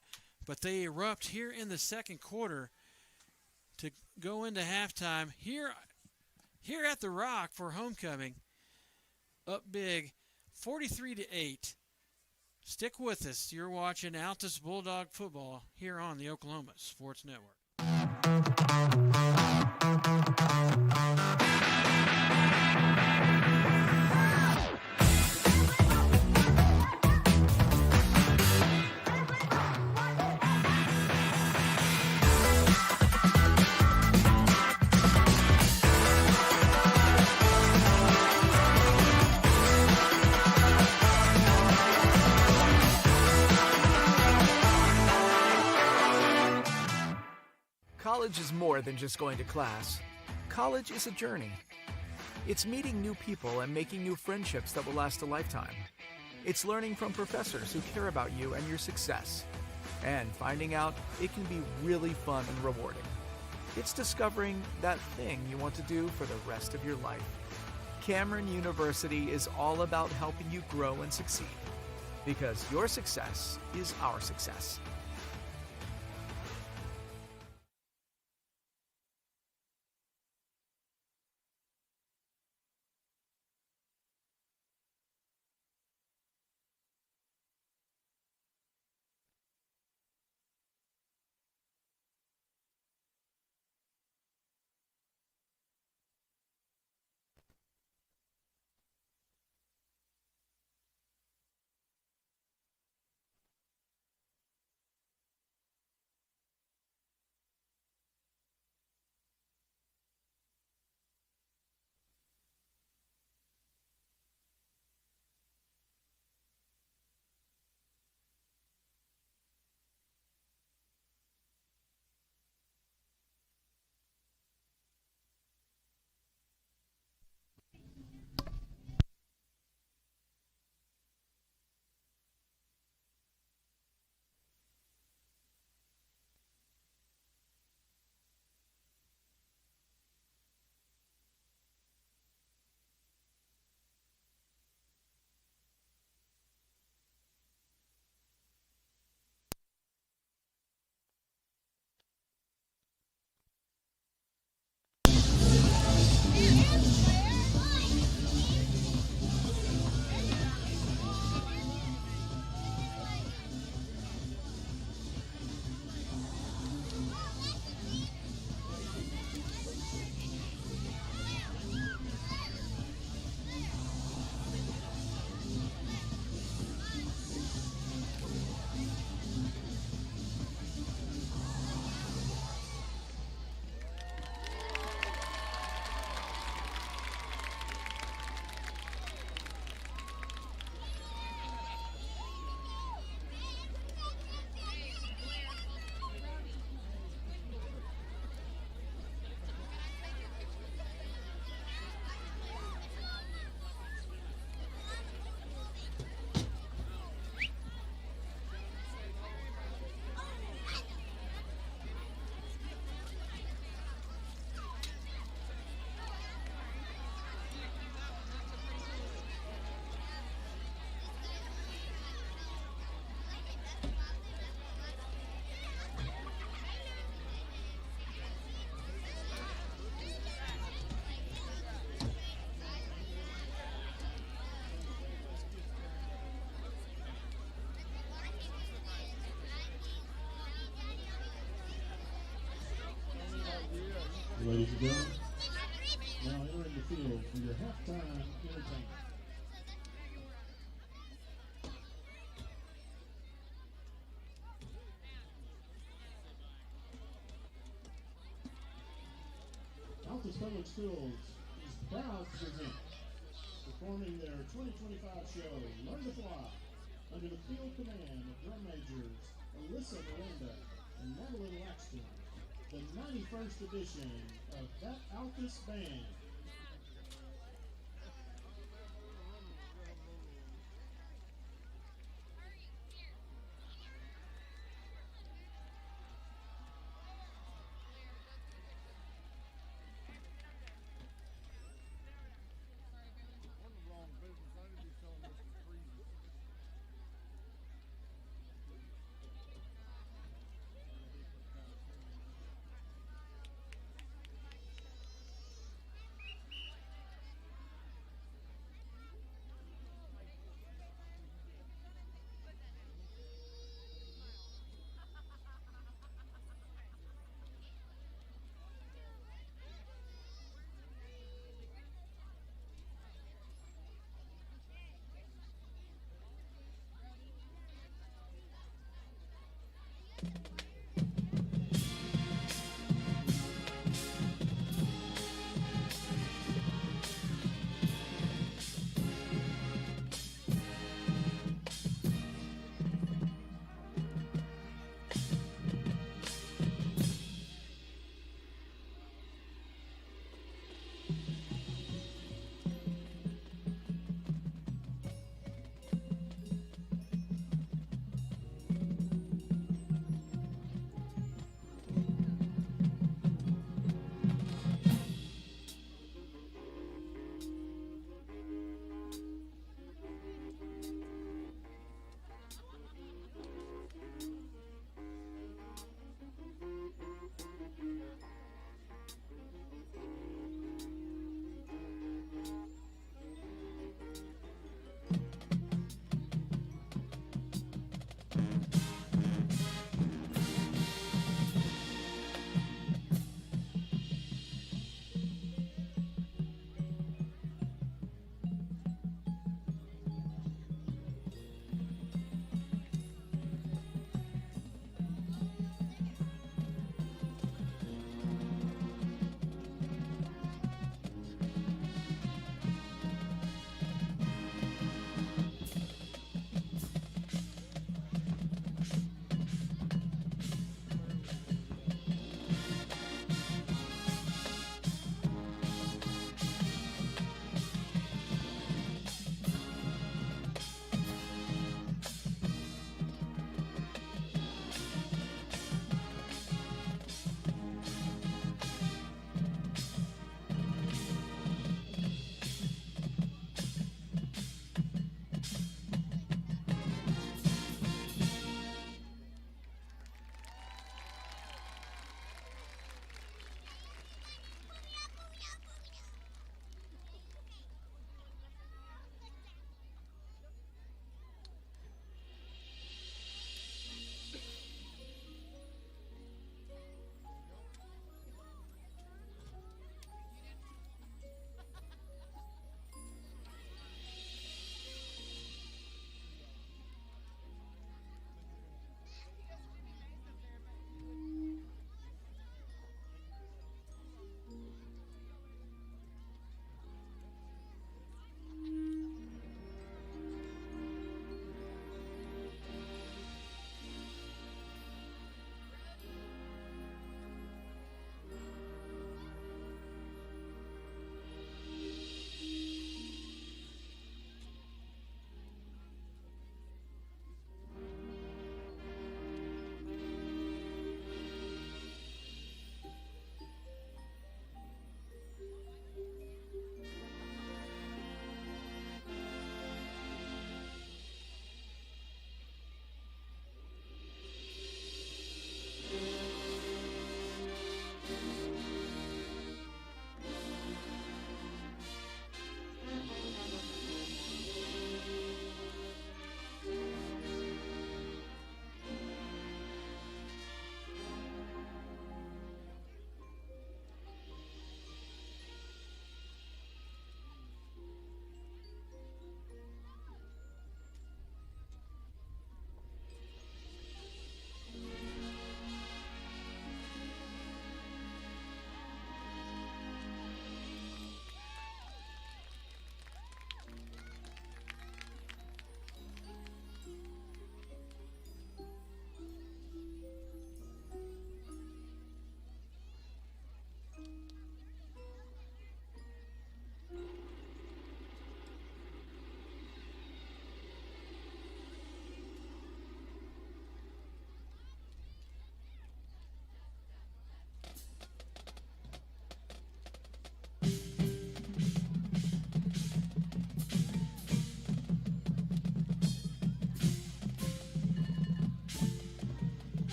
but they erupt here in the second quarter to go into halftime. Here here at the Rock for homecoming. Up big, 43-8. Stick with us. You're watching Altus Bulldog football here on the Oklahoma Sports Network. College is more than just going to class. College is a journey. It's meeting new people and making new friendships that will last a lifetime. It's learning from professors who care about you and your success. And finding out it can be really fun and rewarding. It's discovering that thing you want to do for the rest of your life. Cameron University is all about helping you grow and succeed. Because your success is our success. Ladies and gentlemen, now entering the field for your halftime entertainment. Altus Public Schools is proud to present performing their 2025 show, Learn to Fly, under the field command of drum majors Alyssa Miranda and Madeline Laxton. The 91st edition of That Altus Band.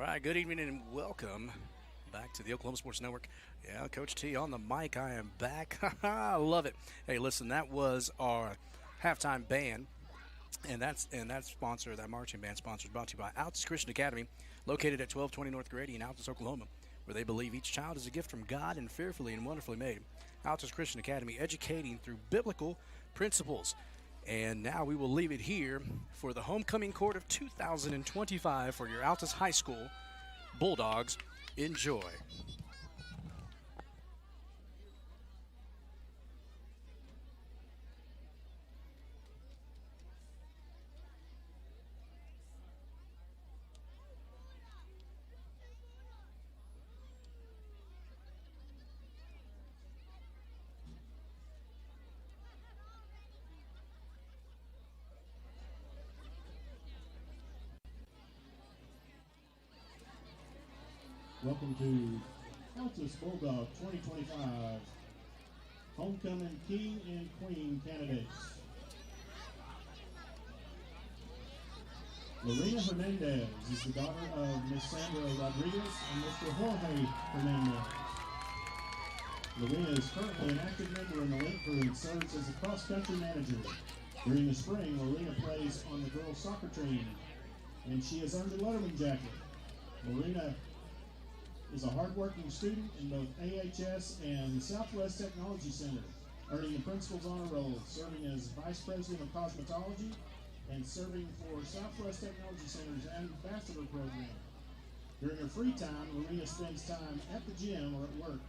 right, good evening and welcome back to the Oklahoma Sports Network. Yeah, Coach T on the mic. I am back. I love it. Hey, listen, that was our halftime band, and that sponsor, that marching band sponsor, is brought to you by Altus Christian Academy, located at 1220 North Grady in Altus, Oklahoma, where they believe each child is a gift from God and fearfully and wonderfully made. Altus Christian Academy, educating through biblical principles. And now we will leave it here for the homecoming court of 2025 for your Altus High School Bulldogs. Enjoy. Welcome to Altus Bulldog 2025 Homecoming King and Queen candidates. Lorena Hernandez is the daughter of Miss Sandra Rodriguez and Mr. Jorge Hernandez. Lorena is currently an active member in the Link Crew and serves as a cross-country manager. During the spring, Lorena plays on the girls' soccer team, and she has earned a Letterman jacket. Lorena is a hard-working student in both AHS and the Southwest Technology Center, earning the Principal's Honor Roll, serving as Vice President of Cosmetology, and serving for Southwest Technology Center's Ambassador Program. During her free time, Lorena spends time at the gym or at work.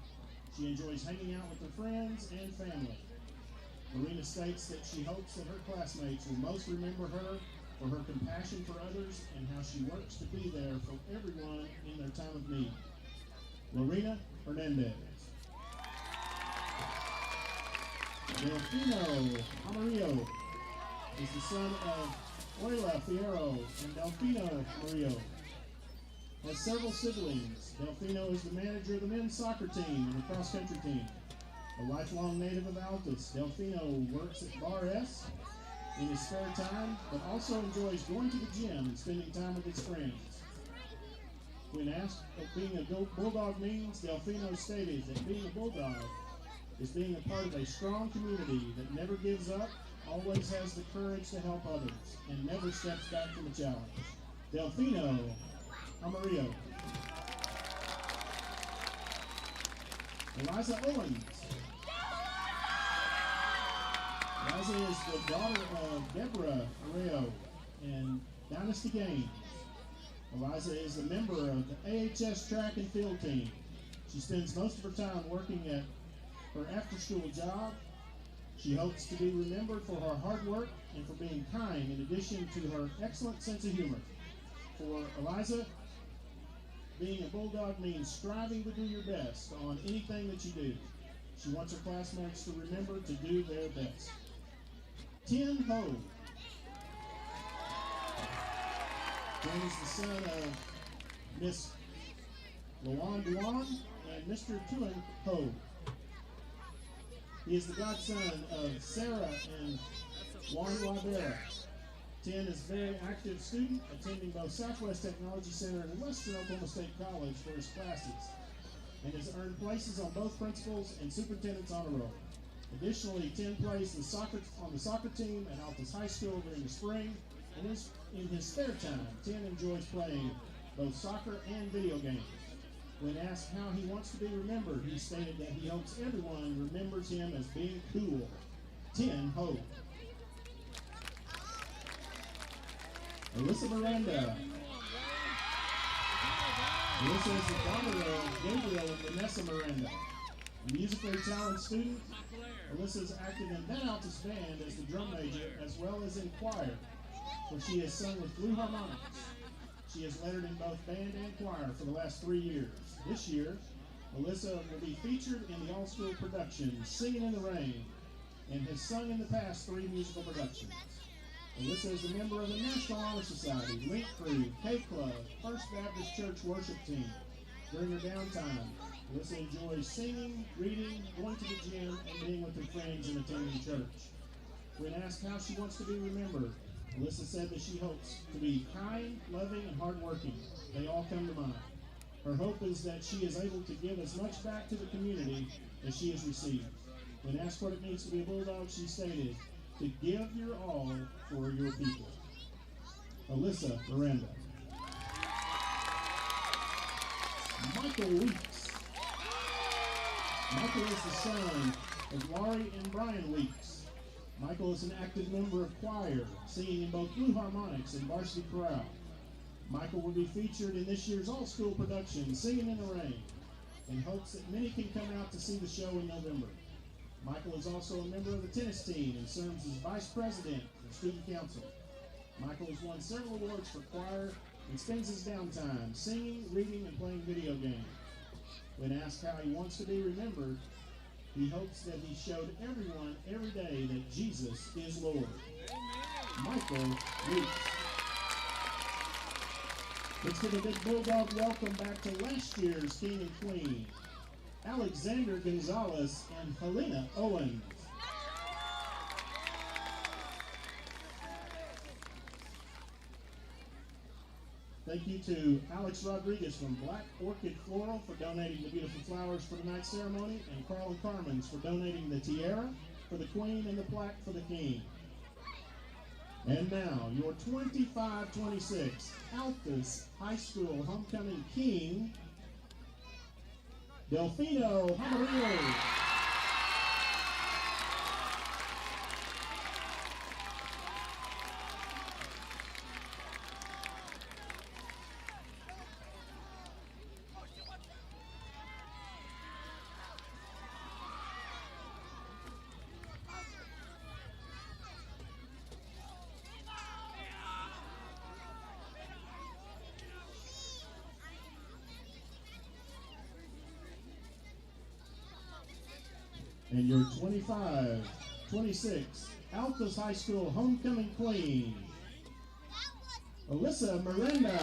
She enjoys hanging out with her friends and family. Lorena states that she hopes that her classmates will most remember her for her compassion for others and how she works to be there for everyone in their time of need. Lorena Hernandez. Delfino Amarillo is the son of Oila Fierro and Delfino Amarillo. Has several siblings. Delfino is the manager of the men's soccer team and the cross-country team. A lifelong native of Altus, Delfino works at Bar S in his spare time, but also enjoys going to the gym and spending time with his friends. When asked what being a Bulldog means, Delfino stated that being a Bulldog is being a part of a strong community that never gives up, always has the courage to help others, and never steps back from a challenge. Delfino Amarillo. Eliza Owens. Eliza is the daughter of Deborah Arreo and Dynasty Games. Eliza is a member of the AHS track and field team. She spends most of her time working at her after-school job. She hopes to be remembered for her hard work and for being kind, in addition to her excellent sense of humor. For Eliza, being a Bulldog means striving to do your best on anything that you do. She wants her classmates to remember to do their best. Tien Ho. Tien is the son of Miss Luan Duan and Mr. Tuen Ho. He is the godson of Sarah and Juan Rivera. Tien is a very active student, attending both Southwest Technology Center and Western Oklahoma State College for his classes, and has earned places on both principals and superintendent's honor roll. Additionally, Tien plays on the soccer team at Altus High School during the spring, and in his spare time, Tien enjoys playing both soccer and video games. When asked how he wants to be remembered, he stated that he hopes everyone remembers him as being cool. Tien Ho. Alyssa Miranda. Alyssa is the daughter of Gabriel and Vanessa Miranda. A musically talented student, Alyssa is active in that Altus band as the drum major, as well as in choir, where she has sung with Blue Harmonics. She has lettered in both band and choir for the last 3 years. This year, Alyssa will be featured in the all-school production, Singing in the Rain, and has sung in the past 3 musical productions. Alyssa is a member of the National Honor Society, Link Crew, K Club, First Baptist Church Worship Team. During her downtime, Alyssa enjoys singing, reading, going to the gym, and being with her friends and attending church. When asked how she wants to be remembered, Alyssa said that she hopes to be kind, loving, and hardworking. They all come to mind. Her hope is that she is able to give as much back to the community as she has received. When asked what it means to be a Bulldog, she stated, to give your all for your people. Alyssa Miranda. Michael Weeks. Michael is the son of Laurie and Brian Weeks. Michael is an active member of choir, singing in both Blue Harmonics and Varsity Chorale. Michael will be featured in this year's all-school production, Singing in the Rain, in hopes that many can come out to see the show in November. Michael is also a member of the tennis team and serves as vice president of student council. Michael has won several awards for choir and spends his downtime singing, reading, and playing video games. When asked how he wants to be remembered, he hopes that he showed everyone every day that Jesus is Lord. Michael Weeks. Let's give a big Bulldog welcome back to last year's King and Queen, Alexander Gonzalez and Helena Owens. Thank you to Alex Rodriguez from Black Orchid Floral for donating the beautiful flowers for tonight's ceremony, and Carl and Carmen's for donating the tiara for the Queen and the plaque for the King. And now, your 25-26 Altus High School Homecoming King, Delfino Amarillo. And your 25-26 Altus High School Homecoming Queen, Alyssa Miranda.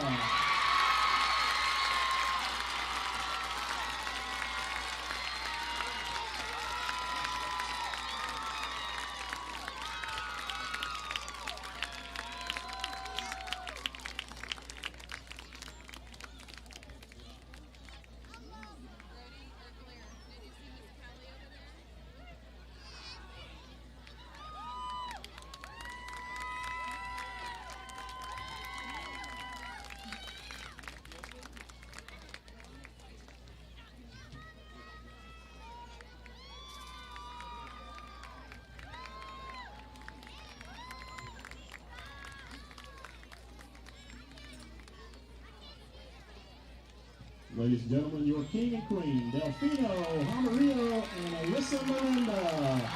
Ladies and gentlemen, your king and queen, Delfino Amarillo and Alyssa Miranda.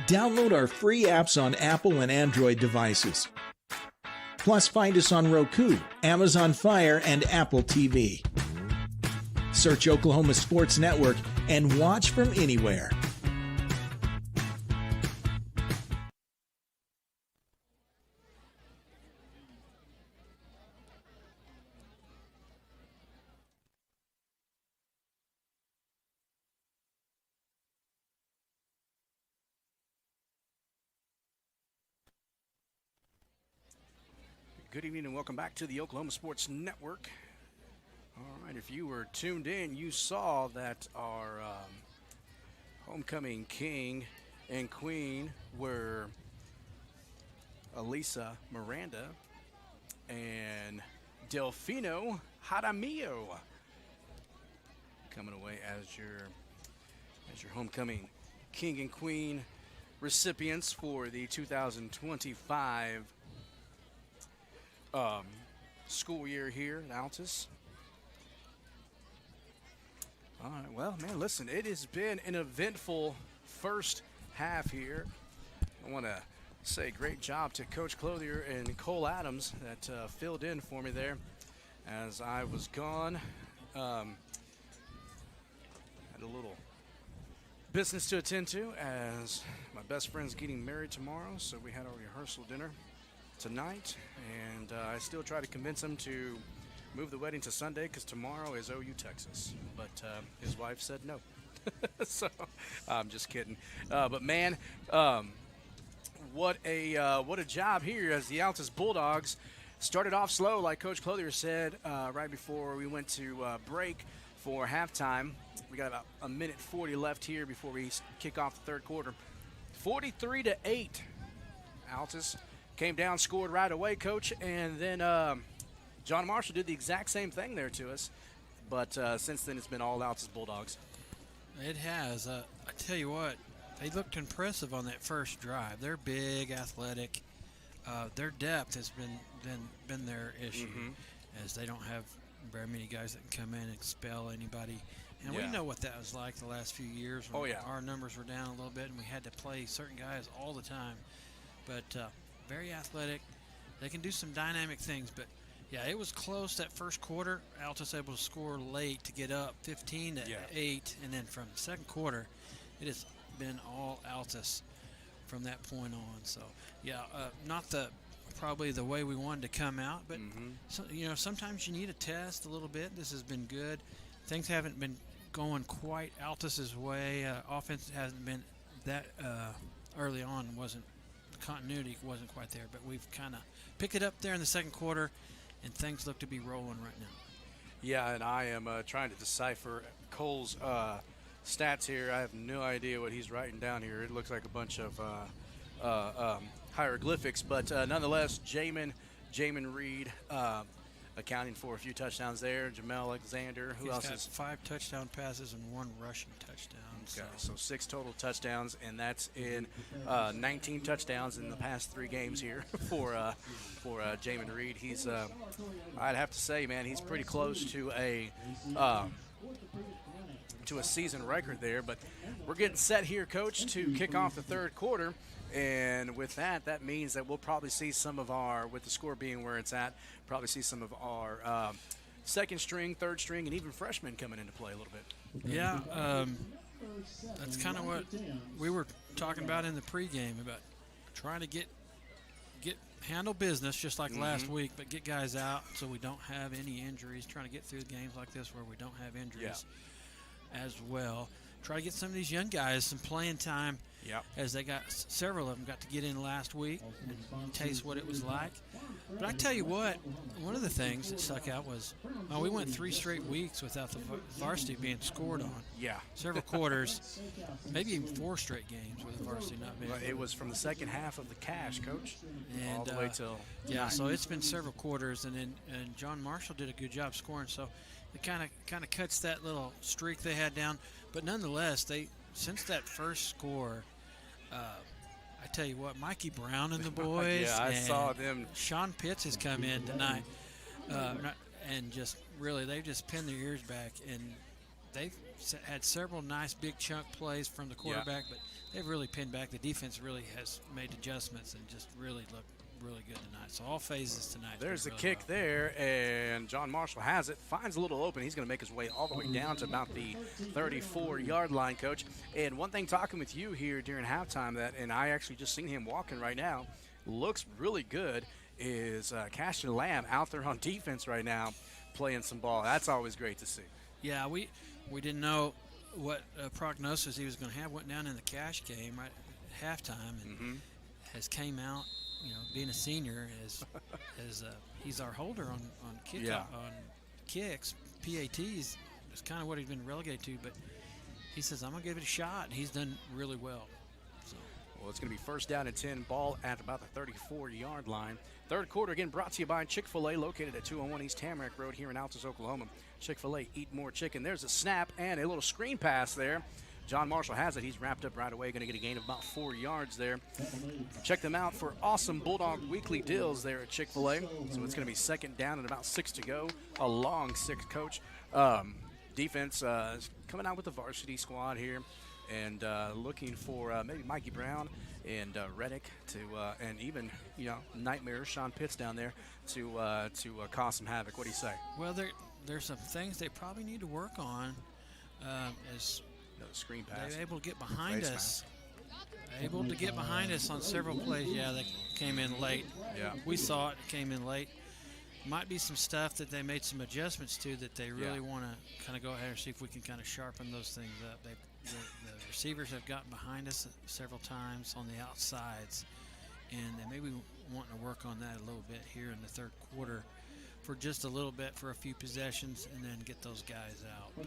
Download our free apps on Apple and Android devices. Plus, find us on Roku, Amazon Fire, and Apple TV. Search Oklahoma Sports Network and watch from anywhere. Good evening and welcome back to the Oklahoma Sports Network. All right, if you were tuned in, you saw that our homecoming king and queen were Elisa Miranda and Delfino Jaramillo coming away as your homecoming king and queen recipients for the 2025 school year here at Altus. All right, well, man, listen, it has been an eventful first half here. I want to say great job to Coach Clothier and Cole Adams that filled in for me there as I was gone. Had a little business to attend to as my best friend's getting married tomorrow, so we had our rehearsal dinner tonight, and I still try to convince him to move the wedding to Sunday because tomorrow is OU Texas, but his wife said no. So I'm just kidding. But man, what a job here as the Altus Bulldogs started off slow, like Coach Clothier said right before we went to break for halftime. We got about a minute 40 left here before we kick off the third quarter. 43-8, Altus came down, scored right away, Coach, and then John Marshall did the exact same thing there to us. But since then, it's been all Altus Bulldogs. It has. I tell you what, they looked impressive on that first drive. They're big, athletic. Their depth has been their issue, as they don't have very many guys that can come in and expel anybody. And we know what that was like the last few years when our numbers were down a little bit and we had to play certain guys all the time. But very athletic. They can do some dynamic things, but yeah, it was close that first quarter. Altus able to score late to get up 15-8, and then from the second quarter, it has been all Altus from that point on. So yeah, not probably the way we wanted to come out, but so, sometimes you need a test a little bit. This has been good. Things haven't been going quite Altus's way. Offense hasn't been that early on. Continuity wasn't quite there, but we've kind of picked it up there in the second quarter, and things look to be rolling right now. Yeah, and I am trying to decipher Cole's stats here. I have no idea what he's writing down here. It looks like a bunch of hieroglyphics, but nonetheless, Jamin Reed accounting for a few touchdowns there. Jamel Alexander, who else is 5 touchdown passes and 1 rushing touchdown. Okay, so 6 total touchdowns, and that's in 19 touchdowns in the past 3 games here for Jamin Reed. He's, I'd have to say, man, he's pretty close to a season record there. But we're getting set here, Coach, to kick off the third quarter. And with that means that we'll probably see some of our, with the score being where it's at, probably see some of our second string, third string, and even freshmen coming into play a little bit. Yeah, that's kind of what we were talking about in the pregame, about trying to get handle business just like last week, but get guys out so we don't have any injuries, trying to get through games like this where we don't have injuries as well. Try to get some of these young guys some playing time, as they got several of them got to get in last week and taste what it was like. But I tell you what, one of the things that stuck out was we went 3 straight weeks without the varsity being scored on. Yeah. Several quarters, maybe even 4 straight games with the varsity not being. It was from the second half of the cash, Coach, and all the way till. Yeah, so it's been several quarters, and John Marshall did a good job scoring. So it kind of cuts that little streak they had down. But nonetheless, since that first score, I tell you what, Mikey Brown and the boys. Yeah, I saw them. Sean Pitts has come in tonight, and just really they've just pinned their ears back, and they've had several nice big chunk plays from the quarterback, but they've really pinned back. The defense really has made adjustments and just really looked really good tonight. So all phases tonight. There's the really kick well. there, and John Marshall has it. Finds a little open. He's going to make his way all the way down to about the 34-yard line, Coach. And one thing talking with you here during halftime and I actually just seen him walking right now, looks really good, is Cashin Lamb out there on defense right now playing some ball. That's always great to see. Yeah, we didn't know what prognosis he was going to have. Went down in the cash game right at halftime and has came out, being a senior, as he's our holder on on kicks, PATs. It's kind of what he's been relegated to, but he says, I'm going to give it a shot, and he's done really well. So. Well, it's going to be first down and 10, ball at about the 34-yard line. Third quarter, again, brought to you by Chick-fil-A, located at 201 East Tamarack Road here in Altus, Oklahoma. Chick-fil-A, eat more chicken. There's a snap and a little screen pass there. John Marshall has it. He's wrapped up right away. Going to get a gain of about 4 yards there. Check them out for awesome Bulldog weekly deals there at Chick-fil-A. So it's going to be second down and about 6 to go. A long 6, Coach. Defense coming out with the varsity squad here and looking for maybe Mikey Brown and Reddick to and even Nightmare Sean Pitts down there to cause some havoc. What do you say? Well, there's some things they probably need to work on as screen pass. they're able to get behind us. Able to get behind us on several plays. Yeah, they came in late. Yeah, we saw it. Came in late. Might be some stuff that they made some adjustments to that they really want to kind of go ahead and see if we can kind of sharpen those things up. The receivers have gotten behind us several times on the outsides, and they may be wanting to work on that a little bit here in the third quarter for just a little bit for a few possessions and then get those guys out. But,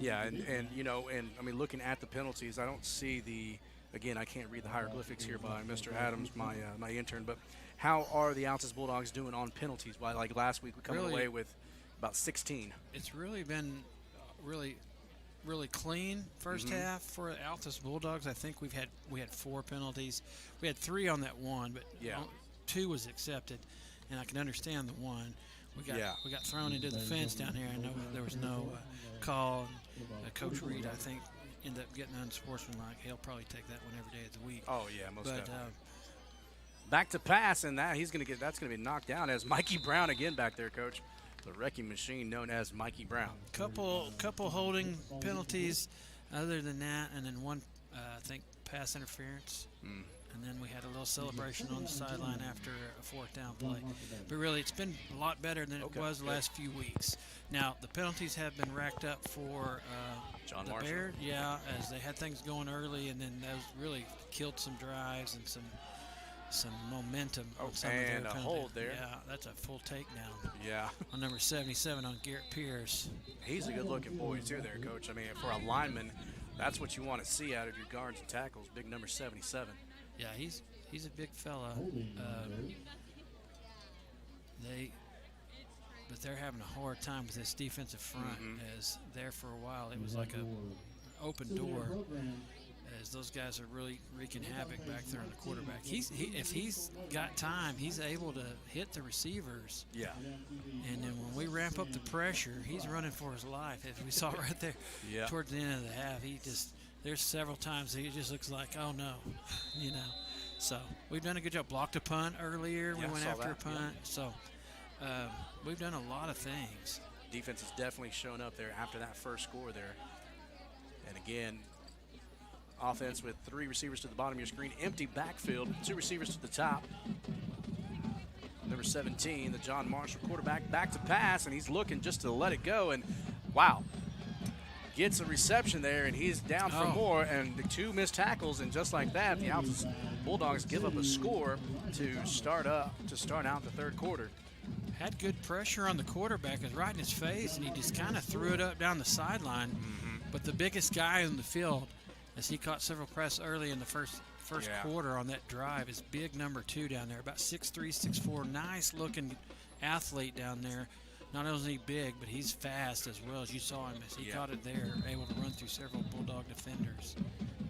yeah, and I mean, looking at the penalties, I don't see again, I can't read the hieroglyphics here by Mr. Adams, my intern, but how are the Altus Bulldogs doing on penalties? Why, like last week, we come away with about 16. It's really been really clean first half for Altus Bulldogs. I think we had 4 penalties. We had 3 on that one, but 2 was accepted, and I can understand the one. We got thrown into the fence down here. I know there was no call. Coach Reed, I think, ended up getting unsportsmanlike. He'll probably take that one every day of the week. Oh yeah, most definitely. Back to pass, and that's going to be knocked down as Mikey Brown again back there, Coach. The wrecking machine known as Mikey Brown. Couple holding penalties other than that, and then one, I think, pass interference. And then we had a little celebration on the sideline after a 4th down play. But really, it's been a lot better than it was the last few weeks. Now, the penalties have been racked up for John the Marshall. Bears, as they had things going early, and then those really killed some drives and some momentum on some of their and a penalties. hold there. Yeah, that's a full takedown. Yeah. On number 77 on Garrett Pierce. He's a good-looking boy, too, there, Coach. I mean, for a lineman, that's what you want to see out of your guards and tackles, big number 77. Yeah, he's a big fella. But they're having a hard time with this defensive front. As there for a while, it was like an open door. As those guys are really wreaking havoc back there on the quarterback. If he's got time, he's able to hit the receivers. Yeah. And then when we ramp up the pressure, he's running for his life. As we saw right there towards the end of the half, there's several times he just looks like, oh no, So we've done a good job. Blocked a punt earlier. We went after a punt. Yeah. So we've done a lot of things. Defense has definitely shown up there after that first score there. And again, offense with 3 receivers to the bottom of your screen. Empty backfield, 2 receivers to the top. Number 17, the John Marshall quarterback, back to pass, and he's looking just to let it go. And wow. Gets a reception there, and he's down for more, and the 2 missed tackles, and just like that, the Altus Bulldogs give up a score to start out the third quarter. Had good pressure on the quarterback, was right in his face, and he just kind of threw it up down the sideline. But the biggest guy in the field, as he caught several press early in the first quarter on that drive, is big number 2 down there, about 6'3", 6'4", nice-looking athlete down there. Not only is he big, but he's fast as well, as you saw him as he caught it there, able to run through several Bulldog defenders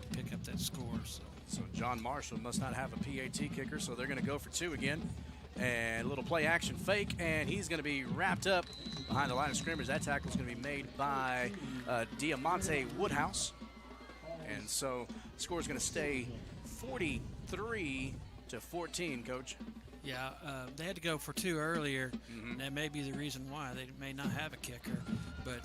to pick up that score. So John Marshall must not have a PAT kicker, so they're going to go for 2 again. And a little play action fake, and he's going to be wrapped up behind the line of scrimmage. That tackle is going to be made by Diamante Woodhouse. And so the score is going to stay 43 to 14, Coach. Yeah, they had to go for 2 earlier. That may be the reason why they may not have a kicker, but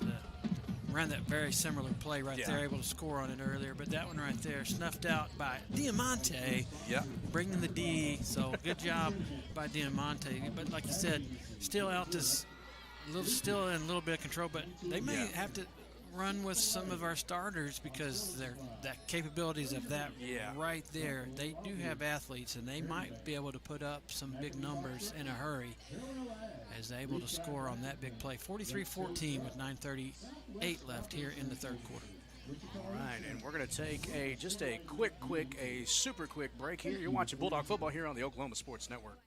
ran that very similar play right there, able to score on it earlier. But that one right there, snuffed out by Diamante, bringing the D. So good job by Diamante. But like you said, still Altus, still in a little bit of control, but they may have to run with some of our starters because that capabilities of that right there. They do have athletes, and they might be able to put up some big numbers in a hurry as they're able to score on that big play. 43-14 with 9:38 left here in the third quarter. All right, and we're going to take a super quick break here. You're watching Bulldog Football here on the Oklahoma Sports Network.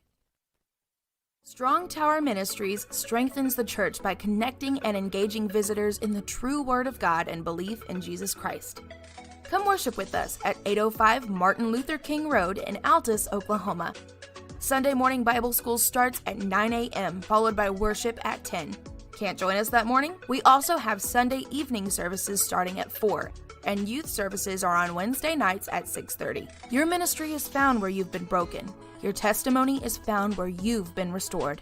Strong Tower Ministries strengthens the church by connecting and engaging visitors in the true Word of God and belief in Jesus Christ. Come worship with us at 805 Martin Luther King Road in Altus, Oklahoma. Sunday morning Bible school starts at 9 a.m., followed by worship at 10. Can't join us that morning? We also have Sunday evening services starting at 4, and youth services are on Wednesday nights at 6:30. Your ministry is found where you've been broken. Your testimony is found where you've been restored.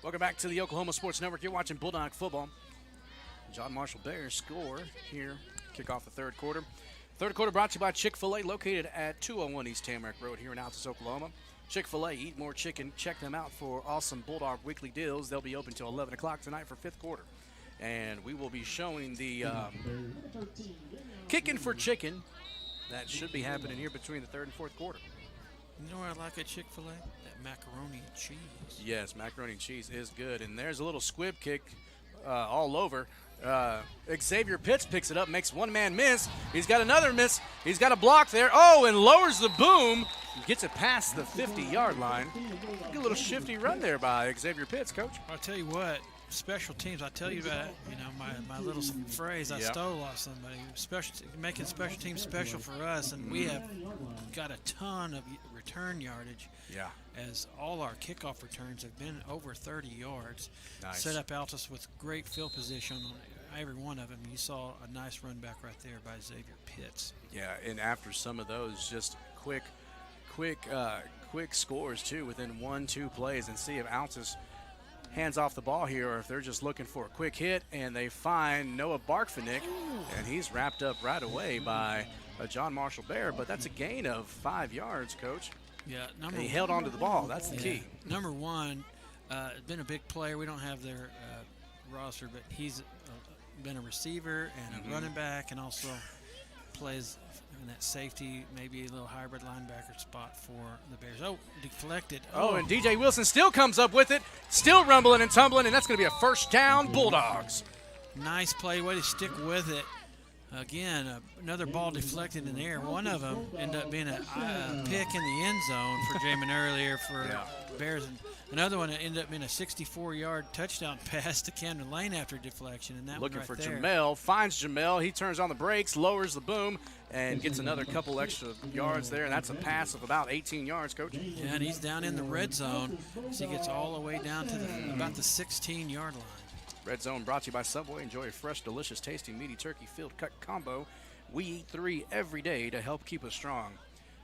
Welcome back to the Oklahoma Sports Network. You're watching Bulldog Football. John Marshall Bears score here. Kick off the third quarter. Third quarter brought to you by Chick-fil-A, located at 201 East Tamarack Road here in Altus, Oklahoma. Chick-fil-A, eat more chicken. Check them out for awesome Bulldog weekly deals. They'll be open till 11 o'clock tonight for fifth quarter. And we will be showing the kicking for chicken. That should be happening here between the third and fourth quarter. You know what I like at Chick-fil-A? That macaroni and cheese. Yes, macaroni and cheese is good. And there's a little squib kick all over. Xavier Pitts picks it up, makes one man miss. He's got another miss. He's got a block there. Oh, and lowers the boom. Gets it past the 50-yard line. A little shifty run there by Xavier Pitts, Coach. I'll tell you what, special teams, I tell you about, my little phrase I stole off somebody. Making special teams special for us, and we have got a ton of return yardage. Yeah. As all our kickoff returns have been over 30 yards. Nice. Set up Altus with great field position on every one of them. You saw a nice run back right there by Xavier Pitts. Yeah, and after some of those, just quick scores too within 1-2 plays, and see if Altus hands off the ball here, or if they're just looking for a quick hit, and they find Noah Barkfinick, and he's wrapped up right away by John Marshall Bear. But that's a gain of 5 yards, Coach. Yeah, he held on to the ball. That's the key. Number one, been a big player. We don't have their roster, but he's been a receiver and a running back, and also plays in that safety, maybe a little hybrid linebacker spot for the Bears. Oh, deflected. Oh, and DJ Wilson still comes up with it, still rumbling and tumbling, and that's going to be a first down, Bulldogs. Nice play, way to stick with it. Again, another ball deflected in the air. One of them ended up being a pick in the end zone for Jamin earlier for Bears. And another one ended up being a 64-yard touchdown pass to Camden Lane after deflection. And that looking one right for there. Jamel, finds Jamel. He turns on the brakes, lowers the boom, and gets another couple extra yards there. And that's a pass of about 18 yards, Coach. Yeah, and he's down in the red zone. So he gets all the way down to about the 16-yard line. Red Zone brought to you by Subway. Enjoy a fresh, delicious, tasty, meaty turkey field cut combo. We eat 3 every day to help keep us strong.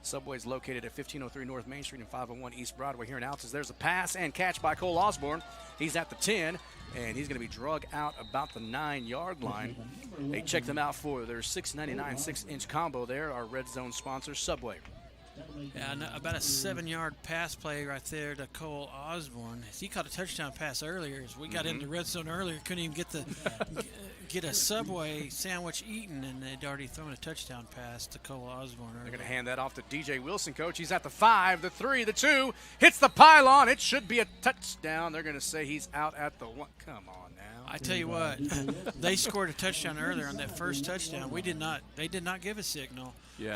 Subway's located at 1503 North Main Street and 501 East Broadway here in Altus. There's a pass and catch by Cole Osborne. He's at the 10, and he's going to be drug out about the 9-yard line. They check them out for their $6.99 6-inch combo there, our Red Zone sponsor, Subway. Yeah, about a 7-yard pass play right there to Cole Osborne. He caught a touchdown pass earlier. As we got into red zone earlier, couldn't even get a Subway sandwich eaten, and they'd already thrown a touchdown pass to Cole Osborne earlier. They're going to hand that off to DJ Wilson, Coach. He's at the 5, the 3, the 2, hits the pylon. It should be a touchdown. They're going to say he's out at the 1. Come on now. I tell you what, they scored a touchdown earlier on that first touchdown. They did not give a signal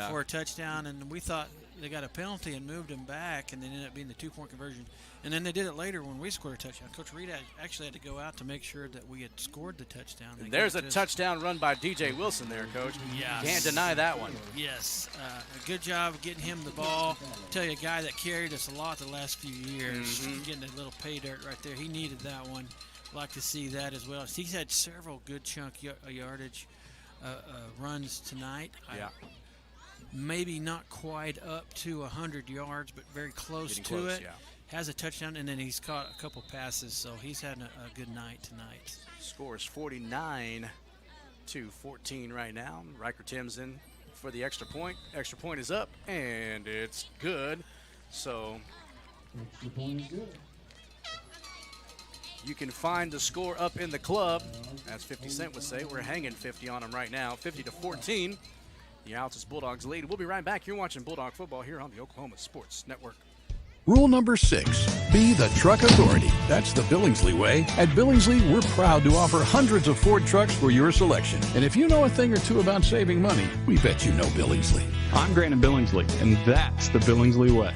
for a touchdown, and we thought they got a penalty and moved them back, and then ended up being the 2-point conversion. And then they did it later when we scored a touchdown. Coach Reed actually had to go out to make sure that we had scored the touchdown. There's a touchdown run by DJ Wilson there, Coach. Yes. Can't deny that one. Yes. A good job of getting him the ball. I'll tell you, a guy that carried us a lot the last few years, getting a little pay dirt right there. He needed that one. Like to see that as well. He's had several good chunk yardage runs tonight. Yeah. maybe not quite up to 100 yards, but very close Getting to close, it. yeah. Has a touchdown, and then he's caught a couple passes, so he's had a good night tonight. Score is 49-14 right now. Riker Tim's in for the extra point. Extra point is up, and it's good. So Extra point is good. you can find the score up in the club. As 50 Cent would say, we're hanging 50 on them right now. 50-14. The Altus Bulldogs lead. We'll be right back. You're watching Bulldog football here on the Oklahoma Sports Network. Rule number 6, be the truck authority. That's the Billingsley way. At Billingsley, we're proud to offer hundreds of Ford trucks for your selection. And if you know a thing or two about saving money, we bet you know Billingsley. I'm Grant Billingsley, and that's the Billingsley way.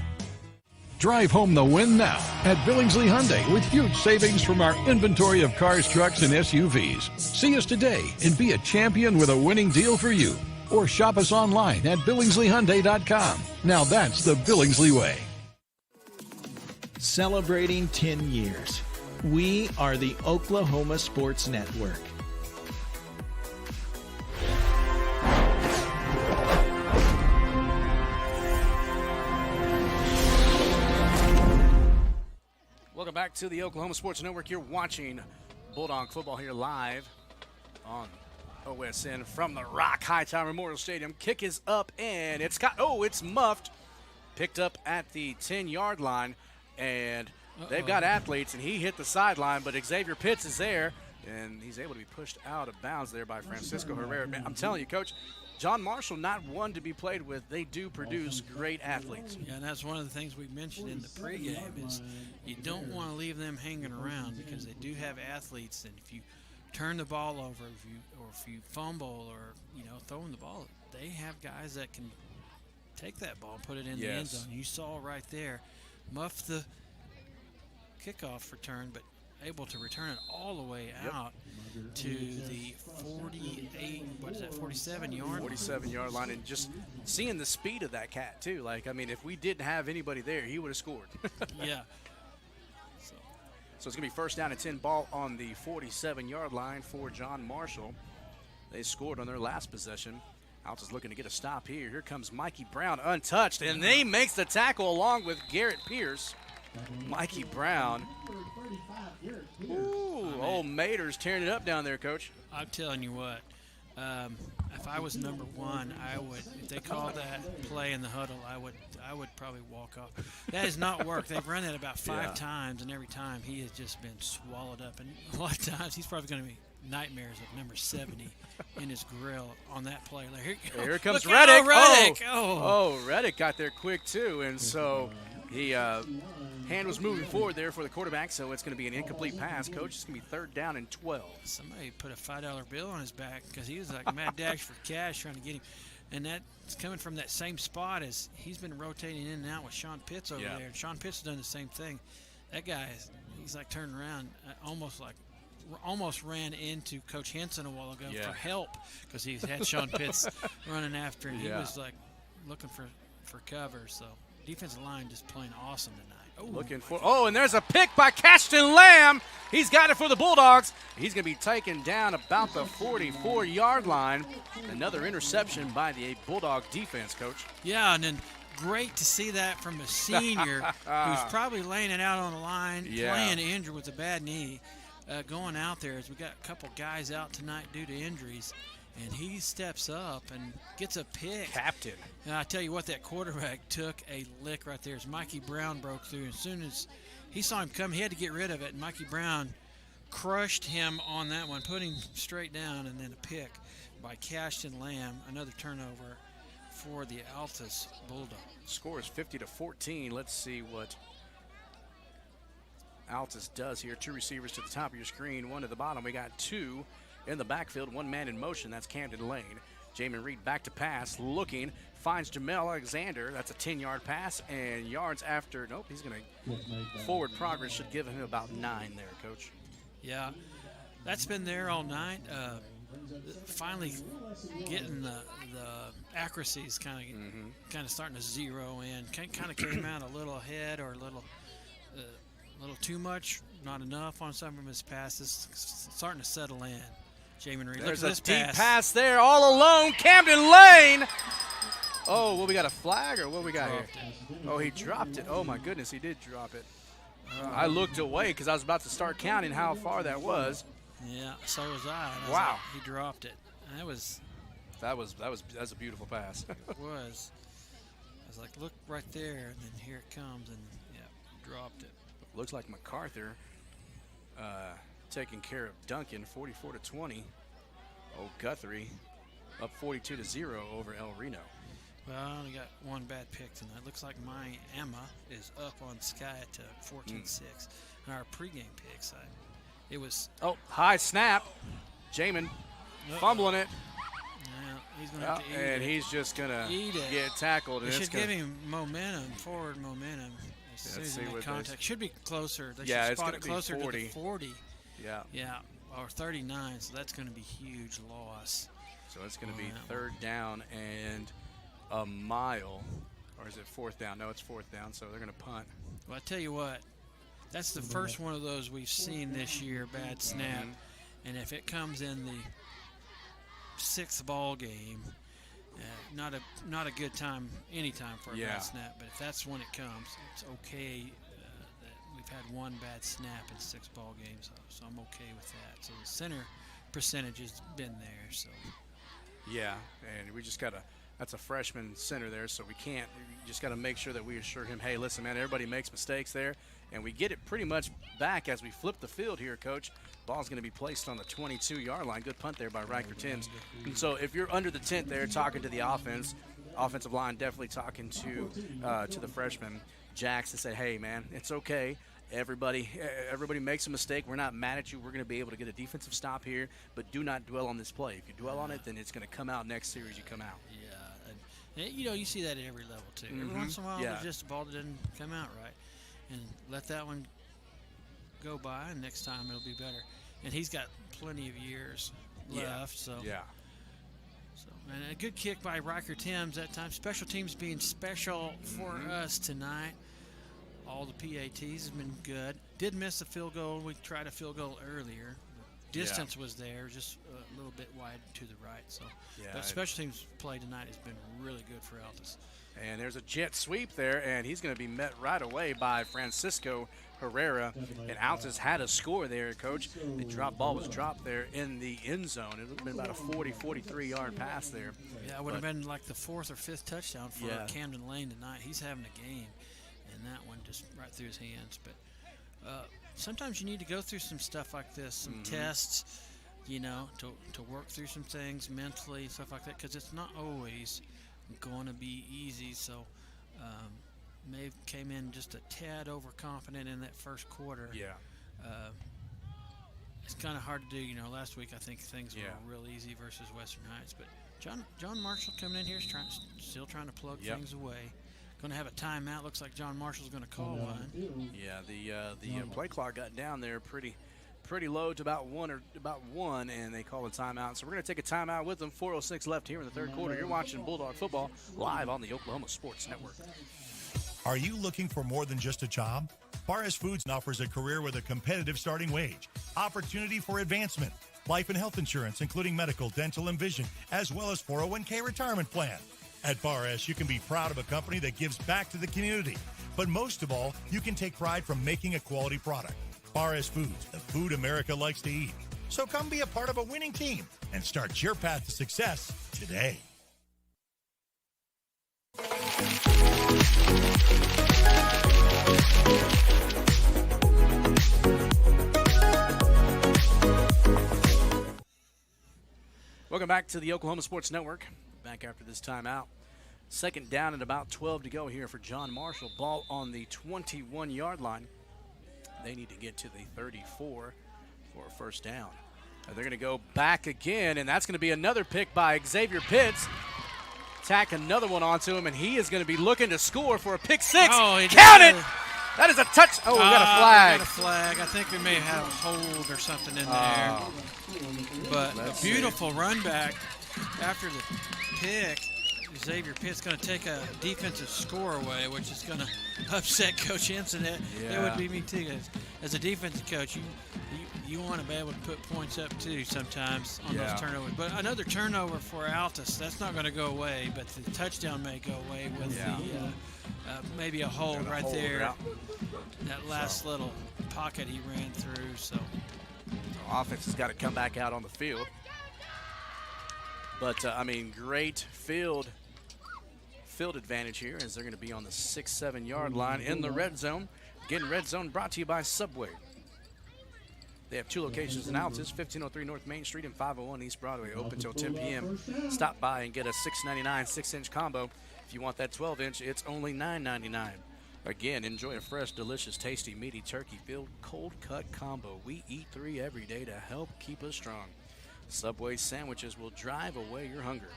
Drive home the win now at Billingsley Hyundai with huge savings from our inventory of cars, trucks, and SUVs. See us today and be a champion with a winning deal for you. Or shop us online at BillingsleyHyundai.com. Now that's the Billingsley way. Celebrating 10 years. We are the Oklahoma Sports Network. Welcome back to the Oklahoma Sports Network. You're watching Bulldog football here live on OSN from the Rock Hightower Memorial Stadium. Kick is up, and it's muffed. Picked up at the 10-yard line, and they've got athletes, and he hit the sideline, but Xavier Pitts is there, and he's able to be pushed out of bounds there by Francisco Herrera. Man, I'm telling you, Coach, John Marshall, not one to be played with. They do produce great athletes. Yeah, and that's one of the things we mentioned in the pregame is you don't want to leave them hanging around because they do have athletes, and if you turn the ball over, if you fumble or throwing the ball, they have guys that can take that ball and put it in the end zone. You saw right there, muff the kickoff return, but able to return it all the way out to the 47-yard line, and just seeing the speed of that cat too. Like, I mean, if we didn't have anybody there, he would have scored. Yeah. So it's going to be first down and 10, ball on the 47-yard line for John Marshall. They scored on their last possession. Altus looking to get a stop here. Here comes Mikey Brown untouched, and he makes the tackle along with Garrett Pierce. Mikey Brown. Ooh, old Mater's tearing it up down there, Coach. I'm telling you what, if I was number one, I would. If they called that play in the huddle, I would probably walk off. That has not worked. They've run it about 5 times, and every time he has just been swallowed up. And a lot of times he's probably going to be nightmares of number 70 in his grill on that play. Here comes Look Reddick. Reddick. Reddick got there quick too, and so he hand was moving forward there for the quarterback, so it's going to be an incomplete pass. Coach, it's going to be third down and 12. Somebody put a $5 bill on his back because he was like mad dash for cash trying to get him. And that's coming from that same spot as he's been rotating in and out with Sean Pitts over there. And Sean Pitts has done the same thing. That guy, he's like turning around, almost ran into Coach Henson a while ago for help because he had Sean Pitts running after him. He was like looking for cover. So defensive line just playing awesome tonight. And there's a pick by Cashton Lamb. He's got it for the Bulldogs. He's going to be taken down about the 44-yard line. Another interception by the Bulldog defense, Coach. Yeah, and then great to see that from a senior who's probably laying it out on the line, playing injured with a bad knee, going out there as we got a couple guys out tonight due to injuries. And he steps up and gets a pick. Captain. And I tell you what, that quarterback took a lick right there as Mikey Brown broke through. As soon as he saw him come, he had to get rid of it. And Mikey Brown crushed him on that one, put him straight down, and then a pick by Cashton Lamb. Another turnover for the Altus Bulldogs. Score is 50-14. Let's see what Altus does here. 2 receivers to the top of your screen, 1 to the bottom. We got 2 in the backfield, 1 man in motion. That's Camden Lane. Jamin Reed back to pass, looking, finds Jamel Alexander. That's a 10-yard pass, and yards after. Nope, he's going to forward progress should give him about 9 there, Coach. Yeah, that's been there all night. Finally getting the accuracy is kind of starting to zero in. Kind of came out a little ahead or a little too much, not enough on some of his passes. Starting to settle in. Jamin Reed. There's a deep pass there, all alone. Camden Lane Oh, well, we got a flag or what we got here? Oh, he dropped it. Oh, my goodness, he did drop it. I looked away because I was about to start counting how far that was. Yeah, so was I. Wow. He dropped it. That was a beautiful pass. It was. I was like, look right there, and then here it comes, and yeah, dropped it. Looks like MacArthur taking care of Duncan, 44-20. Oh, Guthrie up 42-0 over El Reno. Well, I only got one bad pick tonight. Looks like my Emma is up on Sky at 14-6. And our pregame picks, it was. Oh, high snap. Jamin fumbling it. Yeah, he's going to have to eat it. And he's just going to get tackled. They should give him momentum, forward momentum. As soon as they make contact. Should be closer. They should spot it closer to the 40. Yeah. Yeah, or 39, so that's going to be huge loss. So it's going to be third down and a mile. Or is it fourth down? No, it's fourth down, so they're going to punt. Well, I tell you what, that's the first one of those we've seen this year, bad snap. And if it comes in the sixth ball game, not a good time, any time for a bad snap. But if that's when it comes, it's okay that we've had one bad snap in 6 ball games. So I'm okay with that. So the center percentage has been there. So yeah, and we just got to. That's a freshman center there, so we can't. We just got to make sure that we assure him, hey, listen, man, everybody makes mistakes there, and we get it pretty much back as we flip the field here, Coach. Ball's going to be placed on the 22-yard line. Good punt there by Riker Timms. And so if you're under the tent there talking to the offensive line definitely talking to the freshman, Jax, to say, hey, man, it's okay. Everybody makes a mistake. We're not mad at you. We're going to be able to get a defensive stop here, but do not dwell on this play. If you dwell on it, then it's going to come out next series you come out. Yeah, and you see that at every level too. Every once in a while, there's just a ball that didn't come out right, and let that one go by, and next time it'll be better. And he's got plenty of years left, so yeah. So, and a good kick by Riker Timms that time. Special teams being special for us tonight. All the PATs have been good. Did miss a field goal. We tried a field goal earlier. The distance was there, just a little bit wide to the right. So, but special teams play tonight has been really good for Altus. And there's a jet sweep there, and he's going to be met right away by Francisco Herrera. And Altus had a score there, Coach. The ball was dropped there in the end zone. It would have been about a 43-yard pass there. Yeah, it would have been like the 4th or 5th touchdown for Camden Lane tonight. He's having a game. And that one just right through his hands. But sometimes you need to go through some stuff like this, some tests, to work through some things mentally, stuff like that, because it's not always going to be easy. So Maeve came in just a tad overconfident in that first quarter. Yeah. It's kind of hard to do. Last week I think things were real easy versus Western Heights. But John Marshall coming in here is still trying to plug things away. Going to have a timeout. Looks like John Marshall's going to call one. Yeah, the play clock got down there pretty low to about one, and they call a timeout. So we're going to take a timeout with them. 4:06 left here in the third quarter. You're watching Bulldog football live on the Oklahoma Sports Network. Are you looking for more than just a job? Barres Foods offers a career with a competitive starting wage, opportunity for advancement, life and health insurance, including medical, dental, and vision, as well as 401k retirement plan. At Barres, you can be proud of a company that gives back to the community. But most of all, you can take pride from making a quality product. Barres Foods, the food America likes to eat. So come be a part of a winning team and start your path to success today. Welcome back to the Oklahoma Sports Network. Back after this timeout. Second down and about 12 to go here for John Marshall. Ball on the 21-yard line. They need to get to the 34 for a first down. They're going to go back again, and that's going to be another pick by Xavier Pitts. Tack another one onto him, and he is going to be looking to score for a pick six. Oh, count it! That is a touch. Oh, we got a flag. We got a flag. I think we may have a hold or something in there. But a beautiful run back after the pick. Xavier Pitt's going to take a defensive score away, which is going to upset Coach Henson. It would be me too. as a defensive coach, you want to be able to put points up too sometimes on those turnovers. But another turnover for Altus, that's not going to go away. But the touchdown may go away with the maybe a hold right there. That last little pocket he ran through. So offense has got to come back out on the field. But I mean, great field advantage here as they're going to be on the 6-7 yard line in the red zone. Again, red zone brought to you by Subway. They have 2 locations in Altus, 1503 North Main Street and 501 East Broadway, open till 10 p.m. Stop by and get a $6.99 6-inch combo. If you want that 12-inch, it's only $9.99. Again, enjoy a fresh, delicious, tasty, meaty, turkey-filled, cold-cut combo. We eat 3 every day to help keep us strong. Subway sandwiches will drive away your hunger.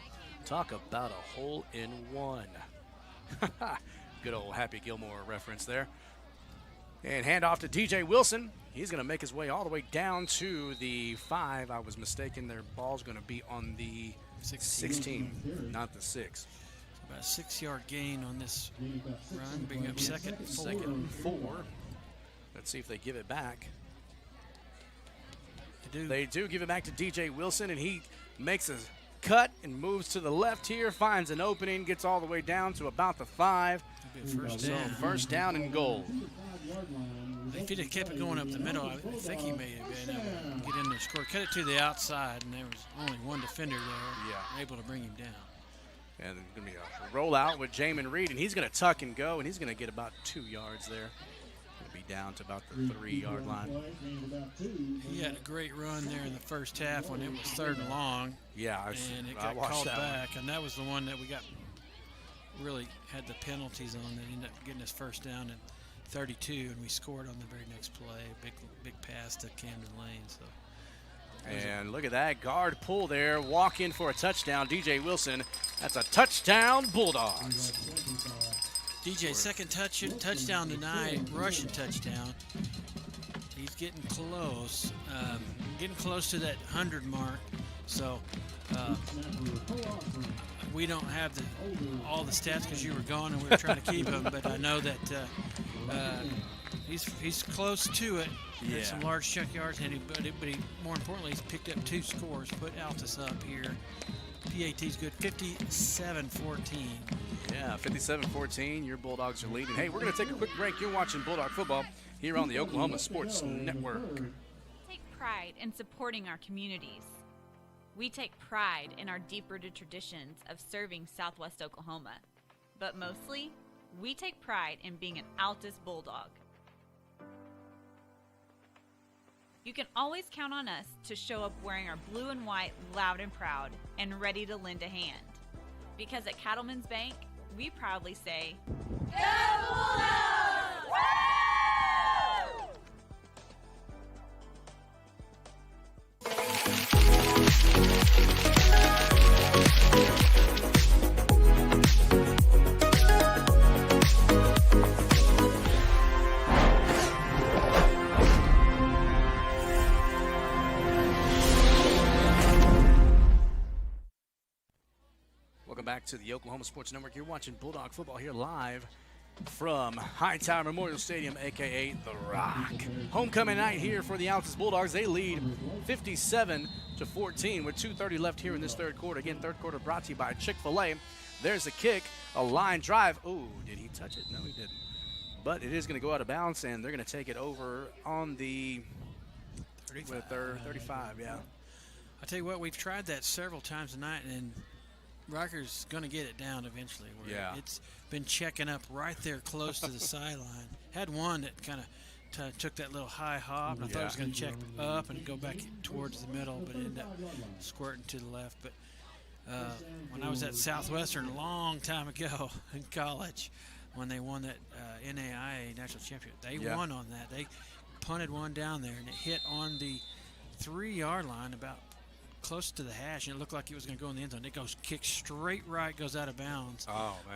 Talk about a hole-in-one. Good old Happy Gilmore reference there. And handoff to DJ Wilson. He's going to make his way all the way down to the 5. I was mistaken. Their ball's going to be on the 16, not the 6. About a 6-yard gain on this run, bring up second and 4. Let's see if they give it back. They do give it back to DJ Wilson, and he makes a cut and moves to the left here, finds an opening, gets all the way down to about the 5. First down and goal. If he'd have kept it going up the middle, I think he may have been able to get in there and score. Cut it to the outside, and there was only one defender there able to bring him down. And there's going to be a rollout with Jamin Reed, and he's going to tuck and go, and he's going to get about 2 yards there. Going to be down to about the 3-yard line. He had a great run there in the first half when it was 3rd and long. Yeah, and it got called back, and that was the one that we got really had the penalties on that ended up getting us first down and 32, and we scored on the very next play. Big pass to Camden Lane. So. And look at that guard pull there, walk in for a touchdown. DJ Wilson, that's a touchdown, Bulldogs. DJ, second touchdown tonight, rushing touchdown. He's getting close to that 100 mark. So we don't have all the stats because you were gone and we were trying to keep him, but I know that he's close to it. Had some large chuck yards, but he more importantly, he's picked up 2 scores, put Altus up here. PAT's good, 57-14. Yeah, 57-14. Your Bulldogs are leading. Hey, we're going to take a quick break. You're watching Bulldog football here on the Oklahoma Sports Network. Take pride in supporting our communities. We take pride in our deep-rooted traditions of serving Southwest Oklahoma. But mostly, we take pride in being an Altus Bulldog. You can always count on us to show up wearing our blue and white loud and proud and ready to lend a hand. Because at Cattlemen's Bank, we proudly say, Go Bulldogs! Welcome back to the Oklahoma Sports Network. You're watching Bulldog football here live from Hightower Memorial Stadium, a.k.a. The Rock. Homecoming night here for the Altus Bulldogs. They lead 57-14 with 2:30 left here in this third quarter. Again, third quarter brought to you by Chick-fil-A. There's a kick, a line drive. Oh, did he touch it? No, he didn't. But it is going to go out of bounds, and they're going to take it over on the 35, yeah. I tell you what, we've tried that several times tonight, and Rocker's going to get it down eventually. It's been checking up right there close to the sideline. Had one that kind of took that little high hop, and I thought it was going to check up and go back towards the middle, but it ended up squirting to the left. But when I was at Southwestern a long time ago in college, when they won that NAIA National Championship, they won on that. They punted one down there, and it hit on the 3-yard line about close to the hash, and it looked like it was going to go in the end zone. It goes kick straight right, goes out of bounds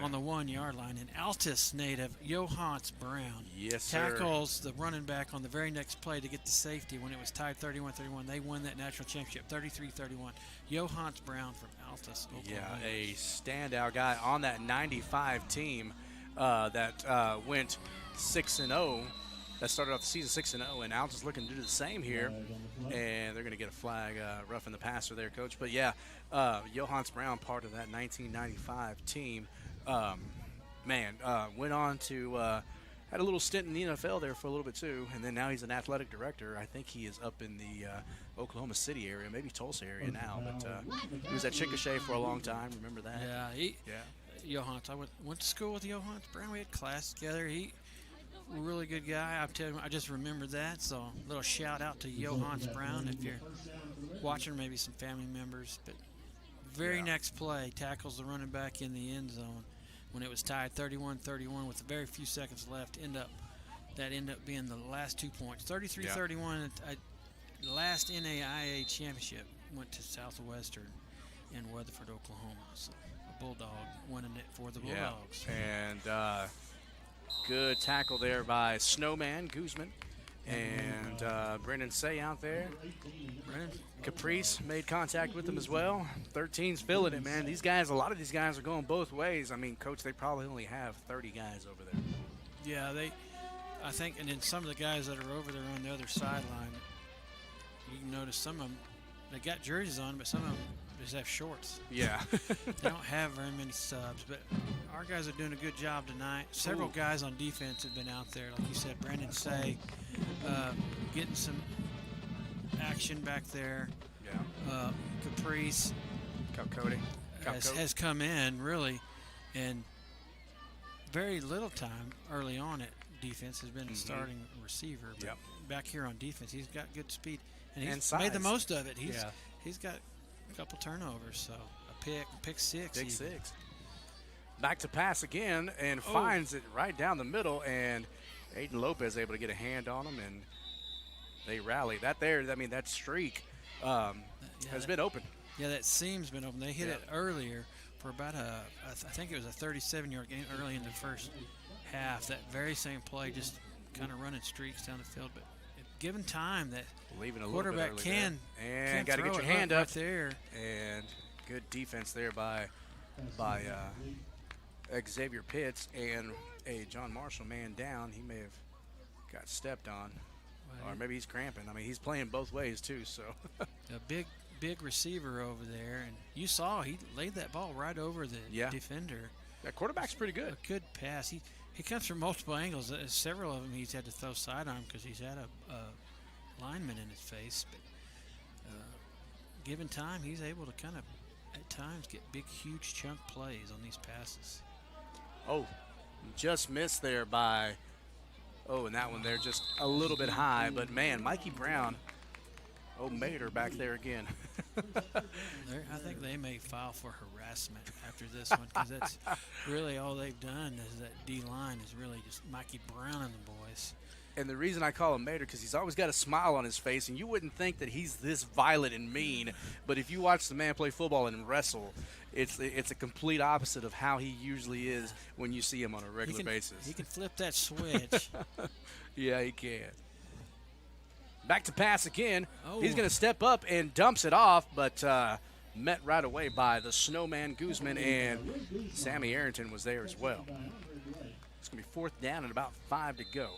on the 1-yard line. And Altus native Johannes Brown tackles the running back on the very next play to get the safety when it was tied 31-31. They won that national championship 33-31. Johannes Brown from Altus, Oklahoma. Yeah, a standout guy on that 95 team that went 6-0 that started off the season 6-0, and Altus looking to do the same here, and they're going to get a flag roughing the passer there, Coach. But yeah, Johannes Brown, part of that 1995 team, went on to had a little stint in the NFL there for a little bit too, and then now he's an athletic director. I think he is up in the Oklahoma City area, maybe Tulsa area now, but he was at Chickasha for a long time. Remember that? Yeah, Johannes. I went to school with Johannes Brown. We had class together. He a really good guy. I'm telling you, I just remembered that. So a little shout out to Johannes Brown if you're watching, maybe some family members. But very next play, tackles the running back in the end zone when it was tied 31-31 with very few seconds left. That ended up being the last 2 points. 33-31. The last NAIA championship went to Southwestern in Weatherford, Oklahoma. So a Bulldog winning it for the Bulldogs. And good tackle there by Snowman Guzman and Brendan Say out there. Caprice made contact with him as well. 13's feeling it, man. A lot of these guys are going both ways. I mean, Coach, they probably only have 30 guys over there. Yeah, I think, and then some of the guys that are over there on the other sideline, you can notice some of them, they got jerseys on, but some of them just have shorts. Yeah. They don't have very many subs, but our guys are doing a good job tonight. Several guys on defense have been out there. Like you said, Brandon Say, getting some action back there. Yeah. Caprice Cody has come in, really, and very little time early on at defense has been a starting receiver. But back here on defense, he's got good speed. And he's made the most of it. He's got a couple turnovers, so a pick six. Pick six. Back to pass again and finds it right down the middle, and Aiden Lopez able to get a hand on him, and they rally. That streak has been open. Yeah, that seam's been open. They hit it earlier for about I think it was a 37-yard gain early in the first half. That very same play, just kind of running streaks down the field, but given time, that quarterback can got to get your hand up up there. And good defense there by Xavier Pitts, and a John Marshall man down. He may have got stepped on, or maybe he's cramping. I mean, he's playing both ways too. So a big receiver over there, and you saw he laid that ball right over the defender. That quarterback's pretty good. A good pass. He comes from multiple angles. Several of them he's had to throw sidearm because he's had a lineman in his face. But given time, he's able to kind of, at times, get big, huge chunk plays on these passes. Oh, just missed there by, and that one there just a little bit high. But, man, Mikey Brown, Mater back there again. I think they may file for harassment after this one because that's really all they've done is that D-line is really just Mikey Brown and the boys. And the reason I call him Mater because he's always got a smile on his face, and you wouldn't think that he's this violent and mean, but if you watch the man play football and wrestle, it's a complete opposite of how he usually is when you see him on a regular basis. He can flip that switch. Yeah, he can. Back to pass again. He's going to step up and dumps it off, but met right away by the Snowman Guzman, and Sammy Arrington was there as well. It's going to be fourth down and about 5 to go.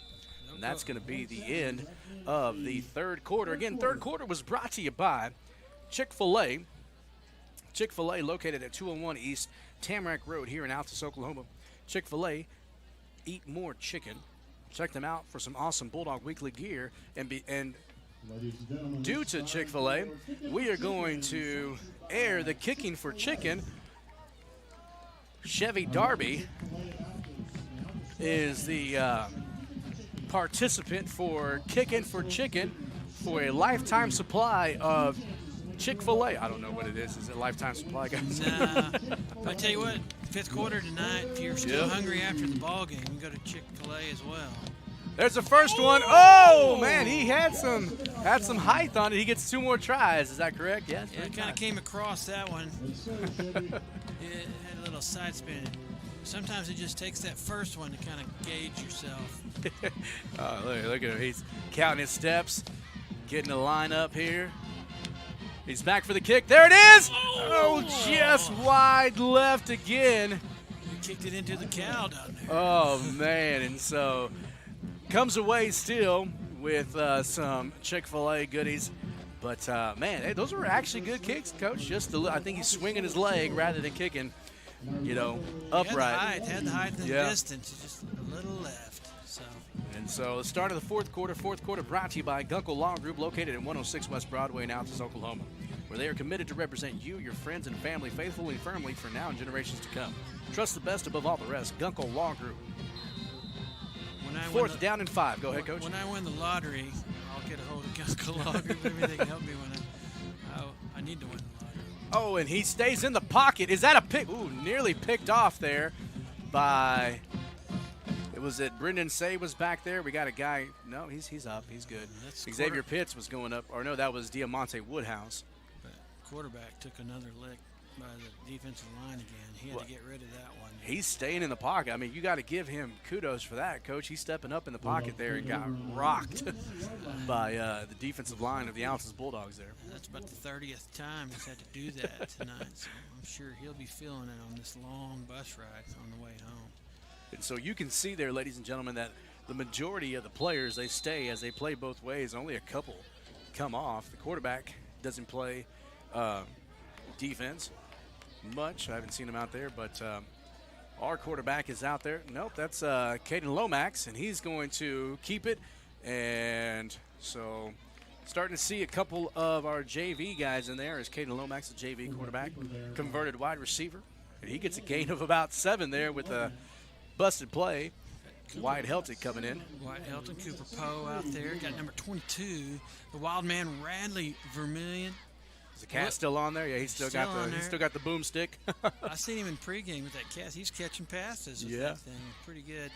And that's going to be the end of the third quarter. Again, third quarter was brought to you by Chick-fil-A. Chick-fil-A located at 201 East Tamarack Road here in Altus, Oklahoma. Chick-fil-A, eat more chicken. Check them out for some awesome Bulldog Weekly gear. And due to Chick-fil-A, we are going to air the Kicking for Chicken. Chevy Darby is the participant for Kicking for Chicken for a lifetime supply of Chick-fil-A. I don't know what it is. Is it lifetime supply, guys? Nah. I tell you what, fifth quarter tonight, if you're still hungry after the ball game, you can go to Chick-fil-A as well. There's the first one. Oh, man, he had some height on it. He gets 2 more tries. Is that correct? Yes. Yeah, kind of came across that one. It had a little side spin. Sometimes it just takes that first one to kind of gauge yourself. Look at him. He's counting his steps, getting the line up here. He's back for the kick. There it is. Oh, just wide left again. He kicked it into the cow down there. Oh, man. And so comes away still with some Chick-fil-A goodies. But, man, hey, those were actually good kicks, Coach. I think he's swinging his leg rather than kicking, upright. Had the height in the distance, just a little left. And so the start of the fourth quarter brought to you by Gunkel Law Group, located at 106 West Broadway in Altus, Oklahoma, where they are committed to represent you, your friends, and family faithfully and firmly for now and generations to come. Trust the best above all the rest. Gunkel Law Group. Fourth down and 5. Go ahead, Coach. When I win the lottery, I'll get a hold of Gunkel Law Group. Maybe they can help me when I need to win the lottery. Oh, and he stays in the pocket. Is that a pick? Ooh, nearly picked off there by... Was it Brendan Say was back there? We got a guy. No, he's up. He's good. Xavier Pitts was going up. Or no, that was Diamante Woodhouse. But quarterback took another lick by the defensive line again. He had to get rid of that one. He's staying in the pocket. I mean, you got to give him kudos for that, Coach. He's stepping up in the pocket there and got rocked by the defensive line of the Altus Bulldogs there. That's about the 30th time he's had to do that tonight. So I'm sure he'll be feeling it on this long bus ride on the way home. And so you can see there, ladies and gentlemen, that the majority of the players, they stay as they play both ways. Only a couple come off. The quarterback doesn't play defense much. I haven't seen him out there, but our quarterback is out there. Nope, that's Caden Lomax, and he's going to keep it. And so starting to see a couple of our JV guys in there as Caden Lomax, the JV quarterback, converted wide receiver. And he gets a gain of about 7 there with a busted play. Wyatt Helton coming in. Wyatt Helton, Cooper Poe out there. Got number 22, the wild man Radley Vermillion. Is the cat still on there? Yeah, he's still got the boomstick. I seen him in pregame with that cast. He's catching passes with that thing. Pretty good.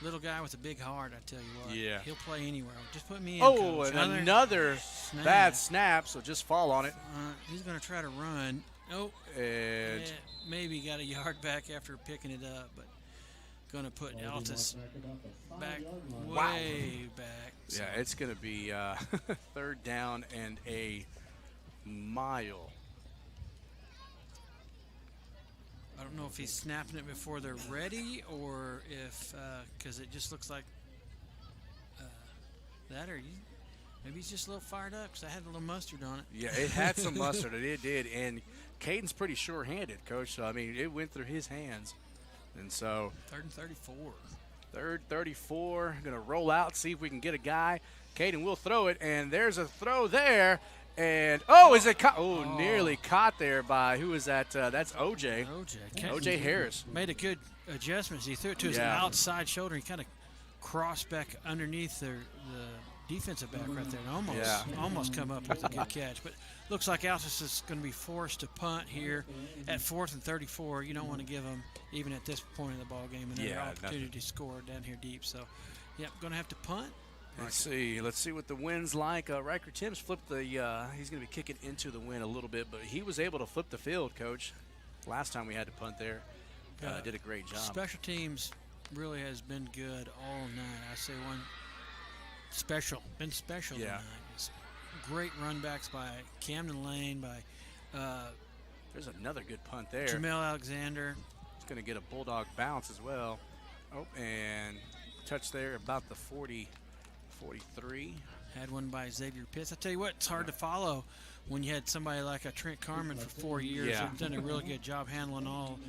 Little guy with a big heart, I tell you what. Yeah. He'll play anywhere. Just put me in, Oh, Coach. and another bad snap, so just fall on it. He's going to try to run. Oh, and maybe got a yard back after picking it up, but going to put Altus back way back. So. Yeah, it's going to be 3rd down and a mile. I don't know if he's snapping it before they're ready or if because it just looks like that, or maybe he's just a little fired up because I had a little mustard on it. Yeah, it had some mustard. It did. And Caden's pretty sure-handed, Coach. So, I mean, it went through his hands. And so 3rd and 34. 3rd, 34. Going to roll out, see if we can get a guy. Caden will throw it, and there's a throw there. And, is it caught? Oh, nearly caught there by, who was that? That's OJ. OJ Harris. Made a good adjustment. He threw it to his outside shoulder. He kind of crossed back underneath the defensive back right there and almost come up with a good catch. But looks like Altus is going to be forced to punt here at 4th and 34. You don't want to give them, even at this point in the ball game, another opportunity to score down here deep. So, going to have to punt. Let's see what the wind's like. Riker Timms flipped the he's going to be kicking into the wind a little bit, but he was able to flip the field, Coach. Last time we had to punt there. Did a great job. Special teams really has been good all night. I say been special tonight. It's great run backs by Camden Lane, by there's another good punt there. Jamel Alexander. He's going to get a Bulldog bounce as well. Oh, and touch there about the 43. Had one by Xavier Pitts. I tell you what, it's hard to follow when you had somebody like a Trent Carmen for 4 years. Yeah. He's done a really good job handling all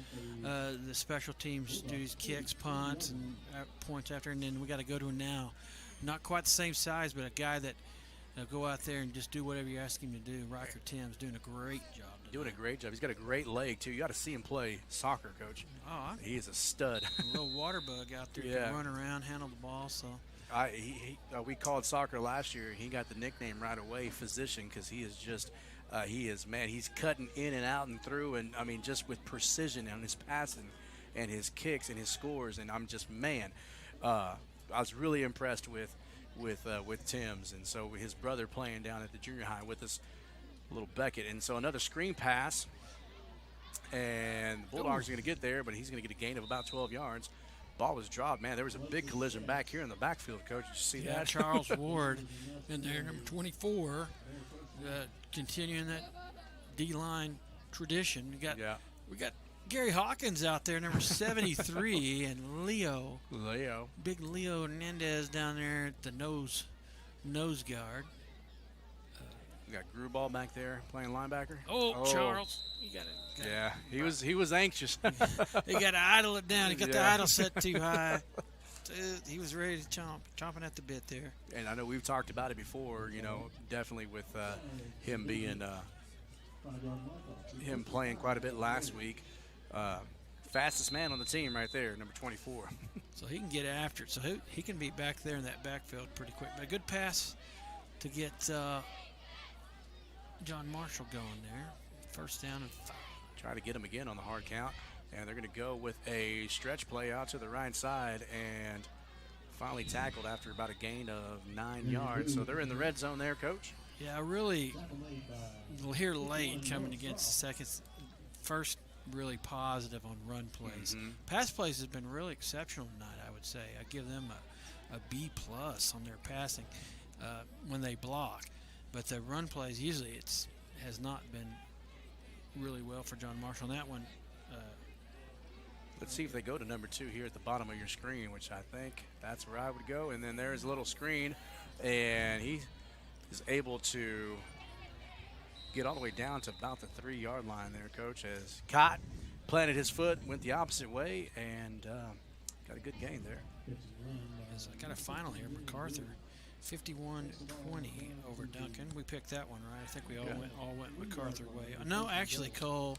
the special teams duties, kicks, punts, and points after. And then we got to go to him now. Not quite the same size, but a guy that go out there and just do whatever you ask him to do. Riker Timms doing a great job. Doing a great job. He's got a great leg, too. You got to see him play soccer, Coach. Oh, he is a stud. A little water bug out there. Can run around, handle the ball. So we called soccer last year. He got the nickname right away, Physician, because he is just he's cutting in and out and through, and I mean just with precision on his passing and his kicks and his scores. And I'm just I was really impressed with Timms, and so his brother playing down at the junior high with us, little Beckett. And so another screen pass, and the Bulldogs are going to get there, but he's going to get a gain of about 12 yards. Ball was dropped. Man, there was a big collision back here in the backfield, Coach. Did you see that? Charles Ward in there, number 24, continuing that D-line tradition. We got Gary Hawkins out there, number 73, and Leo. Big Leo Hernandez down there at the nose guard. We got Gruball back there playing linebacker. Oh, Charles. You got it. Yeah, he was anxious. He got to idle it down. He got the idle set too high. He was ready to chomping at the bit there. And I know we've talked about it before, definitely with him being him playing quite a bit last week. Fastest man on the team right there, number 24. So he can get after it. So he can be back there in that backfield pretty quick. But a good pass to get John Marshall going there. First down and 5. Try to get him again on the hard count. And they're going to go with a stretch play out to the right side and finally tackled after about a gain of 9 yards. So they're in the red zone there, Coach. Yeah, really here late coming against the first really positive on run plays. Pass plays has been really exceptional tonight, I would say. I give them a B+ on their passing when they block. But the run plays usually has not been really well for John Marshall. On that one, let's see if they go to number 2 here at the bottom of your screen, which I think that's where I would go. And then there's a little screen, and he is able to get all the way down to about the 3-yard line there, Coach, as Cott planted his foot, went the opposite way, and got a good gain there. So I got a final here. MacArthur, 51-20 over Duncan. We picked that one right. I think we all went MacArthur way. No, actually, Cole.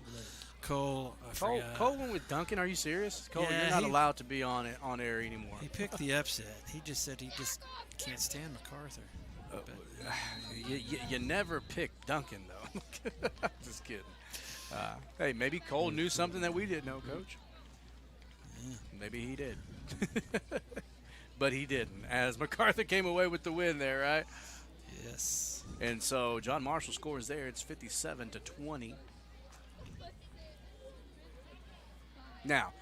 Cole went with Duncan. Are you serious? Cole, yeah, you're not allowed to be on air anymore. He picked the upset. He just said he just can't stand MacArthur. You never pick Duncan, though. Just kidding. Hey, maybe Cole knew something that we didn't know, Coach. Yeah. Maybe he did. But he didn't, as MacArthur came away with the win there, right? Yes. And so John Marshall scores there. It's 57-20. Now,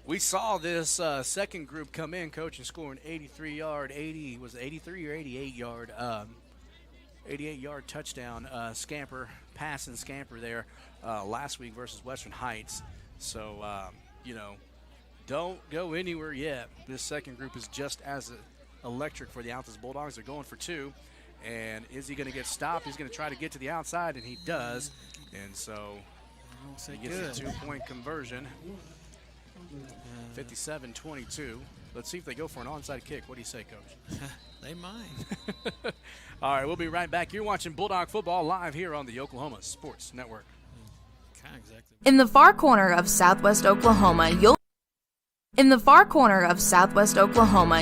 we saw this second group come in, Coach, and score an 83 or 88-yard 88-yard touchdown pass and scamper there last week versus Western Heights. So, don't go anywhere yet. This second group is just as electric for the Altus Bulldogs. They're going for 2. And is he going to get stopped? He's going to try to get to the outside, and he does. And so he gets a 2-point conversion. 57-22. Let's see if they go for an onside kick. What do you say, Coach? They might. All right, we'll be right back. You're watching Bulldog Football live here on the Oklahoma Sports Network. In the far corner of Southwest Oklahoma,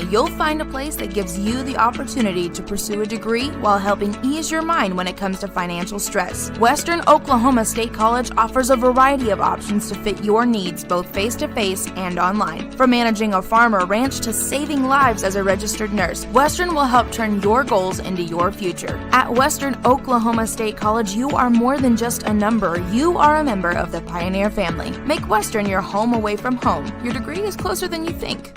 you'll find a place that gives you the opportunity to pursue a degree while helping ease your mind when it comes to financial stress. Western Oklahoma State College offers a variety of options to fit your needs, both face-to-face and online. From managing a farm or ranch to saving lives as a registered nurse, Western will help turn your goals into your future. At Western Oklahoma State College, you are more than just a number. You are a member of the Pioneer family. Make Western your home away from home. Your degree is closer than you think.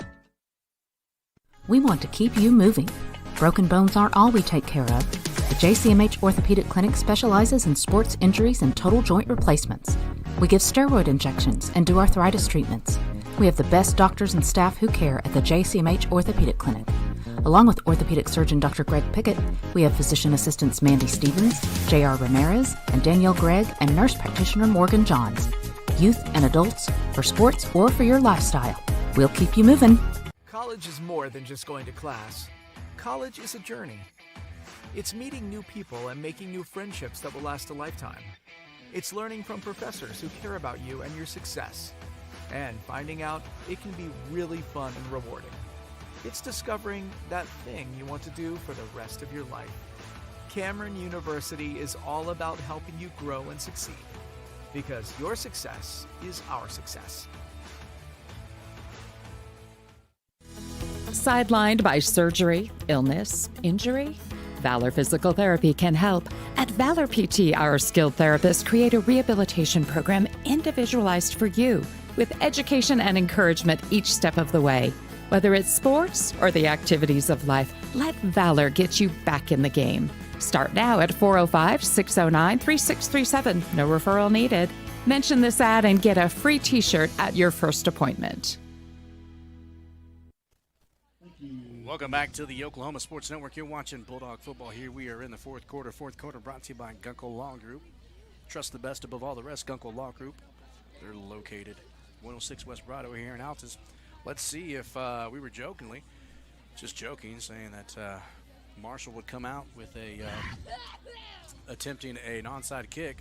We want to keep you moving. Broken bones aren't all we take care of. The JCMH Orthopedic Clinic specializes in sports injuries and total joint replacements. We give steroid injections and do arthritis treatments. We have the best doctors and staff who care at the JCMH Orthopedic Clinic. Along with orthopedic surgeon Dr. Greg Pickett, we have physician assistants Mandy Stevens, J.R. Ramirez, and Danielle Gregg, and nurse practitioner Morgan Johns. Youth and adults, for sports or for your lifestyle. We'll keep you moving. College is more than just going to class. College is a journey. It's meeting new people and making new friendships that will last a lifetime. It's learning from professors who care about you and your success. And finding out it can be really fun and rewarding. It's discovering that thing you want to do for the rest of your life. Cameron University is all about helping you grow and succeed. Because your success is our success. Sidelined by surgery, illness, injury? Valor Physical Therapy can help. At Valor PT, our skilled therapists create a rehabilitation program individualized for you, with education and encouragement each step of the way. Whether it's sports or the activities of life, let Valor get you back in the game. Start now at 405-609-3637. No referral needed. Mention this ad and get a free t-shirt at your first appointment. Welcome back to the Oklahoma Sports Network. You're watching Bulldog football here. We are in the fourth quarter. Fourth quarter brought to you by Gunkel Law Group. Trust the best above all the rest. Gunkel Law Group. They're located 106 West Broadway here in Altus. Let's see if we were just joking, saying that Marshall would come out with attempting an onside kick.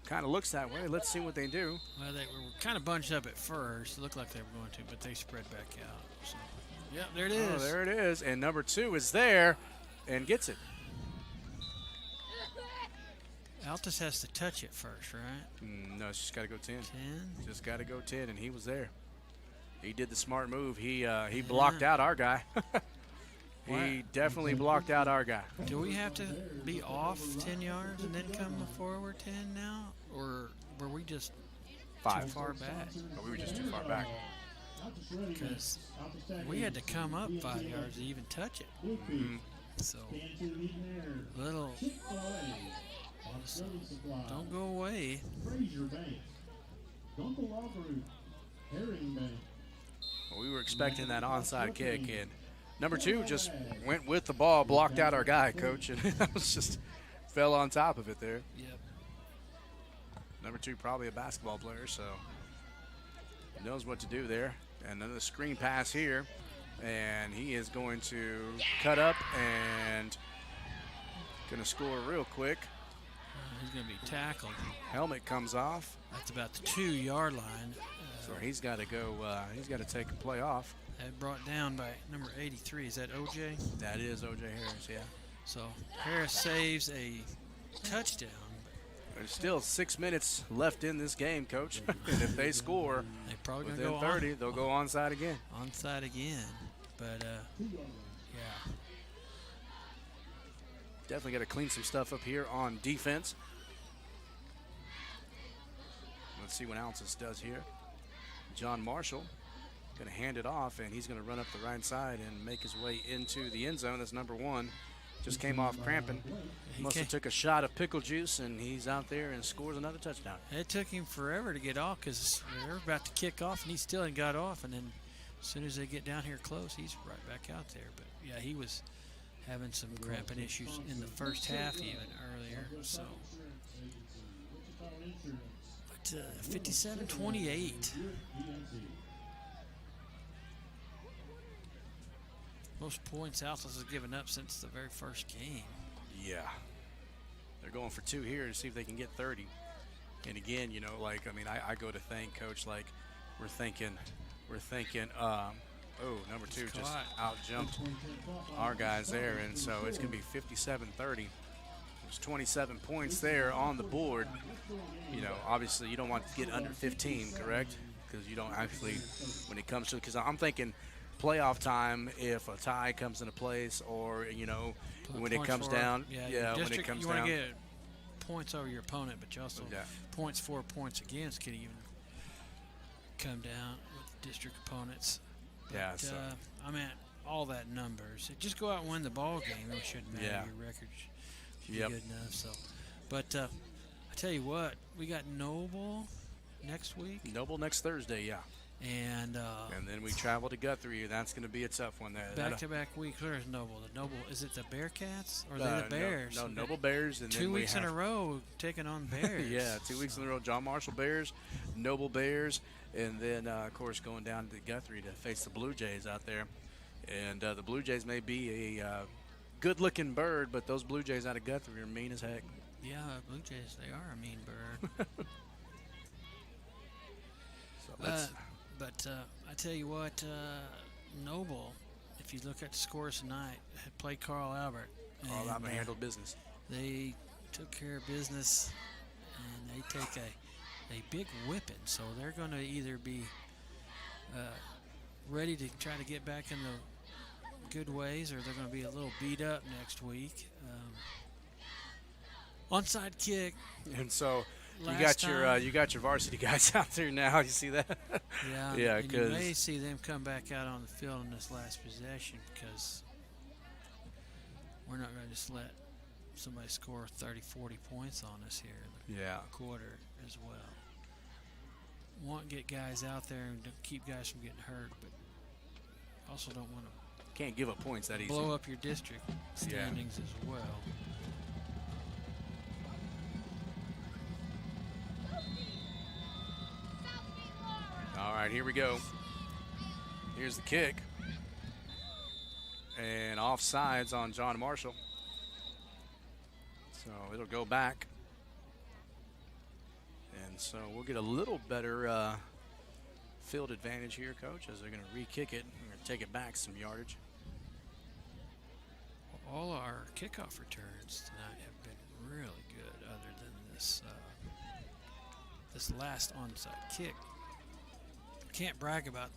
Kind of looks that way. Let's see what they do. Well, they were kind of bunched up at first. It looked like they were going to, but they spread back out. So, yeah, there it is. Oh, there it is. And number 2 is there and gets it. Altus has to touch it first, right? No, it's just got to go 10. 10? Just got to go 10, and he was there. He did the smart move. He blocked out our guy. He definitely blocked out our guy. Do we have to be off 10 yards and then come forward 10 now? Or were we just 5. too far back? We were just too far back. Because we had to come up 5 yards to even touch it. Mm-hmm. So, little, so don't go away. Well, we were expecting that onside kick, and number 2 just went with the ball, blocked out our guy, Coach, and that was just fell on top of it there. Yep. Number 2 probably a basketball player, so knows what to do there. And then the screen pass here, and he is going to cut up and going to score real quick. He's going to be tackled. Helmet comes off. That's about the 2-yard line. So he's got to go. He's got to take a play off. That brought down by number 83. Is that OJ? That is OJ Harris, yeah. So Harris saves a touchdown. There's still 6 minutes left in this game, Coach. And if they score within go 30, they'll go onside again. Onside again. But, yeah. Definitely got to clean some stuff up here on defense. Let's see what Altus does here. John Marshall going to hand it off, and he's going to run up the right side and make his way into the end zone. That's number 1. Just came off cramping. Must have took a shot of pickle juice, and he's out there and scores another touchdown. It took him forever to get off because they're about to kick off, and he still ain't got off. And then as soon as they get down here close, he's right back out there. But, yeah, he was having some cramping issues in the first half even earlier. So, but 57-28. Most points Altus has given up since the very first game. Yeah. They're going for 2 here to see if they can get 30. And again, you know, like, I mean, I go to thank Coach, like, we're thinking, number 2 just out-jumped our guys there. And so it's going to be 57-30. There's 27 points there on the board. You know, obviously you don't want to get under 15, correct? Because you don't actually, when it comes to, because I'm thinking playoff time, if a tie comes into place, or, you know, when it comes down. Yeah, when it comes you down. want to get points over your opponent, but you also points for, points against can even come down with district opponents. But, yeah, so. I mean, all that numbers. Just go out and win the ball game. It shouldn't matter. Your record should be good enough. So, but I tell you what, we got Noble next week. Noble next Thursday, yeah. And then we travel to Guthrie. That's going to be a tough one. Back-to-back weeks. Where's Noble? The Noble, is it the Bearcats or are they the Bears? No, Noble Bears. And 2 weeks in a row taking on Bears. Yeah, 2 weeks in a row. John Marshall Bears, Noble Bears, and then of course going down to Guthrie to face the Blue Jays out there. And the Blue Jays may be a good-looking bird, but those Blue Jays out of Guthrie are mean as heck. Yeah, Blue Jays, they are a mean bird. But I tell you what, Noble, if you look at the scores tonight, had played Carl Albert. Carl Albert handled business. They took care of business, and they take a big whipping. So they're going to either be ready to try to get back in the good ways, or they're going to be a little beat up next week. Onside kick. And so you got your varsity guys out there now. You see that? Yeah. Yeah. And you may see them come back out on the field in this last possession because we're not going to just let somebody score 30, 40 points on us here in the quarter as well. want to get guys out there and don't keep guys from getting hurt, but also don't want to Can't give up points that easy. blow up your district standings as well. All right, here we go. Here's the kick. And offsides on John Marshall. So it'll go back. And so we'll get a little better field advantage here, Coach, as they're going to re-kick it. We're going to take it back some yardage. All our kickoff returns tonight have been really good, other than this this last onside kick. Can't brag about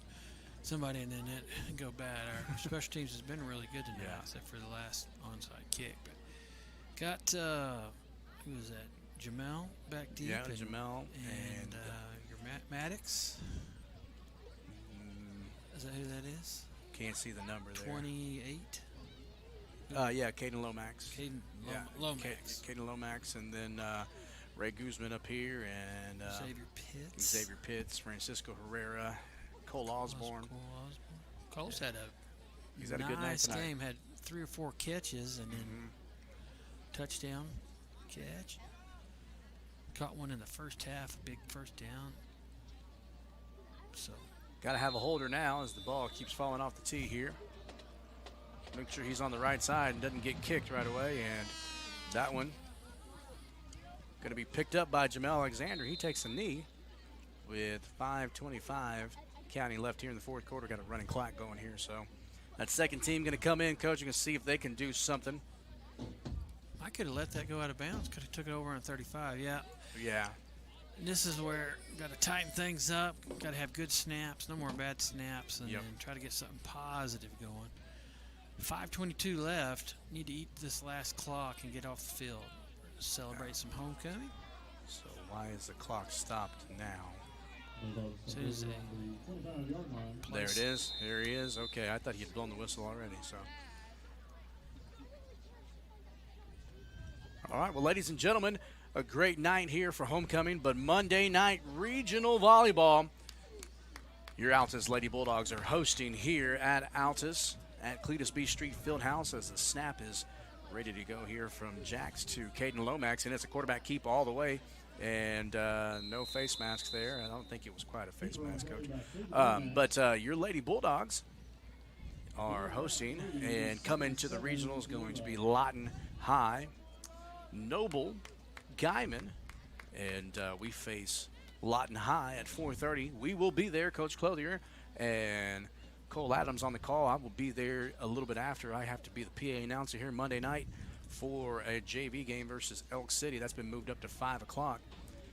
somebody in the net and go bad. Our special teams has been really good tonight, except for the last onside kick. But got who was that? Jamel back deep. Yeah, Jamel and your Maddox. Is that who that is? Can't see the number there. 28. Yeah, Caden Lomax. Lomax. Caden Lomax, and then Ray Guzman up here, and Xavier Pitts, Francisco Herrera, Cole Osborne. Cole's had He's a had a good night nice tonight. game. Had 3 or 4 catches, and then touchdown catch. Caught one in the first half, a big first down. So Got to have a holder now as the ball keeps falling off the tee here. Make sure he's on the right side and doesn't get kicked right away. And that one going to be picked up by Jamel Alexander. He takes a knee with 5:25 counting left here in the fourth quarter. Got a running clock going here. So that second team going to come in, Coach, and see if they can do something. I could have let that go out of bounds. Could have took it over on 35. Yeah. And this is where got to tighten things up. Got to have good snaps, no more bad snaps, and then try to get something positive going. 5:22 left. Need to eat this last clock and get off the field. Celebrate some homecoming. So why is the clock stopped now? There it is. Here he is. Okay, I thought he had blown the whistle already. So. All right, well, ladies and gentlemen, a great night here for homecoming, but Monday night regional volleyball. Your Altus Lady Bulldogs are hosting here at Altus at Cletus B Street Fieldhouse as the snap is ready to go here from Jax to Caden Lomax, and it's a quarterback keep all the way, and no face masks there. I don't think it was quite a face mask, Coach. But your Lady Bulldogs are hosting, and coming to the regionals going to be Lawton High, Noble, Guyman, and we face Lawton High at 4:30. We will be there, Coach Clothier, and Cole Adams on the call. I will be there a little bit after. I have to be the PA announcer here Monday night for a JV game versus Elk City. That's been moved up to 5 o'clock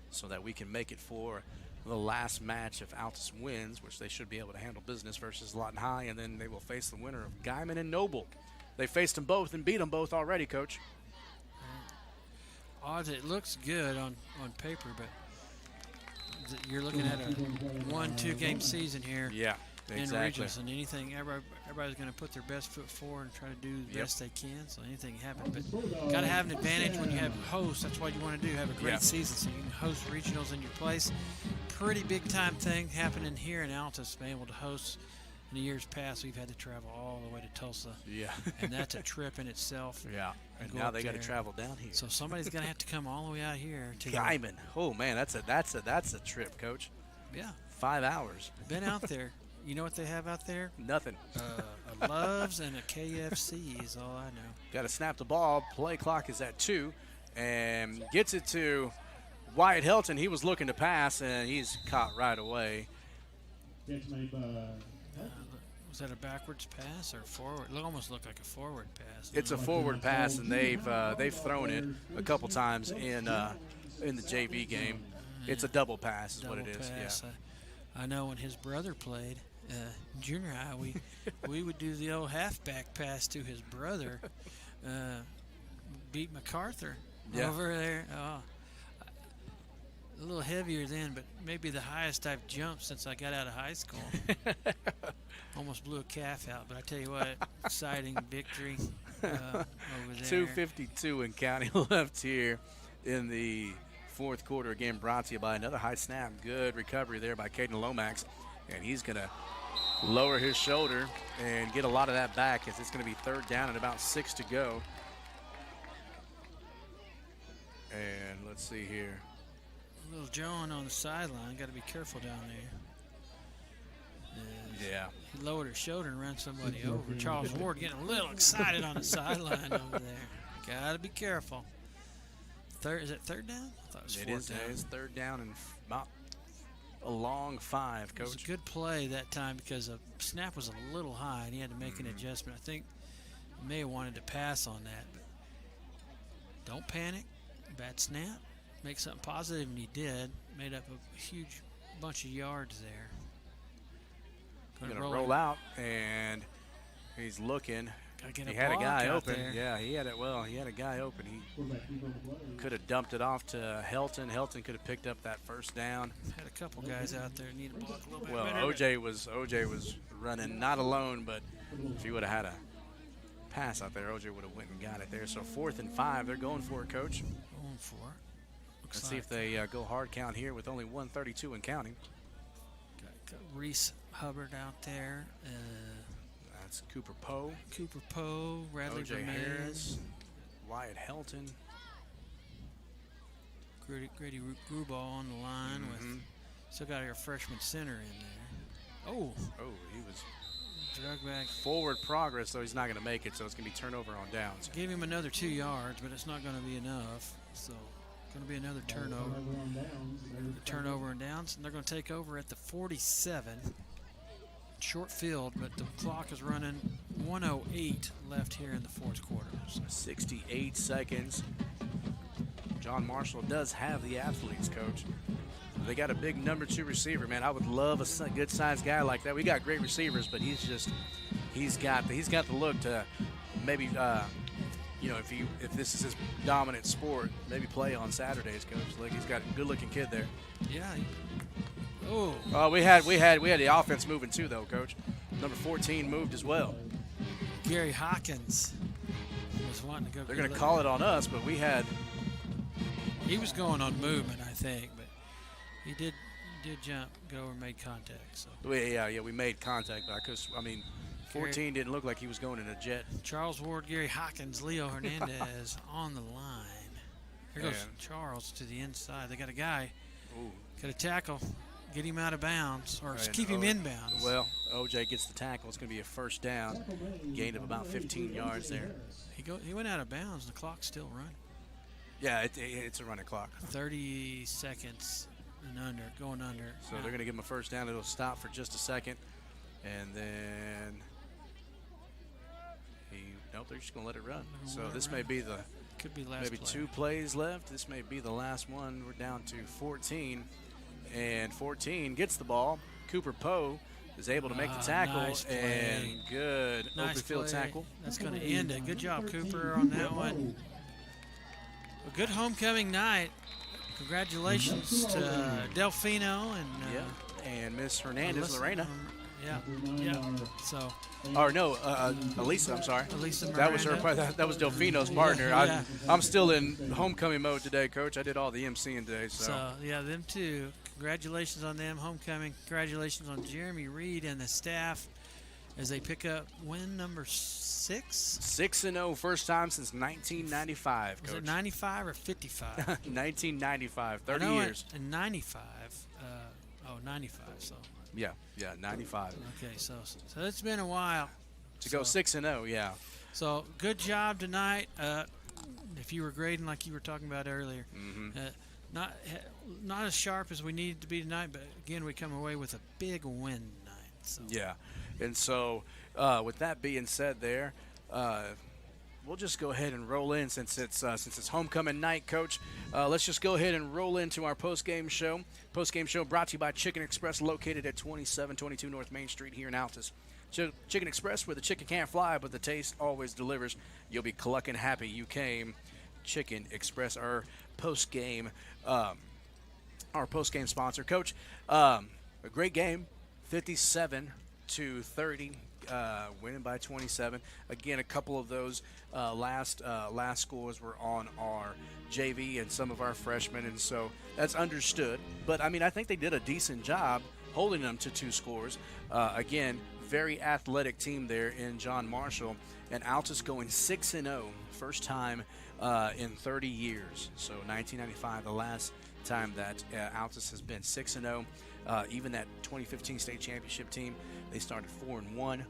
so that we can make it for the last match if Altus wins, which they should be able to handle business versus Lawton High, and then they will face the winner of Guyman and Noble. They faced them both and beat them both already, Coach. Odds, it looks good on paper, but you're looking at a 1-2 game season here. Yeah, exactly. In regionals, and everybody's going to put their best foot forward and try to do the best they can. So anything can happen, but got to have an advantage when you have hosts. That's what you want to do. Have a great season, so you can host regionals in your place. Pretty big time thing happening here in Altus, being able to host. In the years past, we've had to travel all the way to Tulsa. Yeah. And that's a trip in itself. Yeah. And now they got to travel down here. So somebody's going to have to come all the way out here to Guyman. Oh man, that's a trip, Coach. Yeah. 5 hours. Been out there. You know what they have out there? Nothing. A Love's and a KFC is all I know. Got to snap the ball. Play clock is at 2, and gets it to Wyatt Helton. He was looking to pass, and he's caught right away. Was that a backwards pass or forward? It almost looked like a forward pass. It's a forward pass, and they've thrown it a couple times in the JV game. It's a double pass, is what it is. Yeah. I know when his brother played junior high, we would do the old halfback pass to his brother. Beat MacArthur over there. Oh, a little heavier then, but maybe the highest I've jumped since I got out of high school. Almost blew a calf out, but I tell you what, exciting victory over there. 2:52 in counting left here in the fourth quarter. Again, brought to you by another high snap. Good recovery there by Caden Lomax. And he's going to lower his shoulder and get a lot of that back as it's going to be third down and about 6 to go. And let's see here. Little John on the sideline. Got to be careful down there. Yeah. He lowered his shoulder and ran somebody over. Charles Ward getting a little excited on the sideline over there. Got to be careful. Is it third down? I thought it was fourth down. It is third down and about a long 5, Coach. It was a good play that time because the snap was a little high and he had to make an adjustment. I think he may have wanted to pass on that, but don't panic. Bad snap. Make something positive, and he did. Made up a huge bunch of yards there. Going to roll out, and he's looking. Get he a had a guy block out open. there. Yeah, he had it. Well, he had a guy open. He could have dumped it off to Helton. Helton could have picked up that first down. Had a couple guys out there need a block a little bit Well, better. OJ was running not alone, but if he would have had a pass out there, OJ would have went and got it there. So 4th and 5, they're going for it, Coach. Going for it. Let's see if they go hard count here with only 1:32 and counting. Got Reese Hubbard out there. That's Cooper Poe. Radley O.J. Ramirez. Harris, Wyatt Helton. Grady Grubal on the line with. Still got our freshman center in there. Oh, he was drug back. Forward progress, though he's not going to make it, so it's going to be turnover on downs. Give him another 2 yards, but it's not going to be enough. So, going to be another turnover. Turnover and downs, and they're going to take over at the 47. Short field, but the clock is running. 1:08 left here in the fourth quarter. So 68 seconds. John Marshall does have the athletes, Coach. They got a big number 2 receiver, man. I would love a good-sized guy like that. We got great receivers, but he's got the look to maybe if this is his dominant sport, maybe play on Saturdays, Coach. Like, he's got a good-looking kid there. Yeah. We had the offense moving too, though, Coach. Number 14 moved as well. Gary Hawkins was wanting to go. They're going to call it on us, but we had. He was going on movement, I think, but he did jump, go, and made contact. So. We made contact, but 14 didn't look like he was going in a jet. Charles Ward, Gary Hawkins, Leo Hernandez on the line. Here goes Charles to the inside. They got a guy. Got a tackle. Get him out of bounds, or keep him in bounds. Well, OJ gets the tackle. It's going to be a first down. Gain of about 15 yards there. He went out of bounds. The clock's still running. Yeah, it's a running clock. 30 seconds and going under. So they're going to give him a first down. It'll stop for just a second. And then they're just going to let it run. So this may be could be last maybe play. 2 plays left. This may be the last one. We're down to 14. And 14 gets the ball. Cooper Poe is able to make the tackle. Nice and good nice open field play. tackle. That's going to end it. Good job, Cooper, on that one. A good homecoming night. Congratulations to Delfino and Miss Hernandez, Lorena. Yeah. So. Or no, Elisa. I'm sorry. Elisa that was her. Miranda. That was Delfino's partner. Yeah. I'm still in homecoming mode today, Coach. I did all the emceeing today. So them too. Congratulations on them, homecoming. Congratulations on Jeremy Reed and the staff as they pick up win number 6. 6-0, first time since 1995. Was Coach. it 95 or 55? 1995, 30 years. In 95. 95. So. Yeah, 95. Okay, so it's been a while. To go 6-0, yeah. So good job tonight. If you were grading like you were talking about earlier, not as sharp as we needed to be tonight, but again we come away with a big win tonight. So. Yeah, and so with that being said, there. We'll just go ahead and roll in since it's homecoming night, Coach. Let's just go ahead and roll into our postgame show. Postgame show brought to you by Chicken Express, located at 2722 North Main Street here in Altus. Chicken Express, where the chicken can't fly, but the taste always delivers. You'll be clucking happy you came. Chicken Express, our postgame sponsor, Coach. A great game, 57-30. winning by 27. Again, a couple of those last scores were on our JV and some of our freshmen, and so that's understood. But, I mean, I think they did a decent job holding them to 2 scores. Again, very athletic team there in John Marshall, and Altus going 6-0, first time in 30 years. So 1995, the last time that Altus has been 6-0. Even that 2015 state championship team, they started 4-1.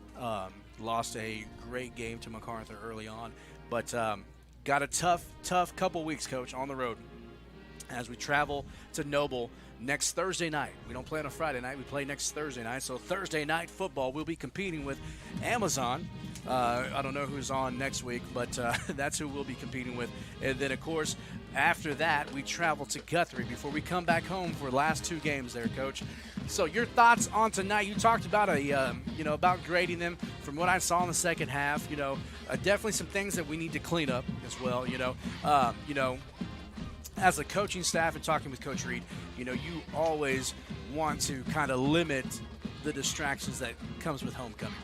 Lost a great game to MacArthur early on, but got a tough couple weeks, Coach, on the road as we travel to Noble next Thursday night. We don't play on a Friday night. We play next Thursday night. So Thursday night football, we'll be competing with Amazon. I don't know who's on next week, but that's who we'll be competing with. And then, of course, after that, we travel to Guthrie before we come back home for the last 2 games there, Coach. So your thoughts on tonight? You talked about about grading them. From what I saw in the second half, definitely some things that we need to clean up as well. As a coaching staff and talking with Coach Reed, you always want to kind of limit the distractions that comes with homecoming.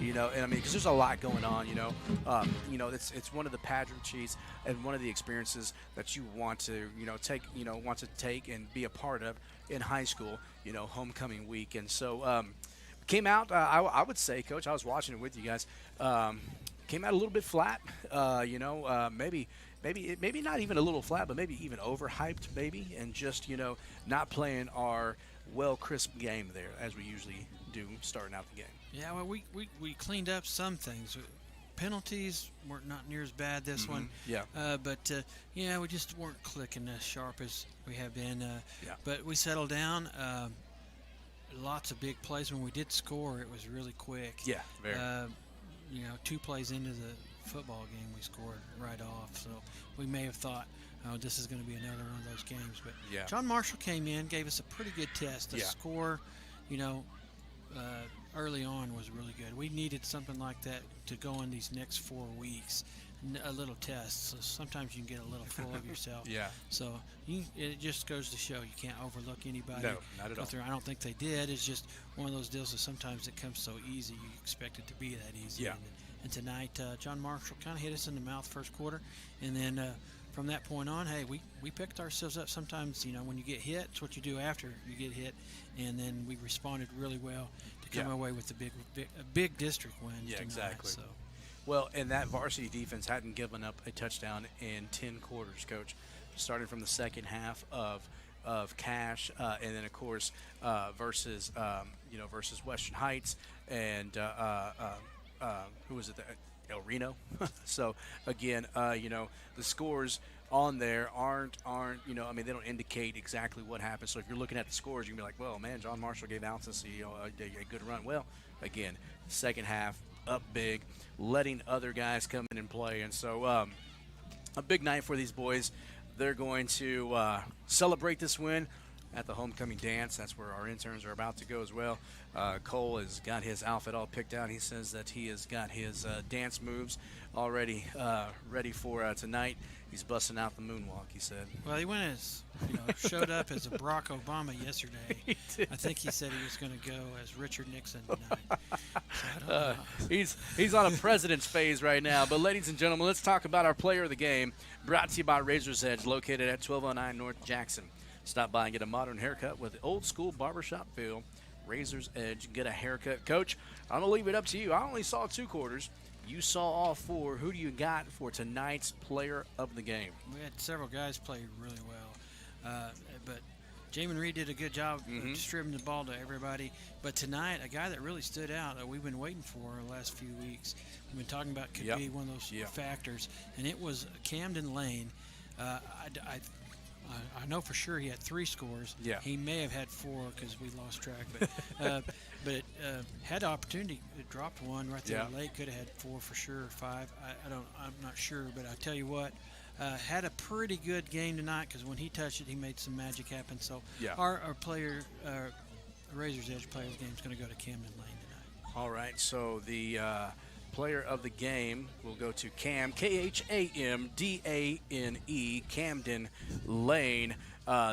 And I mean, because there's a lot going on. It's one of the pageantries and one of the experiences that you want to take and be a part of in high school. Homecoming week, and so came out. I would say, Coach, I was watching it with you guys. Came out a little bit flat. Maybe not even a little flat, but maybe even overhyped, and just not playing our crisp game there as we usually do starting out the game. Yeah, well, we cleaned up some things. Penalties weren't not near as bad this one. Yeah. But we just weren't clicking as sharp as we have been. But we settled down. Lots of big plays. When we did score, it was really quick. Yeah, very. 2 plays into the football game, we scored right off. So we may have thought, oh, this is going to be another one of those games. But John Marshall came in, gave us a pretty good test. The score, early on was really good. We needed something like that to go in these next 4 weeks, a little test. So sometimes you can get a little full of yourself. So it just goes to show you can't overlook anybody. No, not at all. I don't think they did. It's just one of those deals that sometimes it comes so easy, you expect it to be that easy. Yeah. And tonight, John Marshall kind of hit us in the mouth first quarter, and then from that point on, hey, we picked ourselves up. Sometimes, when you get hit, it's what you do after you get hit, and then we responded really well to come away with a big district win. Yeah, tonight, exactly. So. Well, and that varsity defense hadn't given up a touchdown in 10 quarters, Coach. Starting from the second half of Cash, and then of course versus Western Heights and who was it? El Reno. So again, the scores on there aren't they don't indicate exactly what happened. So if you're looking at the scores, you can be like, well, man, John Marshall gave Altus a good run. Well, again, second half up big, letting other guys come in and play, and so a big night for these boys. They're going to celebrate this win at the homecoming dance. That's where our interns are about to go as well. Cole has got his outfit all picked out. He says that he has got his dance moves already ready for tonight. He's busting out the moonwalk, he said. Well, he went showed up as a Barack Obama yesterday. I think he said he was going to go as Richard Nixon tonight. So he's on a president's phase right now. But ladies and gentlemen, let's talk about our player of the game. Brought to you by Razor's Edge, located at 1209 North Jackson. Stop by and get a modern haircut with old school barbershop feel. Razor's Edge, get a haircut. Coach, I'm going to leave it up to you. I only saw 2 quarters. You saw all 4. Who do you got for tonight's player of the game? We had several guys play really well. But Jamin Reed did a good job distributing the ball to everybody. But tonight, a guy that really stood out that we've been waiting for the last few weeks, we've been talking about could be one of those factors, and it was Camden Lane. I know for sure he had 3 scores. Yeah. He may have had 4 because we lost track. But had the opportunity. It dropped 1 right there late. Could have had 4 for sure, or 5. I'm not sure. But I tell you what, had a pretty good game tonight because when he touched it, he made some magic happen. So our player, Razor's Edge player of the game is going to go to Camden Lane tonight. All right. So the player of the game will go to Cam, Khamdane, Camden Lane,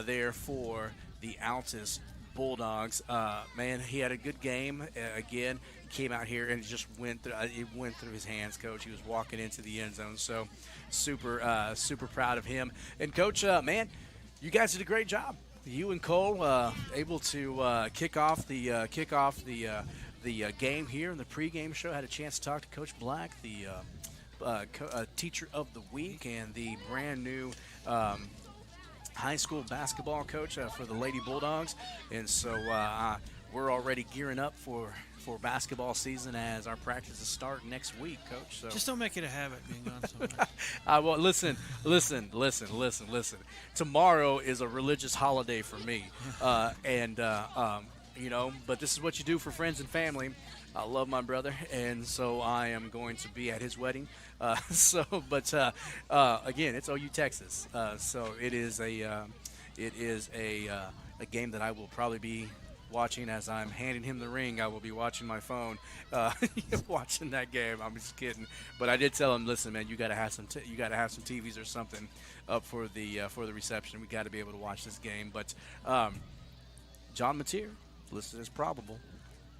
there for the Altus Bulldogs. Man, he had a good game. Again, he came out here and it just went through. It went through his hands, Coach. He was walking into the end zone. So, super proud of him. And Coach, man, you guys did a great job. You and Cole able to kick off the game here in the pregame show. Had a chance to talk to Coach Black, the teacher of the week, and the brand new high school basketball coach for the Lady Bulldogs. And so we're already gearing up for basketball season as our practices start next week, Coach. So just don't make it a habit being gone so much. Well, listen. Tomorrow is a religious holiday for me, you know, but this is what you do for friends and family. I love my brother, and so I am going to be at his wedding. Again, it's OU Texas, so it is a game that I will probably be watching as I'm handing him the ring. I will be watching my phone, watching that game. I'm just kidding, but I did tell him, listen, man, you got to have some TVs or something up for the reception. We got to be able to watch this game. But John Mateer listed as probable.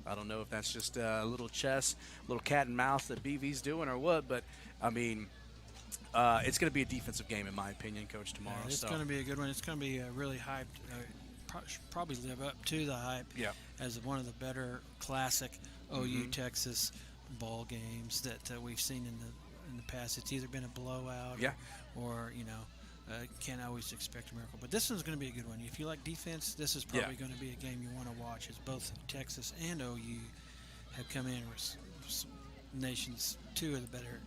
I don't know if that's just a little cat and mouse that BV's doing or what, but I mean, it's going to be a defensive game in my opinion, Coach, tomorrow. Yeah, it's going to be a good one. It's going to be really hyped. Probably live up to the hype as one of the better classic OU Texas ball games that we've seen in the past. It's either been a blowout or can't always expect a miracle. But this one's going to be a good one. If you like defense, this is probably going to be a game you want to watch, as both Texas and OU have come in with nation's two of the better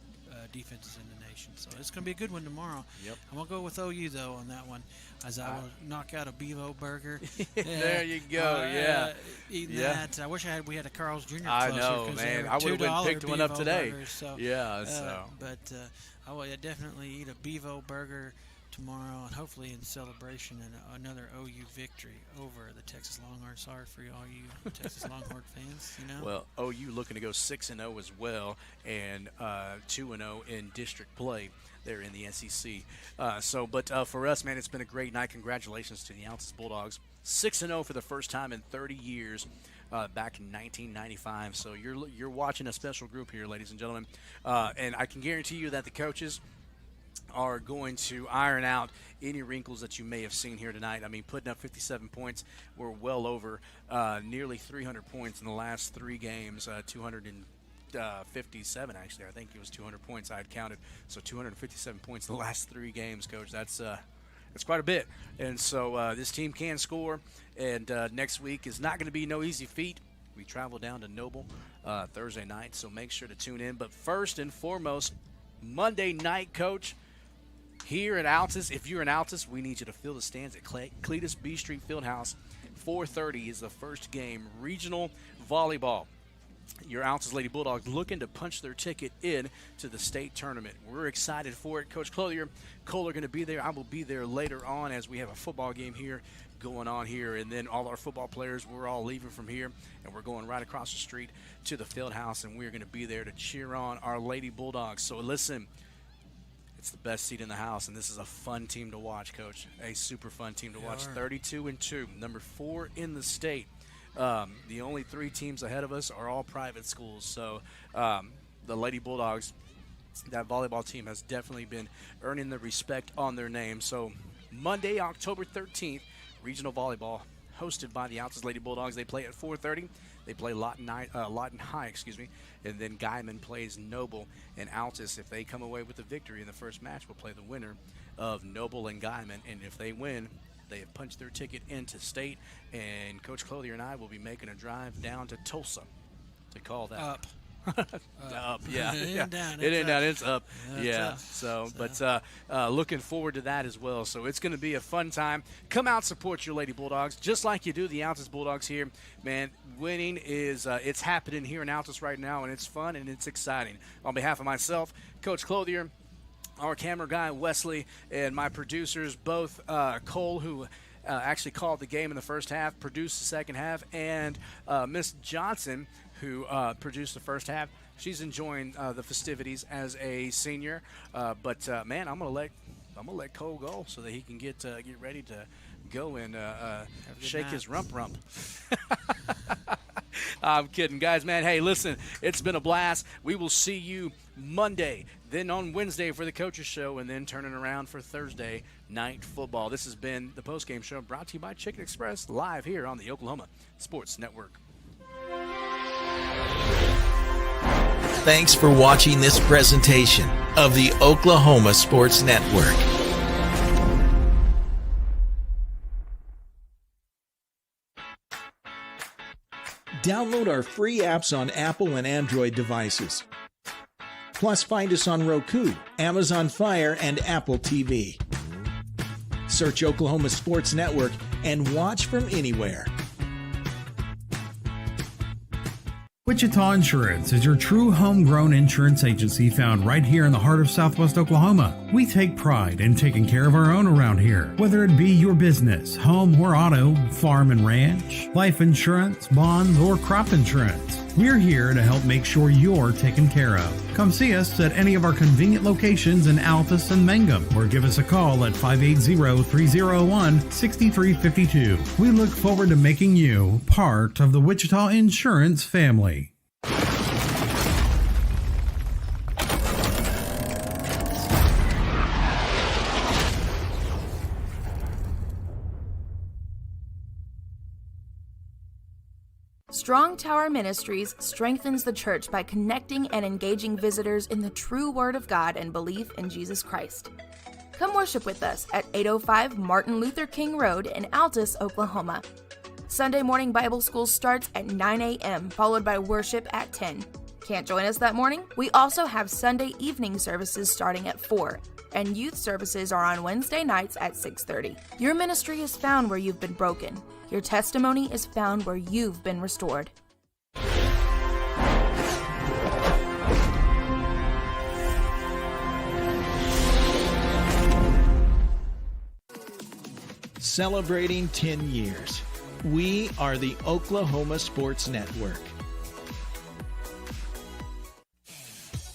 defenses in the nation. So it's going to be a good one tomorrow. Yep. I'm going to go with OU, though, on that one, as I will knock out a Bevo burger. There you go, eating that. I wish we had a Carl's Jr. I know, man. I would have picked one up today. Burgers, so, I will definitely eat a Bevo burger tomorrow, and hopefully in celebration and another OU victory over the Texas Longhorns. Sorry for all you Texas Longhorn fans, Well, OU looking to go 6-0 as well, and 2-0 in district play there in the SEC. For us, man, it's been a great night. Congratulations to the Altus Bulldogs. 6-0 for the first time in 30 years. Back in 1995. So you're watching a special group here, ladies and gentlemen. And I can guarantee you that the coaches are going to iron out any wrinkles that you may have seen here tonight. I mean, putting up 57 points, we're well over nearly 300 points in the last three games, 257 actually. I think it was 200 points I had counted. So 257 points in the last three games, Coach. That's quite a bit. And so this team can score, and next week is not going to be no easy feat. We travel down to Noble Thursday night, so make sure to tune in. But first and foremost, Monday night, Coach, here at Altus. If you're in Altus, we need you to fill the stands at Cletus B Street Fieldhouse. 4:30 is the first game, regional volleyball. Your Altus Lady Bulldogs looking to punch their ticket in to the state tournament. We're excited for it. Coach Clothier, Cole are going to be there. I will be there later on as we have a football game here going on here. And then all our football players, we're all leaving from here, and we're going right across the street to the field house, and we're going to be there to cheer on our Lady Bulldogs. So listen, it's the best seat in the house, and this is a fun team to watch, Coach. A super fun team to watch. 32-2, number 4 in the state. The only 3 teams ahead of us are all private schools. So the Lady Bulldogs, that volleyball team, has definitely been earning the respect on their name. So Monday, October 13th, regional volleyball hosted by the Altus Lady Bulldogs. They play at 4:30. They play Lawton High, and then Guyman plays Noble. And Altus, if they come away with the victory in the first match, will play the winner of Noble and Guyman. And if they win, they have punched their ticket into state. And Coach Clothier and I will be making a drive down to Tulsa to call that. Up. Up, yeah. It ain't down. It ain't down. It's up. Yeah. But looking forward to that as well. So it's going to be a fun time. Come out, support your Lady Bulldogs, just like you do the Altus Bulldogs here. Man, winning is it's happening here in Altus right now, and it's fun and it's exciting. On behalf of myself, Coach Clothier, our camera guy Wesley, and my producers, both Cole, who actually called the game in the first half, produced the second half, and Miss Johnson, who produced the first half. She's enjoying the festivities as a senior. Man, I'm gonna let Cole go so that he can get ready to go and shake his rump. I'm kidding, guys, man. Hey, listen, it's been a blast. We will see you Monday, then on Wednesday for the Coaches Show, and then turning around for Thursday Night Football. This has been the Postgame Show brought to you by Chicken Express, live here on the Oklahoma Sports Network. Thanks for watching this presentation of the Oklahoma Sports Network. Download our free apps on Apple and Android devices. Plus, find us on Roku, Amazon Fire, and Apple TV. Search Oklahoma Sports Network and watch from anywhere. Wichita Insurance is your true homegrown insurance agency found right here in the heart of Southwest Oklahoma. We take pride in taking care of our own around here, whether it be your business, home or auto, farm and ranch, life insurance, bonds, or crop insurance. We're here to help make sure you're taken care of. Come see us at any of our convenient locations in Altus and Mangum, or give us a call at 580-301-6352. We look forward to making you part of the Wichita Insurance family. Strong Tower Ministries strengthens the church by connecting and engaging visitors in the true Word of God and belief in Jesus Christ. Come worship with us at 805 Martin Luther King Road in Altus, Oklahoma. Sunday morning Bible school starts at 9 a.m., followed by worship at 10. Can't join us that morning? We also have Sunday evening services starting at 4, and youth services are on Wednesday nights at 6:30. Your ministry is found where you've been broken. Your testimony is found where you've been restored. Celebrating 10 years. We are the Oklahoma Sports Network.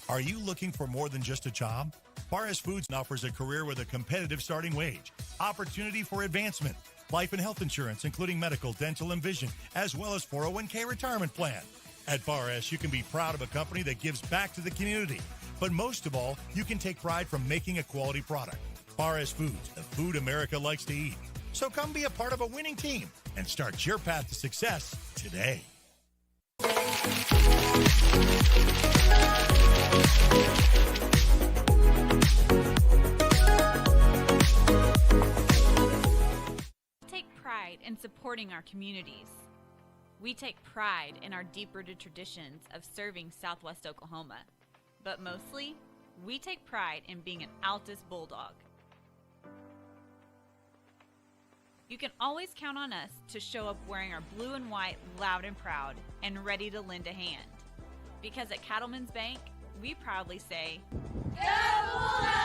Are you looking for more than just a job? Barres Foods offers a career with a competitive starting wage, opportunity for advancement, life and health insurance, including medical, dental, and vision, as well as 401k retirement plan. At Barres, you can be proud of a company that gives back to the community. But most of all, you can take pride from making a quality product. Barres Foods, the food America likes to eat. So come be a part of a winning team and start your path to success today. Take pride in supporting our communities. We take pride in our deep-rooted traditions of serving Southwest Oklahoma. But mostly, we take pride in being an Altus Bulldog. You can always count on us to show up wearing our blue and white loud and proud and ready to lend a hand. Because at Cattlemen's Bank, we proudly say, Go Bulldogs!